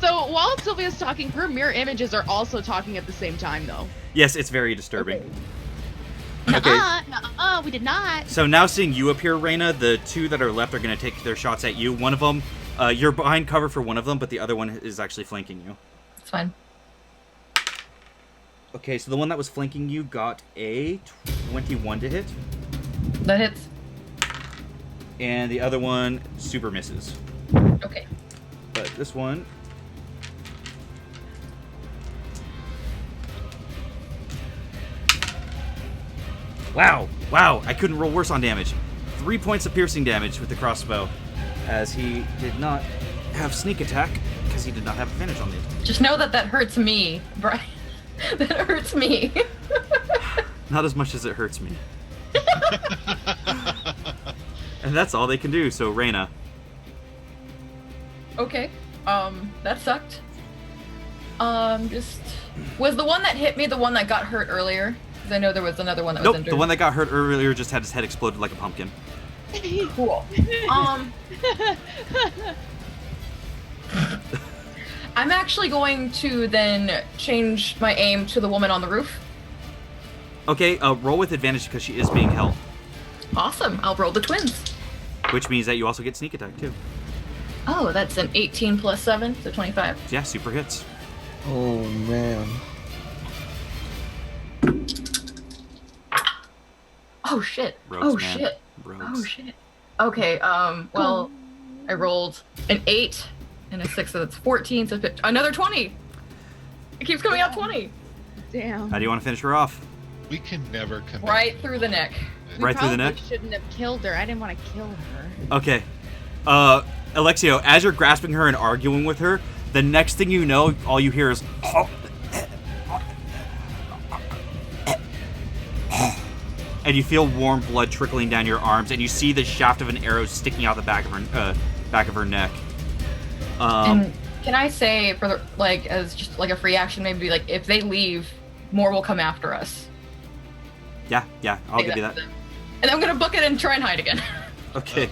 So while Sylvia's talking, her mirror images are also talking at the same time, though. Yes, it's very disturbing. Okay. Nuh-uh, we did not. So now seeing you appear, Reyna, the two that are left are going to take their shots at you. One of them, you're behind cover for one of them, but the other one is actually flanking you. It's fine. Okay, so the one that was flanking you got a 21 to hit, That hits. and the other one super misses. Okay. But this one... Wow, I couldn't roll worse on damage. 3 points of piercing damage with the crossbow, as he did not have sneak attack, because he did not have advantage on it. Just know that hurts me, Brian. That hurts me. Not as much as it hurts me. And that's all they can do, so Reyna. Okay. That sucked. Was the one that hit me the one that got hurt earlier? Because I know there was another one that was Nope, injured. the one that got hurt earlier just had his head exploded like a pumpkin. Cool. I'm actually going to then change my aim to the woman on the roof. Okay, roll with advantage because she is being held. Awesome. I'll roll the twins. Which means that you also get sneak attack too. Oh, that's an 18 plus 7, so 25. Yeah, super hits. Oh man. Oh shit. Rogues, Oh man. shit. Rogues. Oh shit. Okay, well, I rolled an 8 and a 6, so that's 14, so another 20! It keeps coming out 20! Damn. How do you want to finish her off? We can never come back. Right through the neck. We Right through the probably neck? shouldn't have killed her. I didn't want to kill her. Okay. Alexio, as you're grasping her and arguing with her, the next thing you know, all you hear is... And you feel warm blood trickling down your arms, and you see the shaft of an arrow sticking out the back of her neck. And can I say, for the, like, as just like a free action, maybe like if they leave, more will come after us. Yeah, I'll give you that. And I'm gonna book it and try and hide again. Okay.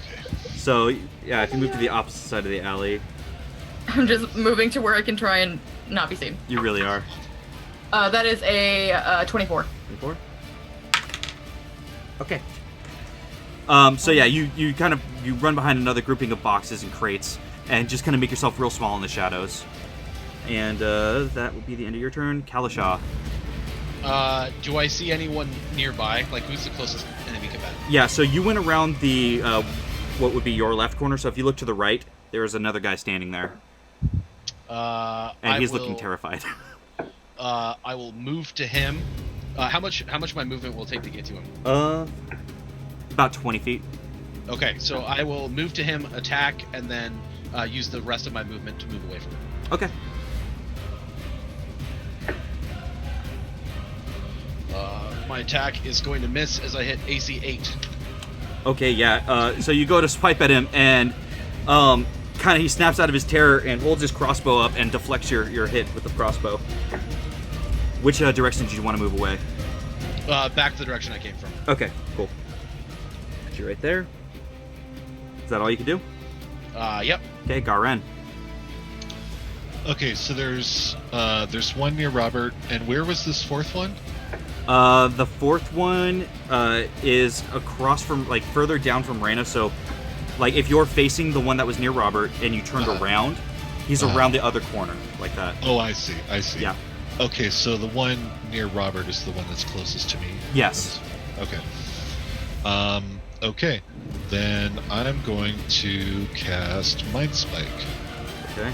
So, yeah, if you move to the opposite side of the alley, I'm just moving to where I can try and not be seen. you really are. That is a 24. 24? Okay. So yeah, you kind of run behind another grouping of boxes and crates, and just kind of make yourself real small in the shadows. And that will be the end of your turn, Kalasha. Do I see anyone nearby? Like, who's the closest enemy combatant? Yeah, so you went around the what would be your left corner. So if you look to the right, there is another guy standing there, and he's looking terrified. I will move to him. How much my movement will take to get to him? About 20 feet. Okay, so I will move to him, attack, and then use the rest of my movement to move away from him. Okay. My attack is going to miss as I hit AC 8. Okay, yeah. So you go to swipe at him, and kind of he snaps out of his terror and holds his crossbow up and deflects your hit with the crossbow. Which direction did you want to move away? Back to the direction I came from. Okay, cool. Got you right there. Is that all you can do? Yep. Okay, Garen. Okay, so there's one near Robert, and where was this fourth one? The fourth one is across from, like, further down from Reyna. So, like, if you're facing the one that was near Robert and you turned around, he's around the other corner, like that. Oh, I see. Yeah. Okay, so the one near Robert is the one that's closest to me. Yes. Okay. Okay. Then I'm going to cast Mind Spike Okay.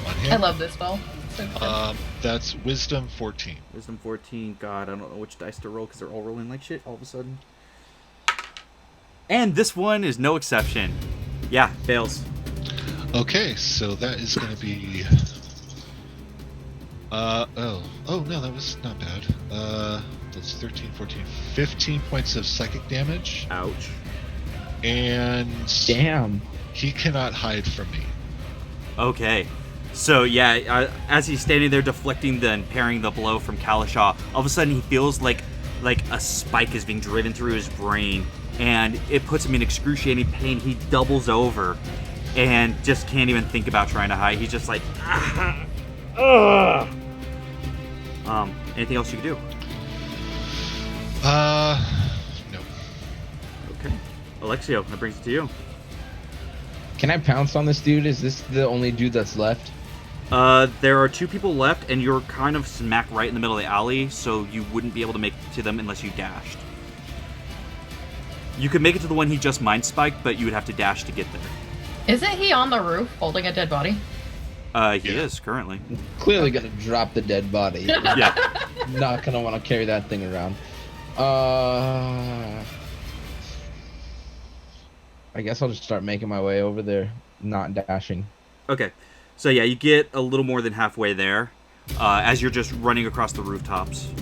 on him. I love this spell. So good. That's Wisdom 14. Wisdom 14. God, I don't know which dice to roll because they're all rolling like shit all of a sudden. And this one is no exception. Yeah, fails. Okay, so that is going to be... Oh, no, that was not bad. That's 13, 14, 15 points of psychic damage. Ouch. and Damn. he cannot hide from me. Okay. So yeah, as he's standing there deflecting and parrying the blow from Kalashaw, all of a sudden he feels like a spike is being driven through his brain, and it puts him in excruciating pain. He doubles over and just can't even think about trying to hide. He's just like, anything else you can do? No. Okay. Alexio, that brings it to you. Can I pounce on this dude? Is this the only dude that's left? There are 2 people left, and you're kind of smack right in the middle of the alley, so you wouldn't be able to make it to them unless you dashed. You could make it to the one he just mind spiked, but you would have to dash to get there. Isn't he on the roof holding a dead body? He is currently. Clearly gonna drop the dead body. Yeah. Not gonna want to carry that thing around. I guess I'll just start making my way over there, not dashing. Okay. So yeah, you get a little more than halfway there, as you're just running across the rooftops.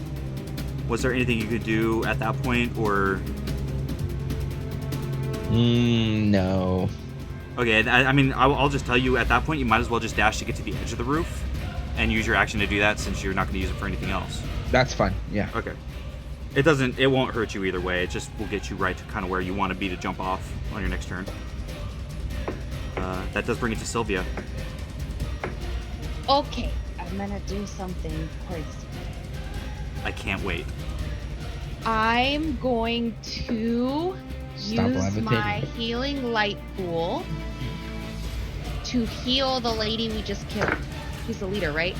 Was there anything you could do at that point, or? No. Okay, I mean, I'll just tell you, at that point, you might as well just dash to get to the edge of the roof, and use your action to do that, since you're not going to use it for anything else. That's fine. Yeah. Okay. It won't hurt you either way. It just will get you right to kind of where you want to be to jump off on your next turn. That does bring it to Sylvia. Okay, I'm gonna do something crazy. I can't wait. I'm going to Stop use levitating. my healing light pool to heal the lady we just killed. She's the leader, right?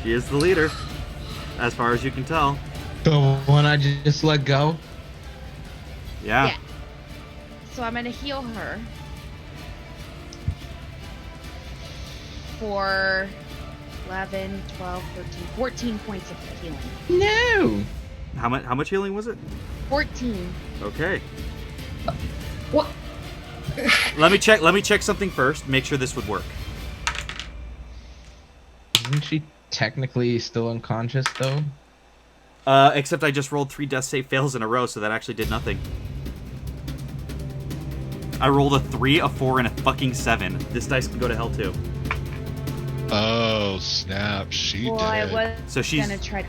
She is the leader, as far as you can tell. The one I just let go? Yeah. Yeah. So I'm gonna heal her for 11, 12, 13, 14 points of healing. No. How much healing was it? 14. Okay. What? Let me check something first. Make sure this would work. Isn't she technically still unconscious though? Except I just rolled 3 death save fails in a row, so that actually did nothing. I rolled a 3, a 4, and a fucking 7. This dice can go to hell too. Oh snap! She Well, did. I was So she's gonna try to...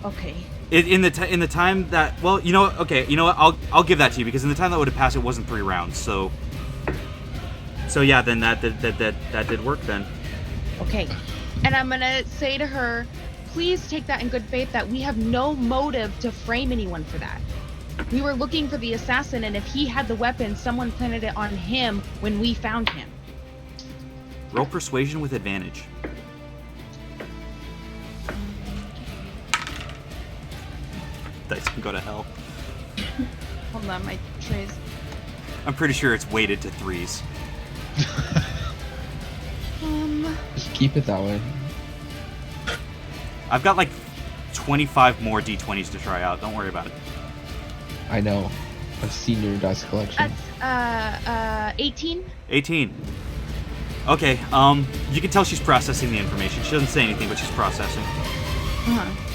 Okay. in the time that, well, you know what? Okay, you know what? I'll give that to you, because in the time that would have passed, it wasn't 3 rounds. So yeah, then that did work then. Okay. And I'm gonna say to her, please take that in good faith that we have no motive to frame anyone for that. We were looking for the assassin, and if he had the weapon, someone planted it on him when we found him. Roll persuasion with advantage. Dice can go to hell. Hold on, my trays. I'm pretty sure it's weighted to 3s. Just keep it that way. I've got like 25 more d20s to try out. Don't worry about it. I know. I've seen your dice collection. That's 18. 18. Okay, you can tell she's processing the information. She doesn't say anything, but she's processing. Uh-huh.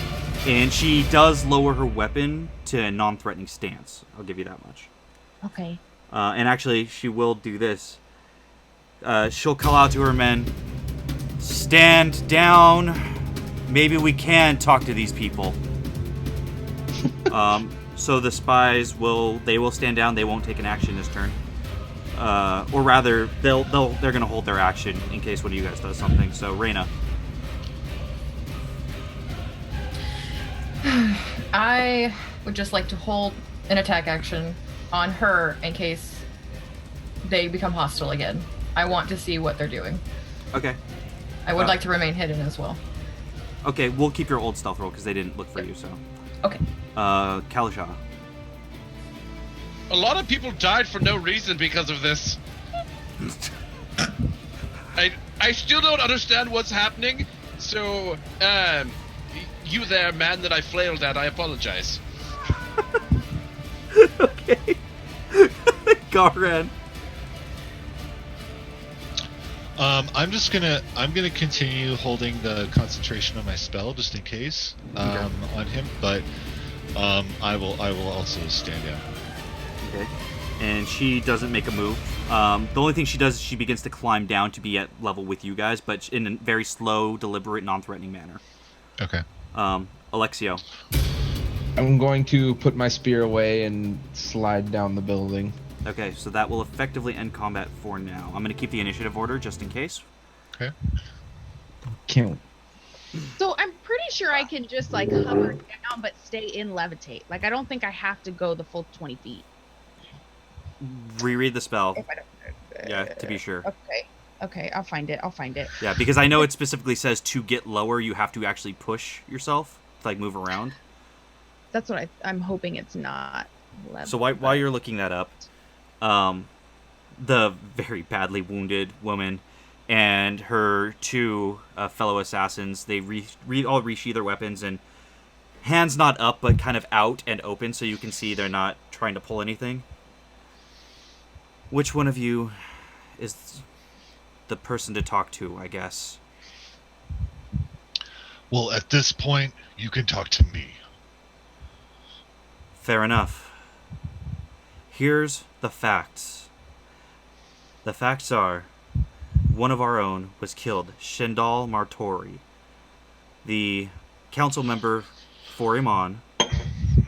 And she does lower her weapon to a non-threatening stance. I'll give you that much. Okay. And actually, she will do this. She'll call out to her men, "Stand down. Maybe we can talk to these people." So the spies will stand down. They won't take an action this turn. Or rather, they're gonna hold their action in case one of you guys does something. So Reyna. I would just like to hold an attack action on her in case they become hostile again. I want to see what they're doing. Okay. I would like to remain hidden as well. Okay, we'll keep your old stealth roll because they didn't look for you. So. Okay. Kalashaw. A lot of people died for no reason because of this. I still don't understand what's happening. So, you there, man that I flailed at, I apologize. Okay. Garen. I'm gonna continue holding the concentration on my spell just in case on him, but I will also stand down. Okay. And she doesn't make a move. The only thing she does is she begins to climb down to be at level with you guys, but in a very slow, deliberate, non-threatening manner. Okay. Alexio. I'm going to put my spear away and slide down the building. Okay, so that will effectively end combat for now. I'm going to keep the initiative order just in case. Okay. Can't. So I'm pretty sure I can just like hover down but stay in levitate. Like I don't think I have to go the full 20 feet. Reread the spell. If I don't. Yeah, to be sure. Okay, I'll find it. Yeah, because I know it specifically says to get lower, you have to actually push yourself to like move around. That's what I'm hoping it's not. So while you're looking that up, the very badly wounded woman and her two fellow assassins, they all resheath their weapons and hands not up but kind of out and open so you can see they're not trying to pull anything. Which one of you is the person to talk to, I guess? Well, at this point, you can talk to me. Fair enough. Here's the facts. The facts are, one of our own was killed, Shendal Martori. The council member for Iman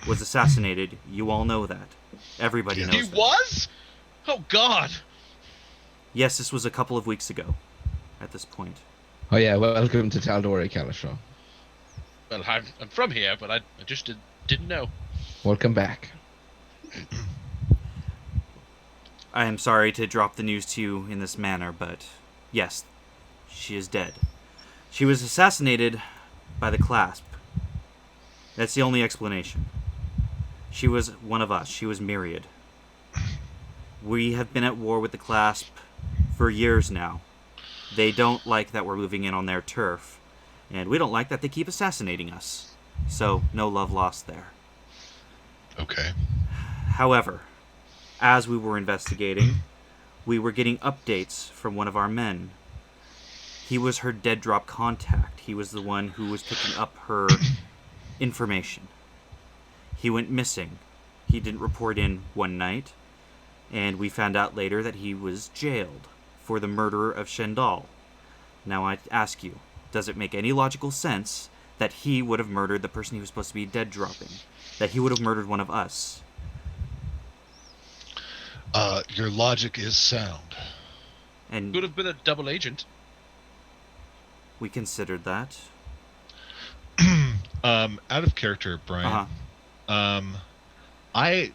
was assassinated. You all know that. Everybody knows He that. was? Oh, God. Yes, this was a couple of weeks ago at this point. Oh yeah, welcome to Tal'Dorei, Kalashaw. Well, I'm from here, but I just didn't know. Welcome back. I am sorry to drop the news to you in this manner, but yes, she is dead. She was assassinated by the Clasp. That's the only explanation. She was one of us. She was Myriad. We have been at war with the Clasp for years now. They don't like that we're moving in on their turf, and we don't like that they keep assassinating us. So, no love lost there. Okay. However, as we were investigating, we were getting updates from one of our men. He was her dead drop contact. He was the one who was picking up her information. He went missing. He didn't report in one night, and we found out later that he was jailed for the murder of Shendal. Now I ask you, does it make any logical sense that he would have murdered the person he was supposed to be dead dropping? That he would have murdered one of us? Your logic is sound. And Could have been a double agent. we considered that. Out of character, Brian. I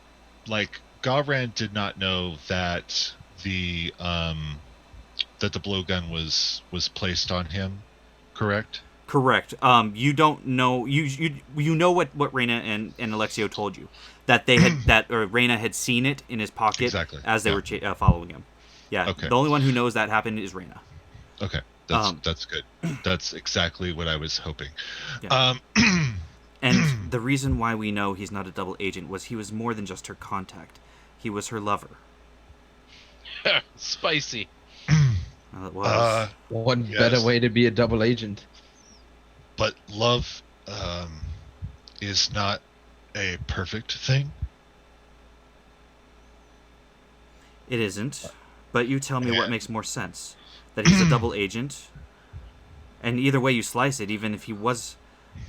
Gavran did not know that the blowgun was placed on him, correct? Correct. You don't know. You know what Reyna and Alexio told you, that they had that Reyna had seen it in his pocket Exactly. as they were following him. Yeah. Okay. The only one who knows that happened is Reyna. Okay, that's good. That's exactly what I was hoping. Yeah. And the reason why we know he's not a double agent was he was more than just her contact. He was her lover. Spicy. Well, it was. What Yes. better way to be a double agent? But love is not a perfect thing. It isn't. But you tell me what makes more sense. That he's a double agent. And either way you slice it, even if he was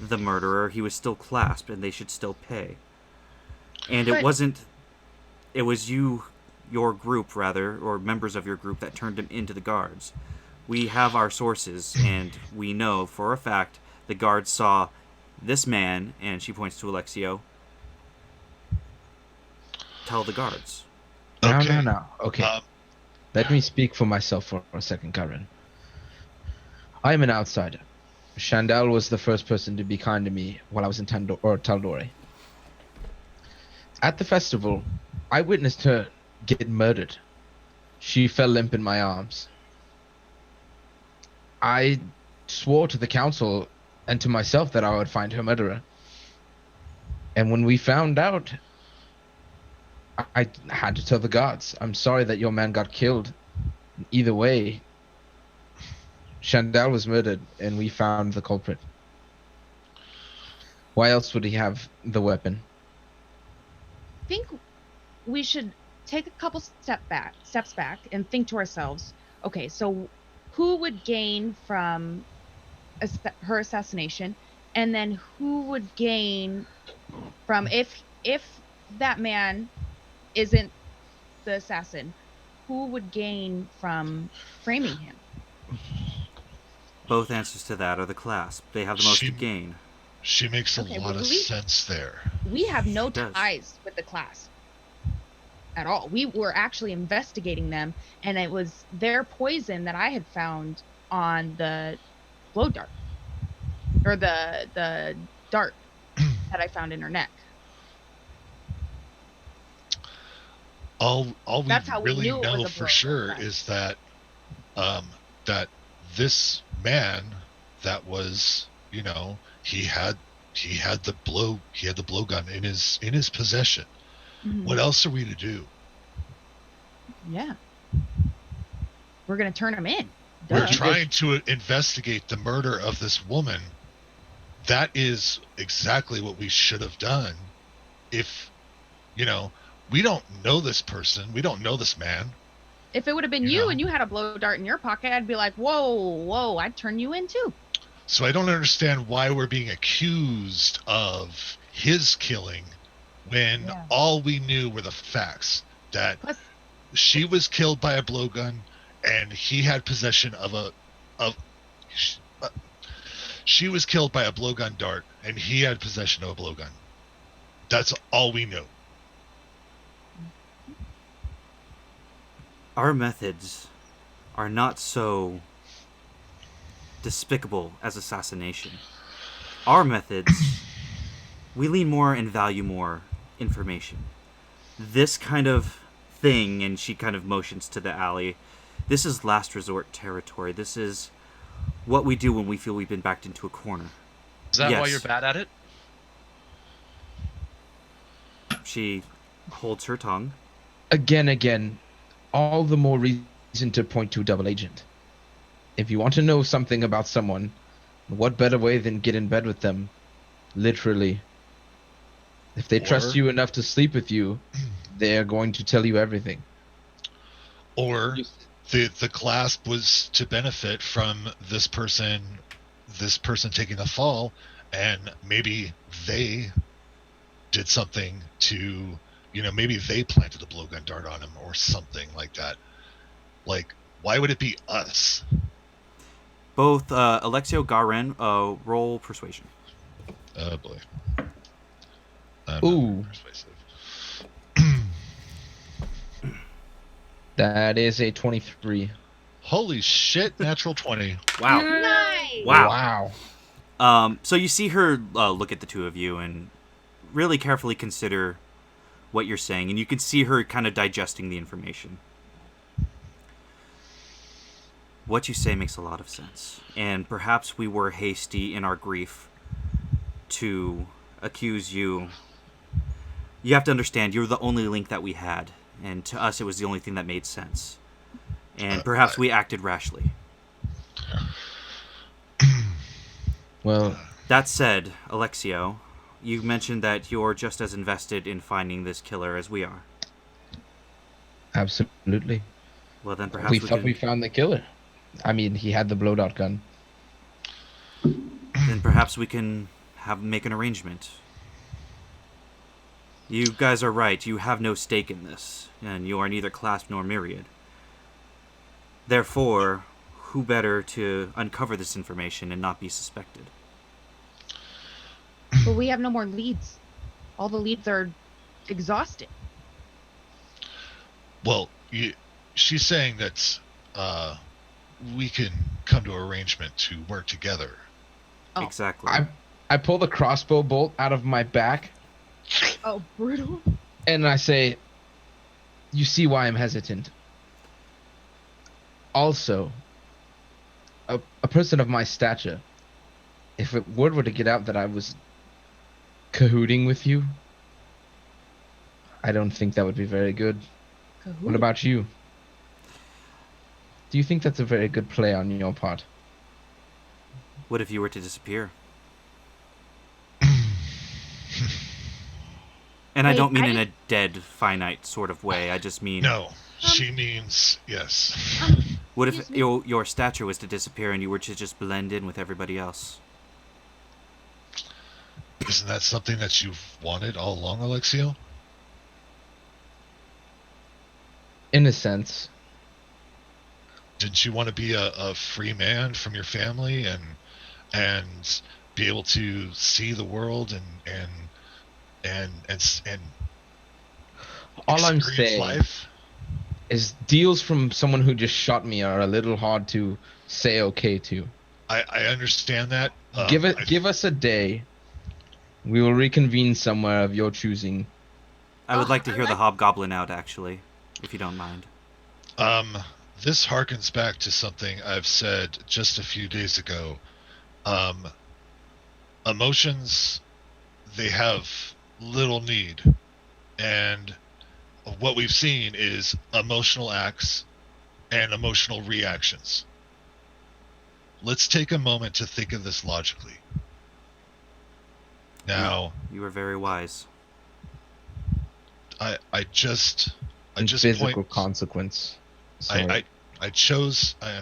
the murderer, he was still clasped and they should still pay. And it was your group rather, or members of your group, that turned him into the guards. We have our sources, and we know for a fact the guards saw this man, and she points to Alexio, tell the guards. Okay. No. Okay. Let me speak for myself for a second, Karen. I am an outsider. Shandal was the first person to be kind to me while I was in Tal'Dorei. At the festival, I witnessed her get murdered. She fell limp in my arms. I swore to the council and to myself that I would find her murderer. And when we found out, I had to tell the guards. I'm sorry that your man got killed. Either way, Shandal was murdered, and we found the culprit. Why else would he have the weapon? I think we should take a couple steps back and think to ourselves, okay, so who would gain from her assassination, and then who would gain from if that man isn't the assassin, who would gain from framing him? Both answers to that are the clasp. They have the most to gain. She makes a lot of sense there. We have no She does. ties with the clasp at all. We were actually investigating them, and it was their poison that I had found on the blow dart, or the dart that I found in her neck. All we That's how we really knew it was know a for blow, sure right? is that that this man that was, you know, he had the blow gun in his possession. Mhm. What else are we to do? Yeah. We're gonna turn him in. We're Duh. trying to investigate the murder of this woman. That is exactly what we should have done. If, you know, we don't know this person, we don't know this man. If it would have been You you know. and you had a blow dart in your pocket, I'd be like, whoa, I'd turn you in too. So I don't understand why we're being accused of his killing when Yeah. all we knew were the facts. That Plus, she was killed by a blowgun and he had possession she was killed by a blowgun dart and he had possession of a blowgun. That's all we know. Our methods are not so despicable as assassination. Our methods, we lean more and value more information. This kind of thing, and she kind of motions to the alley, this is last resort territory. This is what we do when we feel we've been backed into a corner. Is that why Yes. you're bad at it? She holds her tongue. Again, all the more reason to point to a double agent. If you want to know something about someone, what better way than get in bed with them? Literally. If they trust Or- you enough to sleep with you, they're going to tell you everything. Or the clasp was to benefit from this person taking the fall, and maybe they did something to, you know, maybe they planted a blowgun dart on him or something like that. Like, why would it be us? Both Alexio, Garen, roll persuasion. Oh boy. Ooh. Not persuasive. That is a 23. Holy shit, natural 20. Wow. nice. Wow. So you see her look at the two of you and really carefully consider what you're saying, and you can see her kind of digesting the information. What you say makes a lot of sense, and perhaps we were hasty in our grief to accuse you. You have to understand, you're the only link that we had, and to us it was the only thing that made sense. And perhaps we acted rashly. Well, That said, Alexio, you mentioned that you're just as invested in finding this killer as we are. absolutely. Well, then perhaps We we thought can, we found the killer. I mean, he had the blow dart gun. then perhaps we can make an arrangement. You guys are right. You have no stake in this, and you are neither Clasp nor Myriad. Therefore, who better to uncover this information and not be suspected? But we have no more leads. All the leads are exhausted. Well, she's saying that we can come to an arrangement to work together. Oh. Exactly. I pull the crossbow bolt out of my back Oh, brutal. and I say, you see why I'm hesitant. Also, a person of my stature, if word were to get out that I was cahooting with you, I don't think that would be very good. What about you? Do you think that's a very good play on your part? What if you were to disappear? And I Wait, don't mean I in a dead, finite sort of way. I just mean... No, she means yes. What if Excuse me? your stature was to disappear and you were to just blend in with everybody else? Isn't that something that you've wanted all along, Alexio? In a sense. Didn't you want to be a free man from your family and be able to see the world and All I'm experience saying life? is deals from someone who just shot me are a little hard to say okay to. I understand that. Give us a day. We will reconvene somewhere of your choosing. I would Oh, like to I hear the like- hobgoblin out, actually, if you don't mind. This harkens back to something I've said just a few days ago. Emotions, they have little need, and what we've seen is emotional acts and emotional reactions. Let's take a moment to think of this logically. Now, You are very wise. I just And just physical point. consequence. Sorry. I am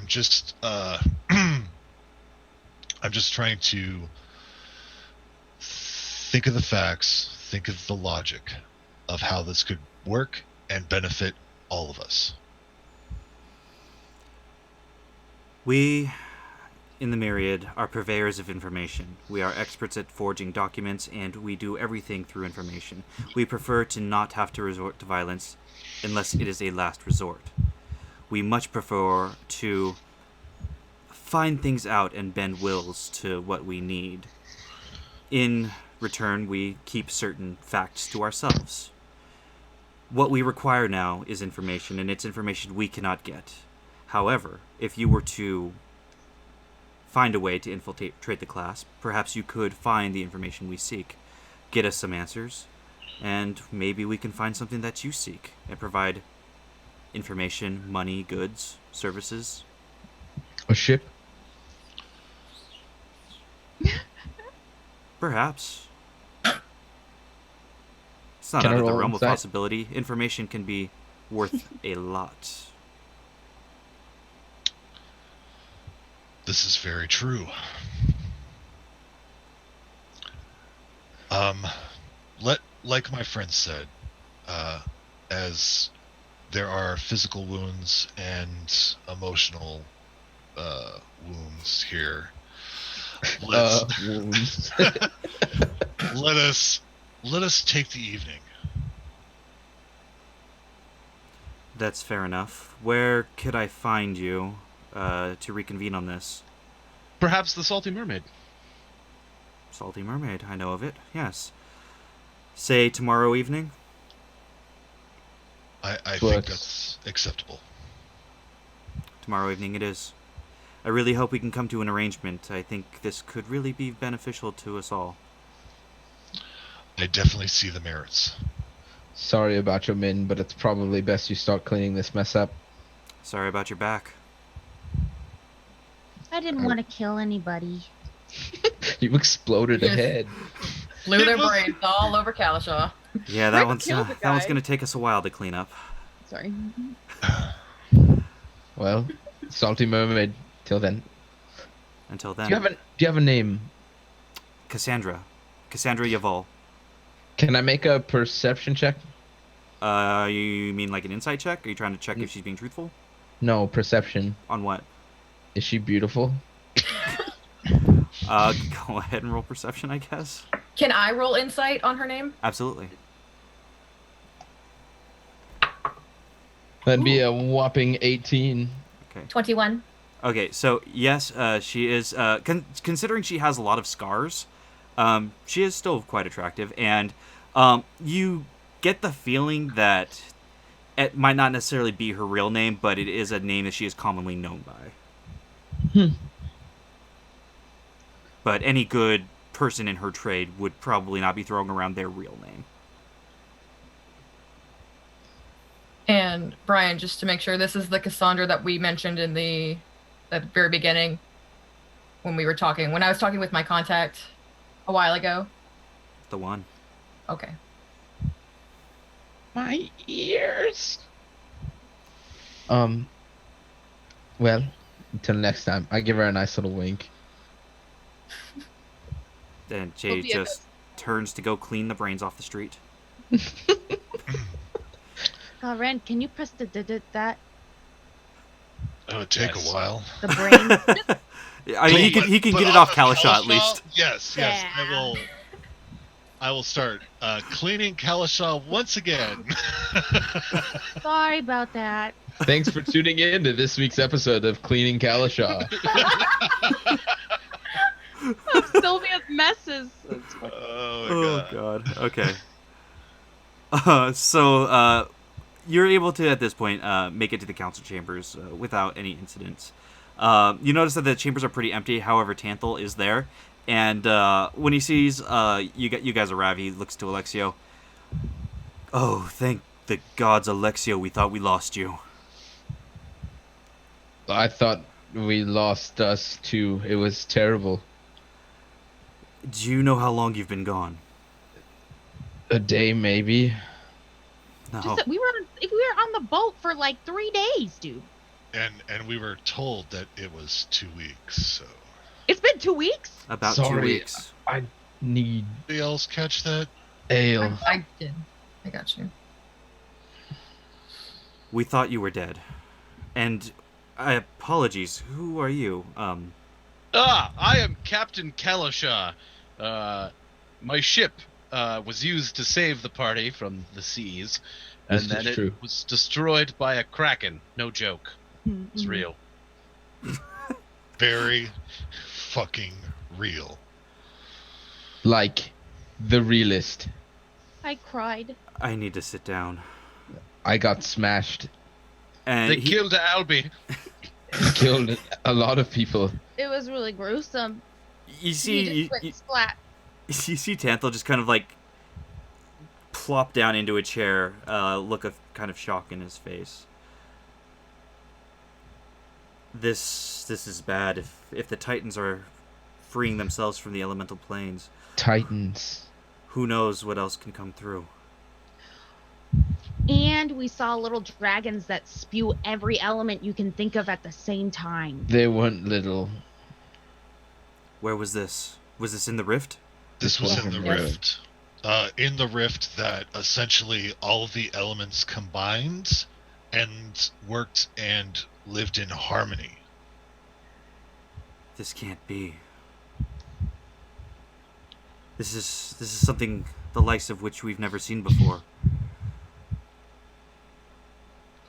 just I'm just trying to think of the facts, think of the logic of how this could work and benefit all of us. We, in the Myriad, are purveyors of information. We are experts at forging documents, and we do everything through information. We prefer to not have to resort to violence unless it is a last resort. We much prefer to find things out and bend wills to what we need. In return, we keep certain facts to ourselves. What we require now is information, and it's information we cannot get. However, if you were to find a way to infiltrate the class, perhaps you could find the information we seek, get us some answers, and maybe we can find something that you seek and provide information, money, goods, services. A ship? Perhaps. It's not Can I out of the roll realm of insight? possibility. Information can be worth a lot. This is very true. Like my friend said, as there are physical wounds and emotional wounds here, Wounds. let us take the evening. That's fair enough. Where could I find you to reconvene on this? Perhaps the Salty Mermaid. Salty Mermaid, I know of it, yes. Say tomorrow evening? I think Works. that's acceptable. Tomorrow evening it is. I really hope we can come to an arrangement. I think this could really be beneficial to us all. I definitely see the merits. Sorry about your min, but it's probably best you start cleaning this mess up. Sorry about your back. I didn't want to kill anybody. You exploded Yes. ahead. Blew their brains all over Kalashaw. Yeah, that Rick one's killed the that one's guy. gonna take us a while to clean up. Sorry. Well, salty mermaid. Till then. Until Do then, you have a name? Cassandra Yaval. Can I make a perception check? You mean like an insight check? Are you trying to check if she's being truthful? No, perception. On what? Is she beautiful? Go ahead and roll perception, I guess. Can I roll insight on her name? Absolutely. That'd be a whopping 18. 21. Okay, so yes, she is. Considering she has a lot of scars, she is still quite attractive, and you get the feeling that it might not necessarily be her real name, but it is a name that she is commonly known by. But any good person in her trade would probably not be throwing around their real name. And Brian, just to make sure, this is the Cassandra that we mentioned in the very beginning when we were talking. When I was talking with my contact a while ago. The one. Okay. My ears. Well, until next time. I give her a nice little wink. Then Jay Will be a just turns to go clean the brains off the street. Ren, can you press that It would take Yes. a while. the brain? I mean, he can get it off Kalasha at least. Yes, Yeah. I will start cleaning Kalasha once again. Sorry about that. Thanks for tuning in to this week's episode of Cleaning Kalasha. Sylvia's messes. Oh god. Okay. So you're able to at this point make it to the council chambers without any incidents. You notice that the chambers are pretty empty. However, Tanthal is there, and when he sees you guys arrive, he looks to Alexio. Oh, thank the gods, Alexio! We thought we lost you. I thought we lost us too. It was terrible. Do you know how long you've been gone? A day, maybe. No. Just that we were on the boat for like 3 days, dude. And we were told that it was 2 weeks. So It's been 2 weeks. About 2 Sorry. weeks. I need anybody else catch that? ale. I did. I got you. We thought you were dead. And apologies. Who are you? I am Captain Kalasha. My ship was used to save the party from the seas, and This then is it true. was destroyed by a Kraken. No joke. It's real. Very fucking real. Like the realist. I cried. I need to sit down. I got smashed. And They killed Albie. Killed a lot of people. It was really gruesome. you see He just went splat. you see Tanthal just kind of like plop down into a chair, look of kind of shock in his face. This is bad. If the Titans are freeing themselves from the elemental planes, Titans. who knows what else can come through. And we saw little dragons that spew every element you can think of at the same time. They weren't little. Where was this? Was this in the rift? This was in the Yes. rift. In the rift that essentially all of the elements combined and worked and lived in harmony. This can't be. This is something the likes of which we've never seen before.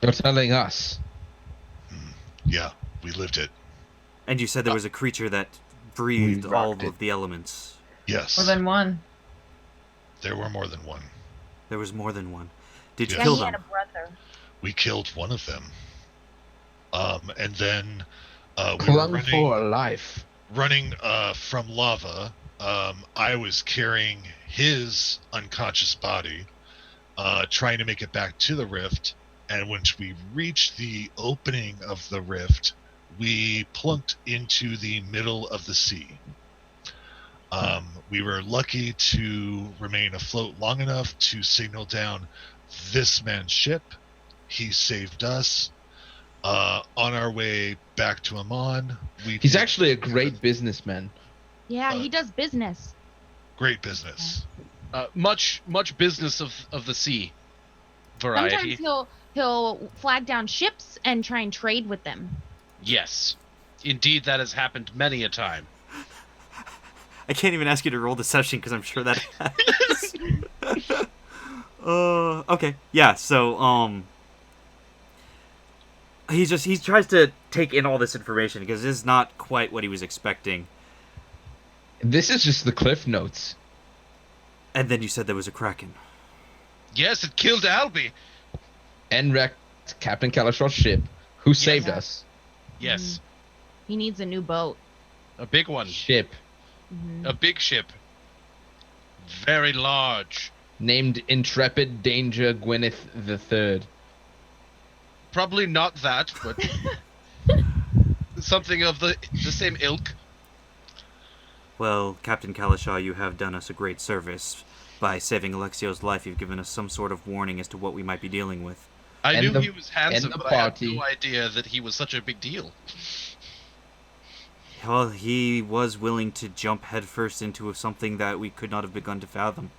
You're telling us. Yeah, we lived it. And you said there was a creature that breathed We all rocked it. of the elements. Yes, More than one. there were more than one. There was more than one. Did you Yeah. kill he had them? a brother. We killed one of them. And then we were Clung for life. running from lava. I was carrying his unconscious body, trying to make it back to the rift. And when we reached the opening of the rift, we plunked into the middle of the sea. We were lucky to remain afloat long enough to signal down this man's ship. He saved us. On our way back to Amman, He's actually a great businessman. Yeah, Uh, he does business. great business. Much business of the sea variety. Sometimes he'll flag down ships and try and trade with them. Yes, indeed, that has happened many a time. I can't even ask you to roll deception because I'm sure that happens. Okay. Yeah, so he tries to take in all this information because it's not quite what he was expecting. This is just the cliff notes. And then you said there was a Kraken. Yes, it killed Albie. And wrecked Captain Kalashaw's ship, who saved us. Yes, He needs a new boat. a big one, Ship a big ship, very large. named Intrepid Danger Gwyneth III. Probably not that, but something of the same ilk. Well, Captain Kalashaw, you have done us a great service. By saving Alexio's life, you've given us some sort of warning as to what we might be dealing with. I And knew the- he was handsome, and the but I had party. no idea that he was such a big deal. Well, he was willing to jump headfirst into something that we could not have begun to fathom.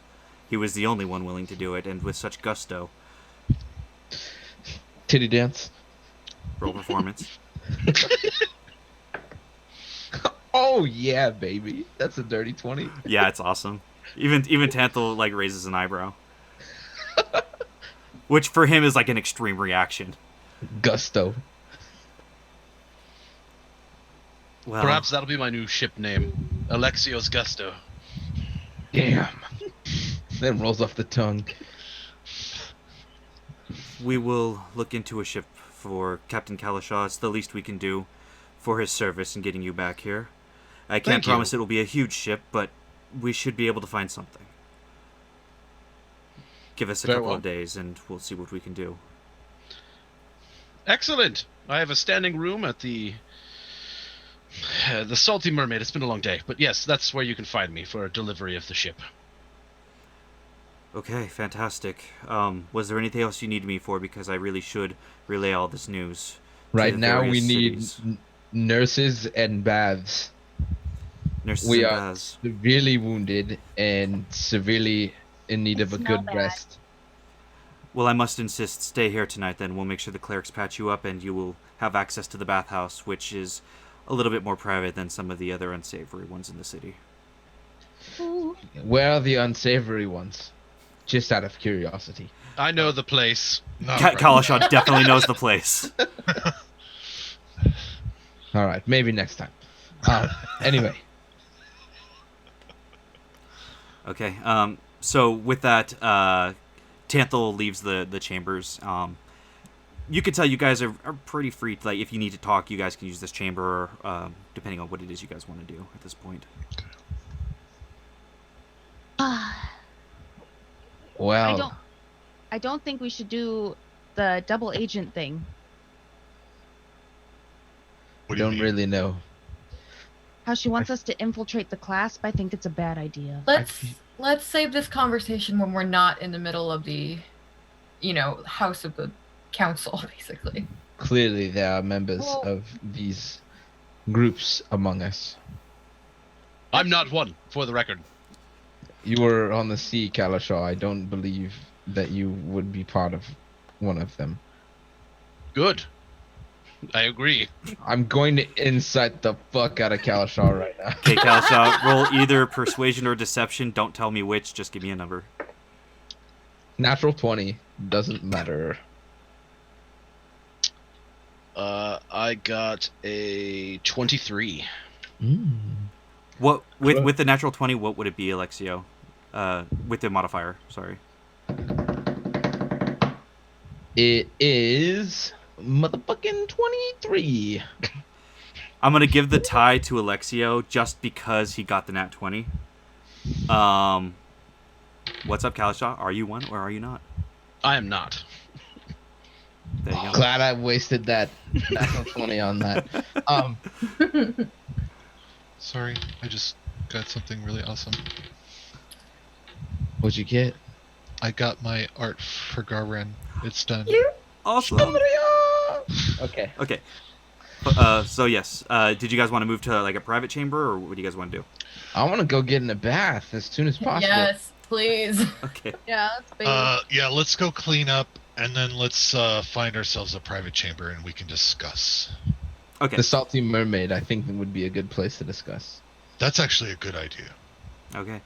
He was the only one willing to do it, and with such gusto. Titty dance. Roll performance. Oh yeah, baby. That's a dirty 20. Yeah, it's awesome. Even Tanthal like raises an eyebrow, which for him is like an extreme reaction. Gusto. Well, Perhaps that'll be my new ship name, Alexio's Gusto. Damn. Then rolls off the tongue. we will look into a ship for Captain Kalashaw. It's the least we can do for his service in getting you back here. I can't Thank you. promise it will be a huge ship, but we should be able to find something. Give us a Very couple well. of days, and we'll see what we can do. Excellent. I have a standing room at the Salty Mermaid. It's been a long day, but yes, that's where you can find me for a delivery of the ship. Okay, fantastic. Was there anything else you need me for? Because I really should relay all this news. to Right the now we various need cities. nurses and baths. Nurses We and are baths. severely wounded and severely in need of a Smell good bad. rest. Well, I must insist. Stay here tonight, then. We'll make sure the clerics patch you up, and you will have access to the bathhouse, which is a little bit more private than some of the other unsavory ones in the city. Ooh. Where are the unsavory ones? Just out of curiosity. I know the place. Kalashaw definitely knows the place. All right, maybe next time. Anyway, Okay. So with that, Tanthal leaves the chambers. You could tell you guys are pretty free. Like, if you need to talk, you guys can use this chamber, depending on what it is you guys want to do at this point. well, I don't think we should do the double agent thing. What do you don't mean? really know. How she wants us to infiltrate the clasp, I think it's a bad idea. Let's save this conversation when we're not in the middle of the, house of the council, basically. Clearly, there are members Well- of these groups among us. I'm not one, for the record. You were on the sea, Kalashaw. I don't believe that you would be part of one of them. Good. I agree. I'm going to incite the fuck out of Kalashaw right now. Okay, Kalashaw, roll either persuasion or deception. Don't tell me which. Just give me a number. Natural 20 doesn't matter. I got a 23. What with the natural 20? What would it be, Alexio? With the modifier. Sorry. It is motherfucking 23. I'm gonna give the tie to Alexio just because he got the nat 20. What's up, Kalashaw? Are you one or are you not? I am not. There you go. Glad I wasted that natural 20 on that. Sorry, I just got something really awesome. What'd you get? I got my art for Garren. It's done. Awesome. Okay. Okay. So yes. Did you guys want to move to like a private chamber, or what do you guys want to do? I want to go get in a bath as soon as possible. Yes, please. Okay. Yeah, that's big. Yeah, let's go clean up, and then let's find ourselves a private chamber, and we can discuss. Okay. The Salty Mermaid, I think, would be a good place to discuss. That's actually a good idea. Okay.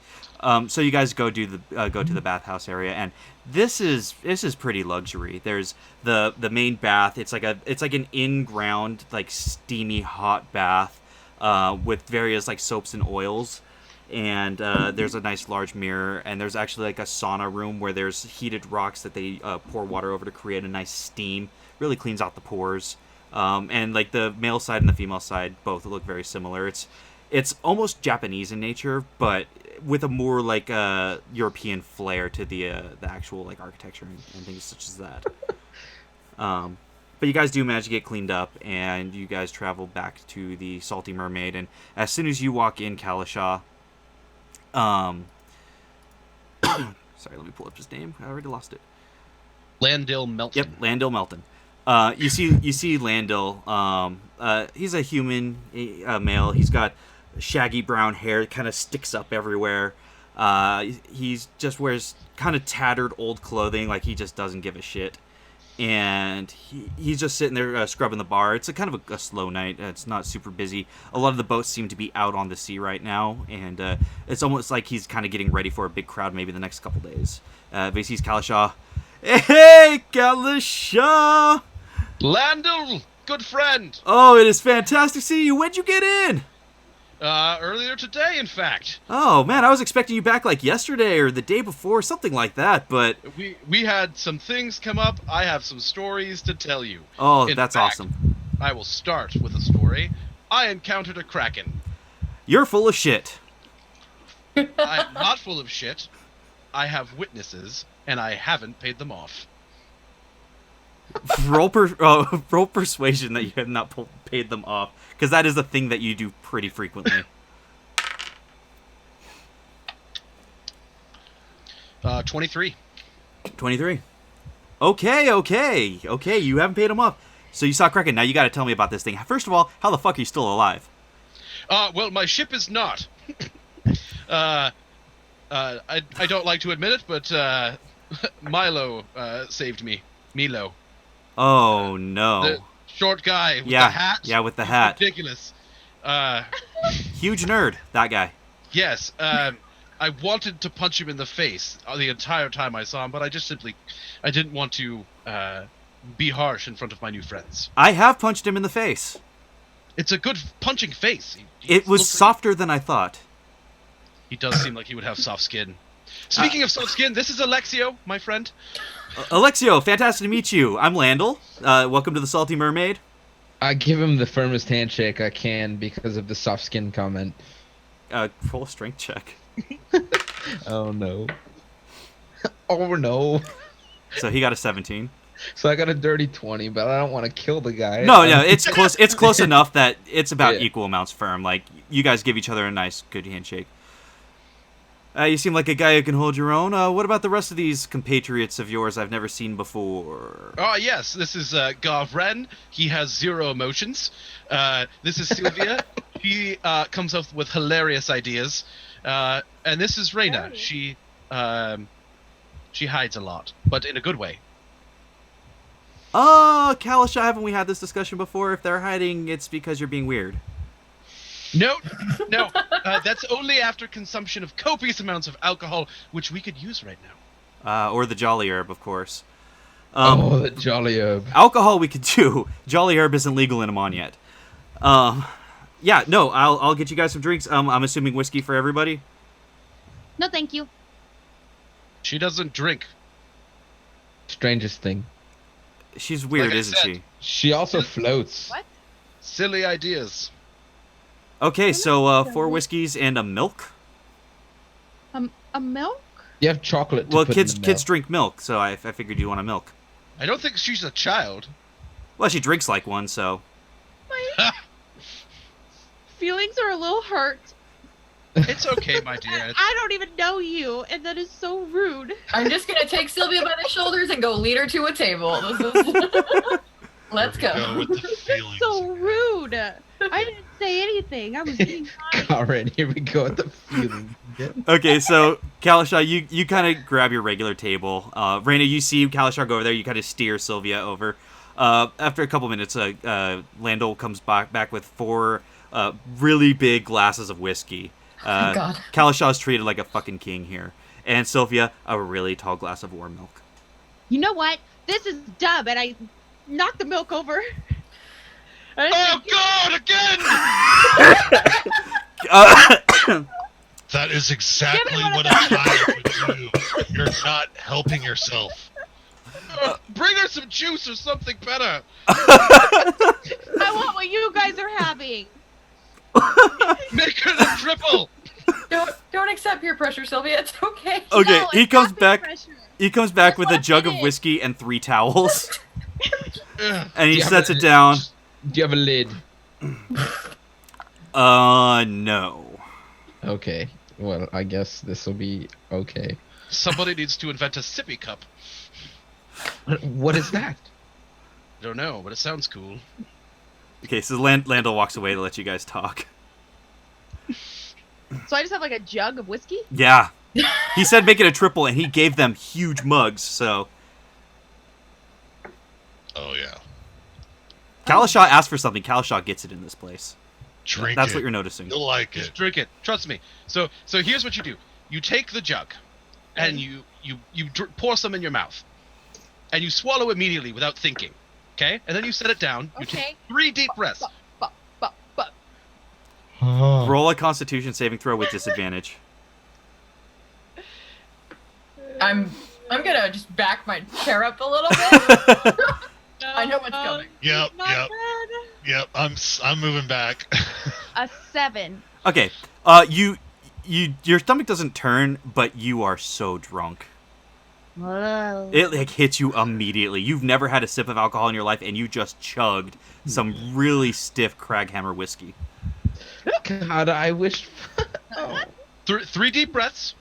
So you guys go to the bathhouse area, and this is pretty luxury. There's the main bath. It's like an in-ground, like, steamy hot bath with various like soaps and oils, and there's a nice large mirror, and there's actually like a sauna room where there's heated rocks that they pour water over to create a nice steam. Really cleans out the pores. And like the male side and the female side both look very similar. It's almost Japanese in nature, but with a more like European flair to the actual like architecture and things such as that. But you guys do manage to get cleaned up, and you guys travel back to the Salty Mermaid. And as soon as you walk in, Kalasha, sorry, let me pull up his name. I already lost it. Landil Melton. Yep, Landil Melton. You see Landil. He's a human male. He's got shaggy brown hair, kind of sticks up everywhere. He's just wears kind of tattered old clothing, like he just doesn't give a shit. And he's just sitting there scrubbing the bar. It's a kind of a slow night. It's not super busy. A lot of the boats seem to be out on the sea right now, and it's almost like he's kind of getting ready for a big crowd maybe the next couple days. But he sees Kalasha. Hey, Kalasha! Landil, good friend. Oh, it is fantastic to see you. When'd you get in? Earlier today, in fact. Oh, man, I was expecting you back like yesterday or the day before, something like that, but... We had some things come up. I have some stories to tell you. Oh, In that's fact, awesome. I will start with a story. I encountered a Kraken. You're full of shit. I'm not full of shit. I have witnesses, and I haven't paid them off. roll persuasion that you have not paid them off, because that is a thing that you do pretty frequently. 23. 23. Okay, you haven't paid them off. So you saw Kraken, now you gotta tell me about this thing. First of all, how the fuck are you still alive? Well, my ship is not. I don't like to admit it, but Milo saved me. Milo. Oh, no. The short guy with Yeah, the hat. yeah, with the hat. Ridiculous. Huge nerd, that guy. Yes. I wanted to punch him in the face the entire time I saw him, but I didn't want to be harsh in front of my new friends. I have punched him in the face. It's a good punching face. It was softer than I thought. He does seem like he would have soft skin. Speaking of soft skin, this is Alexio, my friend. Alexio, fantastic to meet you. I'm Landil. Welcome to the Salty Mermaid. I give him the firmest handshake I can because of the soft skin comment. Full strength check. Oh no. Oh no. So he got a 17. So I got a dirty 20, but I don't want to kill the guy. No, it's close. It's close enough that it's about Yeah. equal amounts firm. Like, you guys give each other a nice, good handshake. You seem like a guy who can hold your own. What about the rest of these compatriots of yours I've never seen before? Oh, yes, this is Gavren. He has zero emotions. This is Sylvia. She comes up with hilarious ideas. And this is Reina. She hides a lot, but in a good way. Kalasha, haven't we had this discussion before? If they're hiding, it's because you're being weird. No. That's only after consumption of copious amounts of alcohol, which we could use right now. Or the Jolly Herb, of course. The Jolly Herb. Alcohol we could do. Jolly Herb isn't legal in Amon yet. Yeah, no, I'll get you guys some drinks. I'm assuming whiskey for everybody. No, thank you. She doesn't drink. Strangest thing. She's weird, Like I isn't said. she? She also floats. What? Silly ideas. Okay, so 4 whiskeys and a milk. A milk? You have chocolate to Well, put kids in the milk. drink milk, so I figured you want a milk. I don't think she's a child. Well, she drinks like one, so. My feelings are a little hurt. It's okay, my dear. I don't even know you, and that is so rude. I'm just gonna take Sylvia by the shoulders and go lead her to a table. Let's go. With the feelings. So rude. I didn't say anything. I was being kind. Alright, here we go with the feeling. Okay, so Kalasha, you kind of grab your regular table. Reina, you see Kalasha go over there. You kind of steer Sylvia over. After a couple minutes, Landil comes back with 4 really big glasses of whiskey. God. Kalasha's treated like a fucking king here. And Sylvia, a really tall glass of warm milk. You know what? This is dumb, and I knocked the milk over. Oh God! Again! That is exactly Give me one what of a child would do. You're not helping yourself. Bring her some juice or something better. I want what you guys are having. Make her the triple. Don't accept peer pressure, Sylvia. It's okay. Okay, No, he it's comes not back. pressure. He comes back That's with a what jug it of is. whiskey and 3 towels. And he Do you have sets a- it down. Do you have a lid? No. Okay. Well, I guess this will be okay. Somebody needs to invent a sippy cup. What is that? I don't know, but it sounds cool. Okay, so Landel walks away to let you guys talk. So I just have like a jug of whiskey. Yeah. He said make it a triple, and he gave them huge mugs, so... Oh yeah. Kalashaw asked for something. Kalashaw gets it in this place. Drink That's it. what you're noticing. You'll like Just it. drink it. Trust me. So here's what you do. You take the jug, and you pour some in your mouth, and you swallow immediately without thinking. Okay, and then you set it down. You Okay. take 3 deep breaths. Roll a Constitution saving throw with disadvantage. I'm gonna just back my chair up a little bit. I know what's coming. Yep. Not Yep. bad. Yep. I'm moving back. A 7. Okay, your stomach doesn't turn, but you are so drunk. Whoa. It like hits you immediately. You've never had a sip of alcohol in your life, and you just chugged some really stiff Craghammer whiskey. God, I wish. Oh. 3 deep breaths.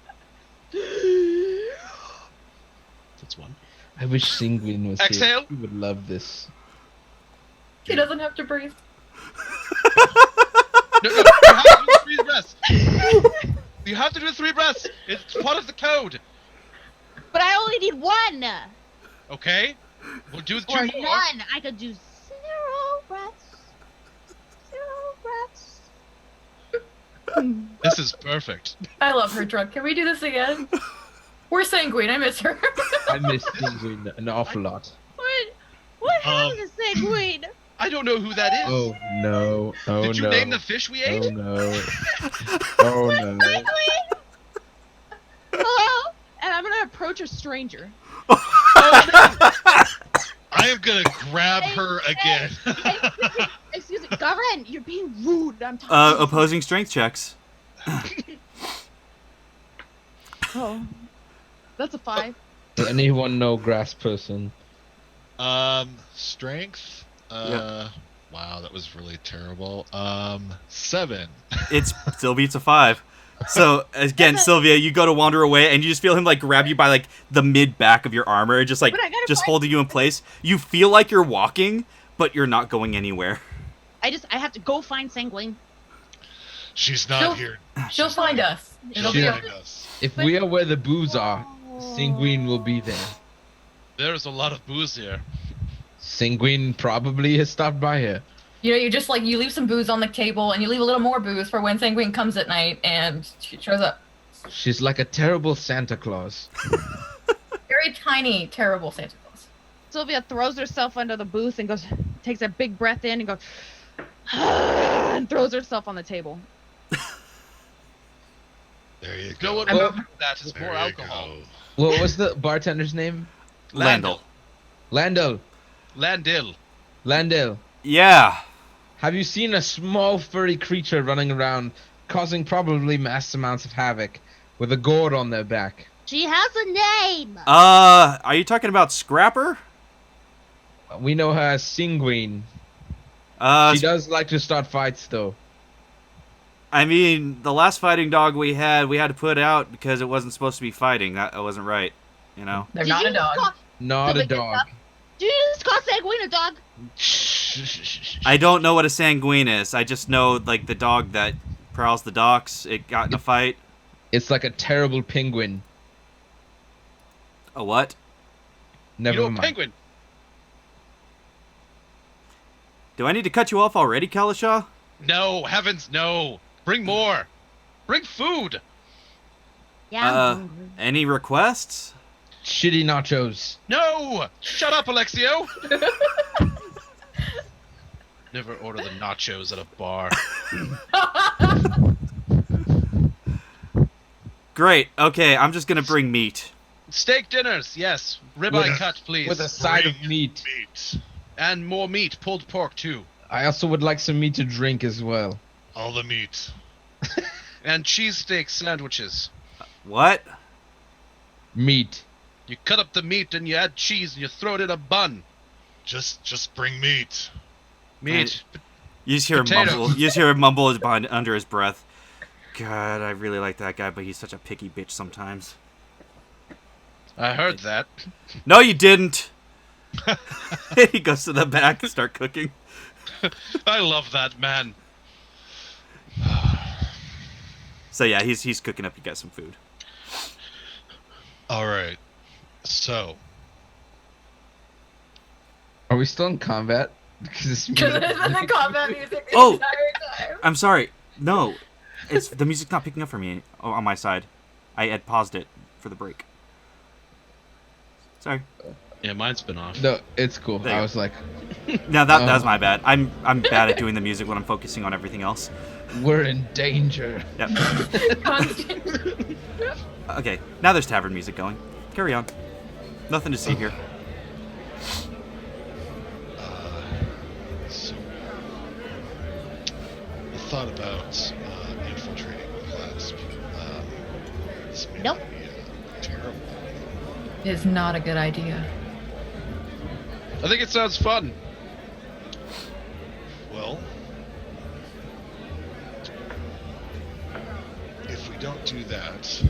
That's 1. I wish Singwin was Exhale. here. He would love this. He doesn't have to breathe. No, you have to do 3 breaths. You have to do 3 breaths. It's part of the code. But I only need 1. Okay. We'll do 2 Or more. none. I could do 0 breaths. 0 breaths. This is perfect. I love her drunk. Can we do this again? Where's Sanguine? I miss her. I miss Singwin an awful lot. What happened to Sanguine? I don't know who that is. Oh no! Oh Did you no! name the fish we ate? Oh no! Oh no! Hello? And I'm gonna approach a stranger. I am gonna grab her again. Excuse me, Garen, you're being rude. I'm talking. Opposing strength checks. Oh, that's a 5. Does anyone know Grass Person? Strength. Yep. Wow, that was really terrible. 7. It still beats a 5. So again, Sylvia, you go to wander away, and you just feel him like grab you by like the mid back of your armor, just like But I gotta just find- holding you in place. You feel like you're walking, but you're not going anywhere. I have to go find Sanguine. She's not She'll- here. She'll find us. It'll She'll be Yeah. find us. If we are where the booze are, Singwin will be there. There's a lot of booze here. Singwin probably has stopped by here. You know, you just like you leave some booze on the table, and you leave a little more booze for when Sanguine comes at night, and she shows up. She's like a terrible Santa Claus. Very tiny, terrible Santa Claus. Sylvia throws herself under the booth and takes a big breath in and goes, and throws herself on the table. There you You go. know what? Well, That is There more you alcohol. go. What was the bartender's name? Landel. Landel. Landil. Landel. Yeah. Have you seen a small furry creature running around, causing probably mass amounts of havoc, with a gourd on their back? She has a name. Are you talking about Scrapper? We know her as Singwin. She does like to start fights, though. I mean, the last fighting dog we had to put out because it wasn't supposed to be fighting. That wasn't right, you know? They're Did not you a dog. Call, Not a dog. did you just call Sanguine a dog? I don't know what a sanguine is. I just know, like, the dog that prowls the docks. It got in a fight. It's like a terrible penguin. A what? Never You know, a mind. penguin. Do I need to cut you off already, Kalashaw? No, heavens, no. Bring more. Bring food. Yeah. I'm hungry. Any requests? Shitty nachos. No. Shut up, Alexio. Never order the nachos at a bar. Great. Okay, I'm just gonna bring meat. Steak dinners, yes. With Ribeye a- cut, please. With a side of Bring meat. Meat. And more meat, pulled pork too. I also would like some meat to drink as well. All the meat. And cheesesteak sandwiches. What? Meat. You cut up the meat and you add cheese and you throw it in a bun. Just bring meat. Meat. You just hear him Potatoes. mumble. You just hear him mumble under his breath. God, I really like that guy, but he's such a picky bitch sometimes. I heard that. No, you didn't. He goes to the back and start cooking. I love that man. So yeah, he's cooking up. You got some food. All right. So, Are we still in combat? Because it's Because it isn't the combat music the Oh! entire time. I'm sorry. No, it's the music's not picking up for me on my side. I had paused it for the break. Sorry. Yeah, mine's been off. No, it's cool. There you I go. was like, No, that was my bad. I'm bad at doing the music when I'm focusing on everything else. we're in danger. Yep. Constant. Okay, now there's tavern music going. Carry on. Nothing to see here. So, I thought about infiltrating the clasp. This may Nope. not be terrible. Is not a good idea. I think it sounds fun. Well, if we don't do that,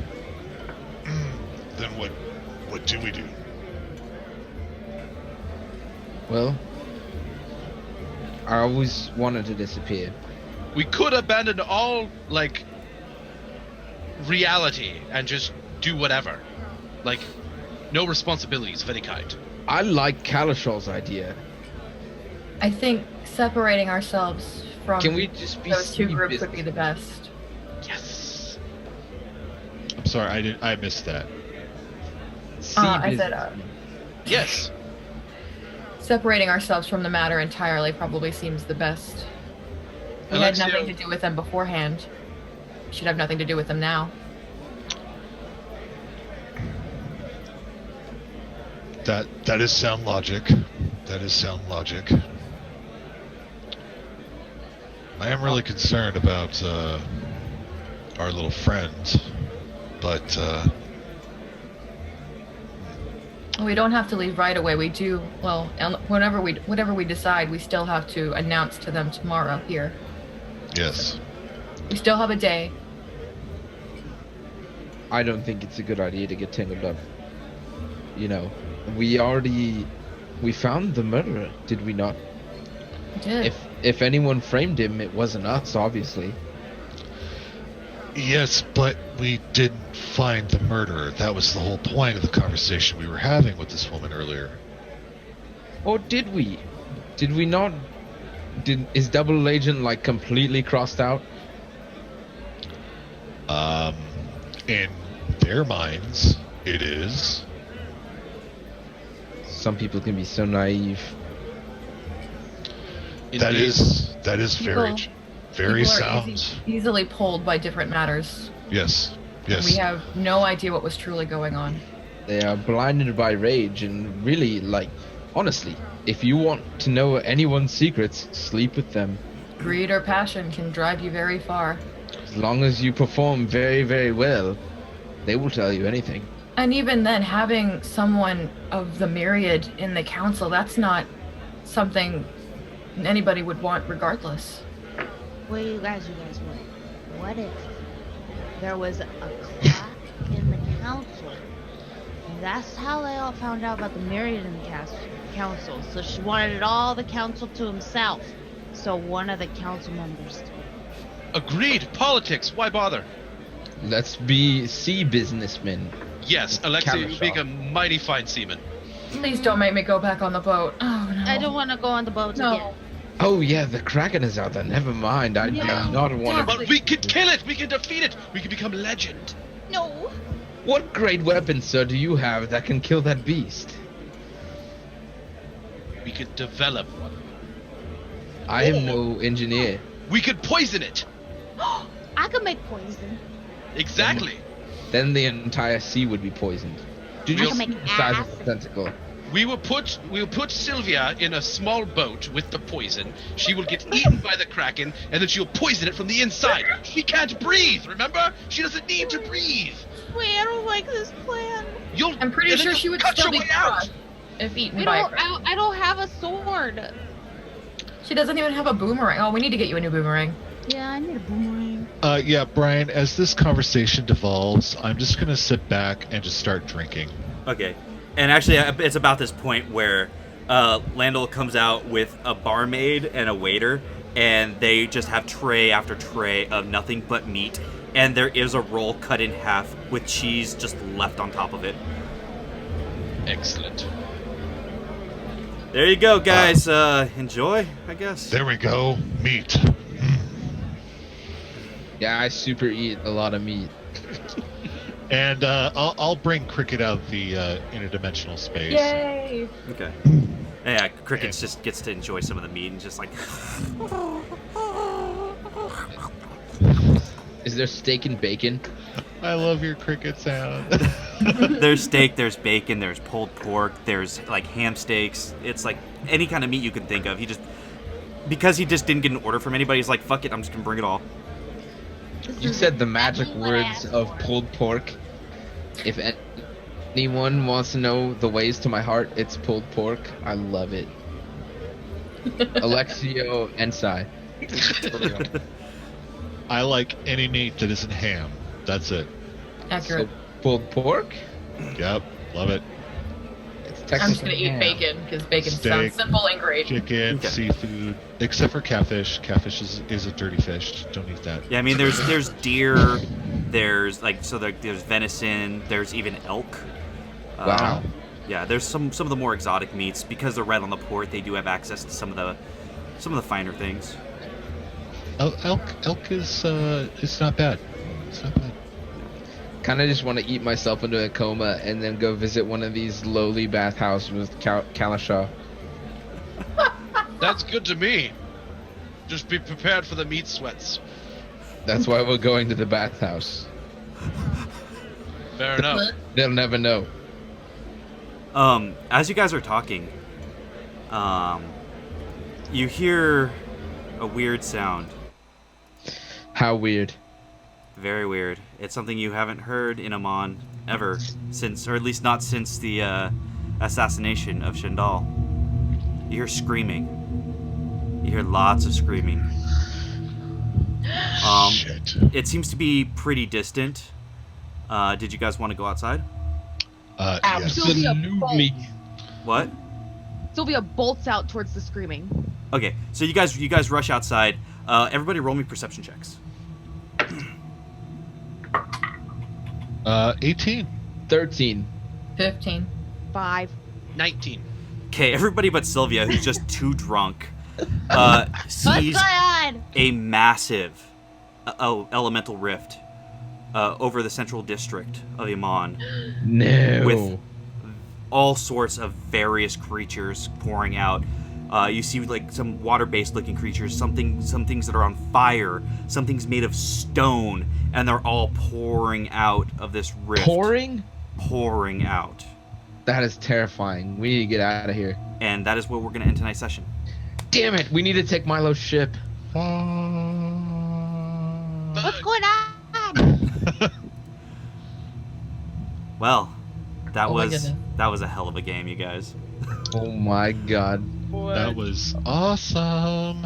then what do we do? Well, I always wanted to disappear. We could abandon all, like, reality and just do whatever. Like, no responsibilities of any kind. I like Kalashaw's idea. I think separating ourselves from Can we just be those two sea groups would be the business? best. Yes. I'm sorry, I missed that. Sea I said, businessmen. Yes. separating ourselves from the matter entirely probably seems the best. We had Alexia- nothing to do with them beforehand. Should have nothing to do with them now. That is sound logic. That is sound logic. I am really concerned about our little friend, but We don't have to leave right away. We do, well, whatever we decide, we still have to announce to them tomorrow here. yes. We still have a day. I don't think it's a good idea to get tangled up. You know, we found the murderer, did we not? We did. If anyone framed him, it wasn't us, obviously. Yes, but we didn't find the murderer. That was the whole point of the conversation we were having with this woman earlier. Or did we? Did we not? Is Double Agent like completely crossed out? In their minds, it is. Some people can be so naive. That Indeed. is very People- very People are sound. easily pulled by different matters. Yes. Yes. We have no idea what was truly going on. They are blinded by rage, and really, like, honestly, if you want to know anyone's secrets, sleep with them. Greed or passion can drive you very far. As long as you perform very, very well, they will tell you anything. And even then, having someone of the Myriad in the council, that's not something anybody would want regardless. Wait, you guys, what if there was a crack in the council? And that's how they all found out about the Myriad in the council. So she wanted all the council to himself. So one of the council members did. Agreed. Politics. Why bother? Let's be sea businessmen. Yes, Alexia, you Kalashaw. make a mighty fine seaman. Please don't make me go back on the boat. Oh no. I don't want to go on the boat No. again. Oh yeah, the Kraken is out there. Never mind. I do Yeah. not want to. But we can kill it. We can defeat it. We can become legend. No. What great weapon, sir, do you have that can kill that beast? We could develop one. I am no engineer. We could poison it. I could make poison. Exactly. Then the entire sea would be poisoned. Did I you can see make the size of acid. the tentacle? We will put Sylvia in a small boat with the poison. She will get eaten by the Kraken, and then she'll poison it from the inside. She can't breathe. Remember? She doesn't need to breathe. Wait, I don't like this plan. You'll. I'm pretty and then sure you'll she would cut still your be way out. crushed. if eaten by a Kraken. I don't have a sword. She doesn't even have a boomerang. Oh, we need to get you a new boomerang. Yeah, I need a boomerang. Yeah, Brian, as this conversation devolves, I'm just going to sit back and just start drinking. Okay. And actually, it's about this point where Landel comes out with a barmaid and a waiter, and they just have tray after tray of nothing but meat, and there is a roll cut in half with cheese just left on top of it. Excellent. There you go, guys. Enjoy, I guess. There we go. Meat. Yeah, I super eat a lot of meat. And I'll bring Cricket out of the interdimensional space. Yay! Okay. Yeah, Cricket just gets to enjoy some of the meat and just like... Is there steak and bacon? I love your cricket sound. There's steak, there's bacon, there's pulled pork, there's like ham steaks. It's like any kind of meat you can think of. Because he just didn't get an order from anybody, he's like, fuck it, I'm just gonna bring it all. You said the magic words of pulled pork. If anyone wants to know the ways to my heart, it's pulled pork. I love it. Alexio and Sai. I like any meat that isn't ham. That's it. Accurate. So, pulled pork? Yep, love it. It's I'm just gonna technically eat ham. bacon because bacon Steak, sounds simple and great. Chicken, Okay. seafood, except for catfish. Catfish is a dirty fish. Don't eat that. Yeah, I mean, there's deer, there's there's venison, there's even elk. Wow. Yeah, there's some of the more exotic meats. Because they're right on the port, they do have access to some of the finer things. Elk is it's not bad. It's not bad. Kind of just want to eat myself into a coma and then go visit one of these lowly bathhouses with Kalasha. That's good to me. Just be prepared for the meat sweats. That's why we're going to the bathhouse. Fair enough. They'll never know. As you guys are talking, you hear a weird sound. How weird. Very weird. It's something you haven't heard in Amon ever since, or at least not since the assassination of Shandal. You hear screaming. You hear lots of screaming. Shit. It seems to be pretty distant. Did you guys want to go outside? Yes. Absolutely. What? Sylvia bolts out towards the screaming. Okay, so you guys rush outside. Everybody roll me perception checks. 18. 13. 15. 5. 19. Okay, everybody but Sylvia, who's just too drunk, What's sees going on? a massive elemental rift over the central district of Iman, No. with all sorts of various creatures pouring out. You see like some water-based looking creatures, some things that are on fire, some things made of stone, and they're all pouring out of this rift. Pouring out. That is terrifying. We need to get out of here. And that is where we're going to end tonight's session. Damn it! We need to take Milo's ship. What's going on? Well, that Oh my was goodness. a hell of a game, you guys. Oh my god. That was awesome.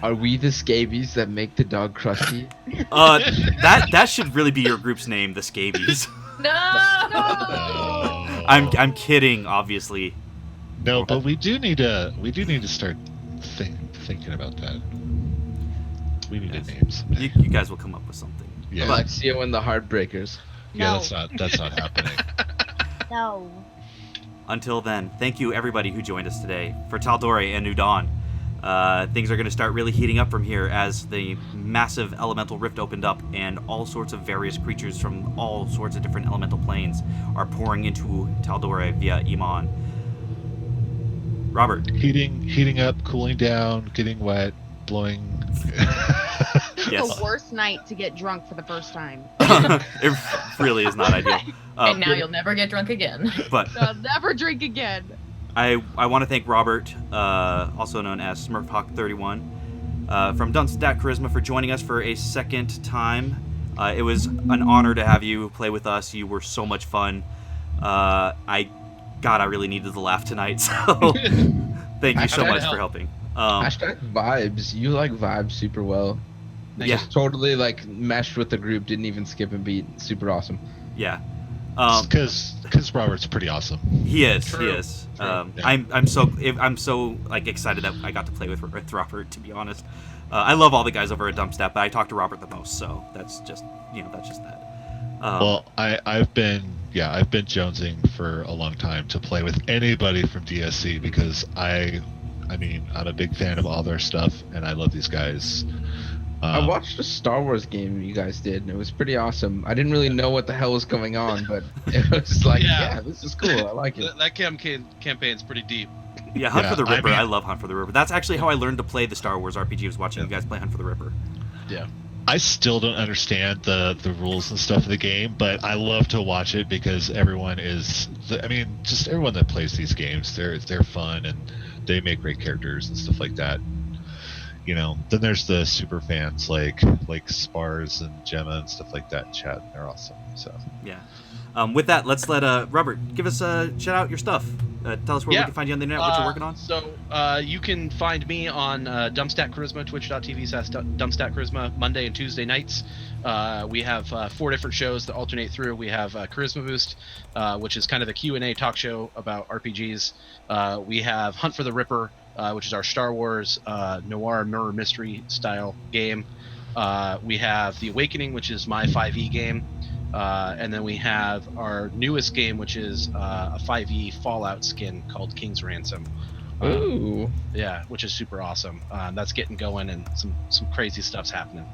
Are we the scabies that make the dog crusty? That should really be your group's name, the Scabies. No! I'm kidding, obviously. No, but we do need to start thinking about that. We need Yes. a name someday. You guys will come up with something. Yeah, Alexio and the Heartbreakers. yeah, No. that's not happening. No. Until then, thank you everybody who joined us today. For Tal'Dorei and New Dawn, things are going to start really heating up from here as the massive elemental rift opened up and all sorts of various creatures from all sorts of different elemental planes are pouring into Tal'Dorei via Iman. Robert. Heating up, cooling down, getting wet, blowing. Yes. The worst night to get drunk for the first time. It really is not ideal. And now you'll never get drunk again. But I'll never drink again. I want to thank Robert, also known as Smurfhawk31, from Dumpstat Charisma for joining us for a second time. It was an honor to have you play with us. You were so much fun. I God, I really needed the laugh tonight. So thank you so much for helping. Hashtag vibes. You like vibes super well. Yeah. Just totally like meshed with the group. Didn't even skip a beat. Super awesome. Yeah. Because Robert's pretty awesome. He is. True. He is. Yeah. I'm so like excited that I got to play with Robert. To be honest, I love all the guys over at Dumpstat, but I talk to Robert the most. So that's just that. Well, I've been jonesing for a long time to play with anybody from DSC because I'm a big fan of all their stuff and I love these guys. I watched a Star Wars game you guys did, and it was pretty awesome. I didn't really know what the hell was going on, but it was like, yeah this is cool. I like it. That campaign's pretty deep. Yeah, Hunt for the Ripper. I love Hunt for the Ripper. That's actually how I learned to play the Star Wars RPG. Was watching you guys play Hunt for the Ripper. Yeah. I still don't understand the rules and stuff of the game, but I love to watch it because everyone just everyone that plays these games, they're fun and they make great characters and stuff like that. Then there's the super fans like Spars and Gemma and stuff like that in chat. And they're awesome. So yeah. With that, let's let Robert give us shout out your stuff. Tell us where we can find you on the internet, what you're working on. So you can find me on Dumpstat Charisma, twitch.tv/Dumpstat Charisma, Monday and Tuesday nights. We have 4 different shows that alternate through. We have Charisma Boost, which is kind of the Q&A talk show about RPGs. We have Hunt for the Ripper, which is our Star Wars noir murder mystery style game. We have The Awakening, which is my 5e game. And then we have our newest game, which is a 5e Fallout skin called King's Ransom. Ooh. Yeah, which is super awesome. That's getting going and some crazy stuff's happening.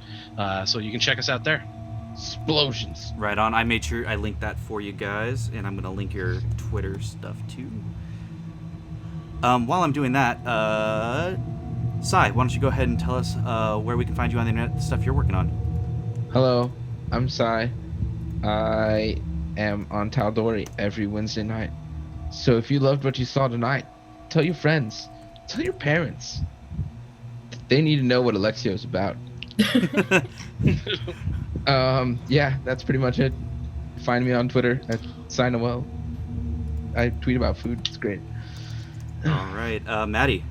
So you can check us out there. Explosions. Right on. I made sure I linked that for you guys, and I'm going to link your Twitter stuff too. While I'm doing that, Sai, why don't you go ahead and tell us where we can find you on the internet, the stuff you're working on. Hello, I'm Sai. I am on Tal'Dorei every Wednesday night. So if you loved what you saw tonight, tell your friends, tell your parents. They need to know what Alexio's about. Yeah, that's pretty much it. Find me on Twitter at SaiNoel. I tweet about food. It's great. All right, Maddie.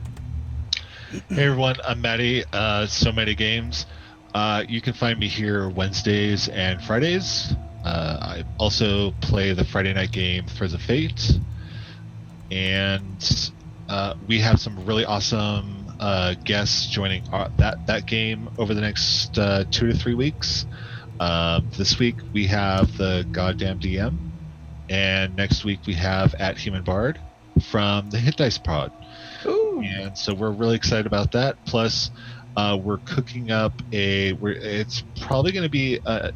Hey everyone, I'm Maddie. So Many Games. You can find me here Wednesdays and Fridays. I also play the Friday night game for the Fate, and we have some really awesome guests joining that game over the next 2 to 3 weeks. This week we have the Goddamn DM, and next week we have at Human Bard from the Hit Dice Pod. Ooh. And so we're really excited about that. Plus, we're cooking up it's probably going to be a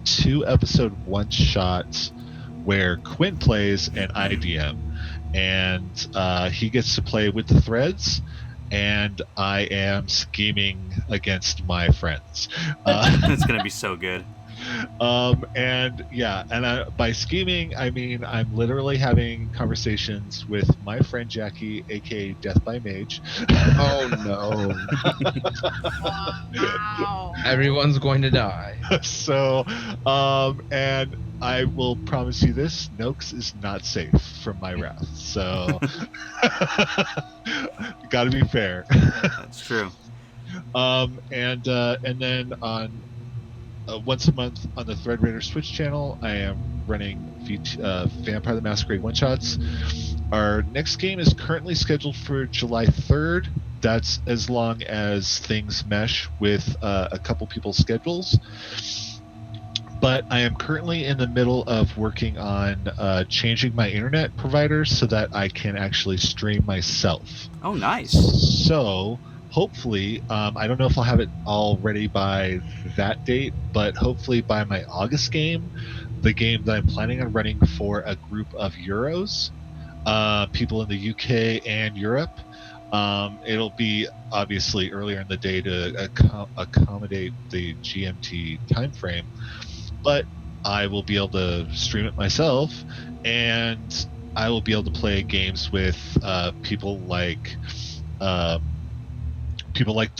2-episode one-shot where Quinn plays and I DM. And he gets to play with the threads, and I am scheming against my friends. It's going to be so good. By scheming, I mean I'm literally having conversations with my friend Jackie, aka Death by Mage. Oh no. Wow. Everyone's going to die. So, and I will promise you this: Noakes is not safe from my wrath. So, got to be fair. That's true. And then on once a month on the Thread Raiders Twitch channel, I am running Vampire the Masquerade one-shots. Our next game is currently scheduled for July 3rd. That's as long as things mesh with a couple people's schedules. But I am currently in the middle of working on changing my internet provider so that I can actually stream myself. Oh, nice. So hopefully, I don't know if I'll have it all ready by that date, but hopefully by my August game, the game that I'm planning on running for a group of Euros, people in the UK and Europe. It'll be obviously earlier in the day to accommodate the GMT time frame, but I will be able to stream it myself, and I will be able to play games with people like the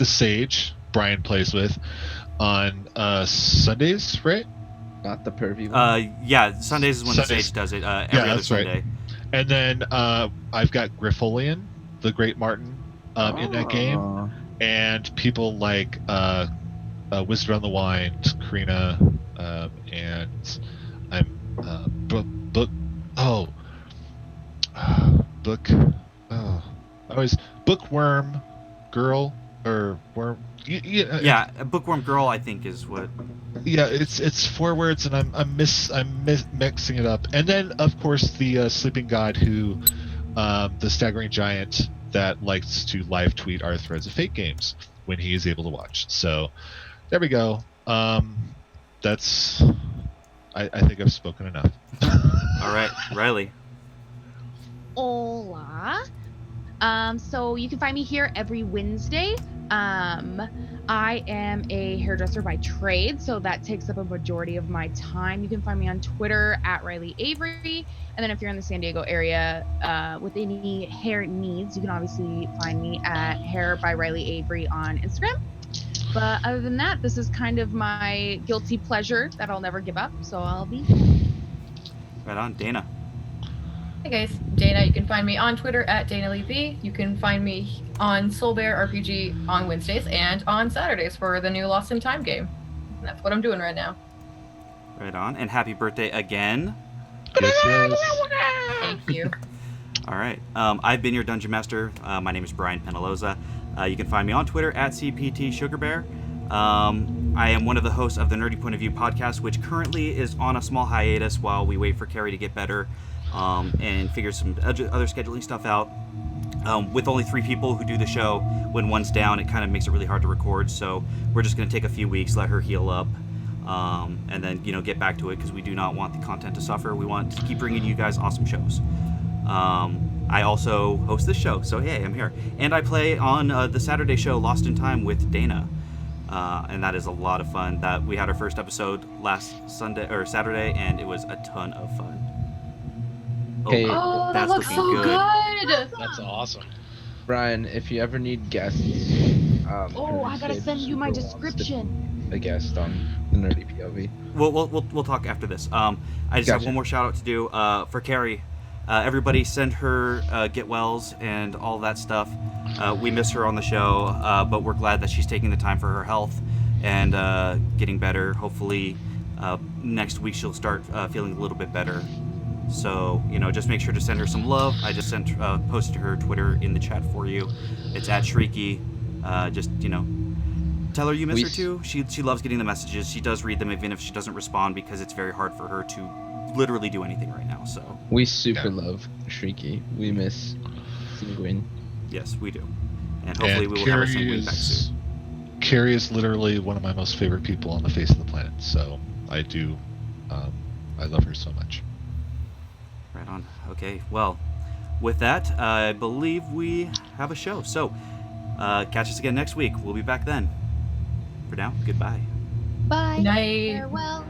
Sage Brian plays with on Sundays, right? Not the pervy one. Yeah, Sundays is when the Sage does it. Every other that's right. Sunday. And then I've got Griffolian, the Great Martin, in that game, and people like Wizard on the Wind, Karina, and I'm Bookworm Girl or Worm. Yeah, a Bookworm Girl, I think, is what. Yeah, it's 4 words, and I'm mixing it up. And then, of course, the Sleeping God, who, the Staggering Giant that likes to live tweet our Threads of Fate games when he is able to watch. So, there we go. That's. I think I've spoken enough. All right, Riley. Hola. So you can find me here every Wednesday. I am a hairdresser by trade, so that takes up a majority of my time. You can find me on Twitter at Riley Avery. And then if you're in the San Diego area with any hair needs, you can obviously find me at Hair by Riley Avery on Instagram. But other than that, this is kind of my guilty pleasure that I'll never give up, so I'll be here. Right on, Dana. Hey guys, Dana. You can find me on Twitter at Dana Lee V. You can find me on Soul Bear RPG on Wednesdays and on Saturdays for the new Lost in Time game. And that's what I'm doing right now. Right on, and happy birthday again. Yes. Thank you. All right. I've been your Dungeon Master. My name is Brian Penaloza. You can find me on Twitter at CPT Sugarbear. I am one of the hosts of the Nerdy Point of View podcast, which currently is on a small hiatus while we wait for Carrie to get better and figure some other scheduling stuff out. With only 3 people who do the show, when one's down, it kind of makes it really hard to record. So we're just going to take a few weeks, let her heal up, and then get back to it because we do not want the content to suffer. We want to keep bringing you guys awesome shows. I also host this show, so hey, I'm here. And I play on the Saturday show Lost in Time with Dana. And that is a lot of fun. That we had our first episode last Saturday, and it was a ton of fun. Hey. Oh, that that's looks so looking good. That's awesome. Brian, if you ever need guests, I gotta send you my description. A guest on the Nerdy POV. We'll talk after this. I just have one more shout out to do for Carrie. Everybody send her get wells and all that stuff. We miss her on the show, but we're glad that she's taking the time for her health and getting better. Hopefully next week she'll start feeling a little bit better. So, just make sure to send her some love. I just posted her Twitter in the chat for you. It's at Shrieky. Just, tell her you miss her too. She loves getting the messages. She does read them even if she doesn't respond because it's very hard for her to literally do anything right now. So we super love Shrieky. We miss Sanguine. Yes, we do. And hopefully we will have our Sanguine back soon. Carrie is literally one of my most favorite people on the face of the planet. So I do, I love her so much. Right on. Okay, well, with that, I believe we have a show. So, catch us again next week. We'll be back then. For now, goodbye. Bye. Night. Farewell.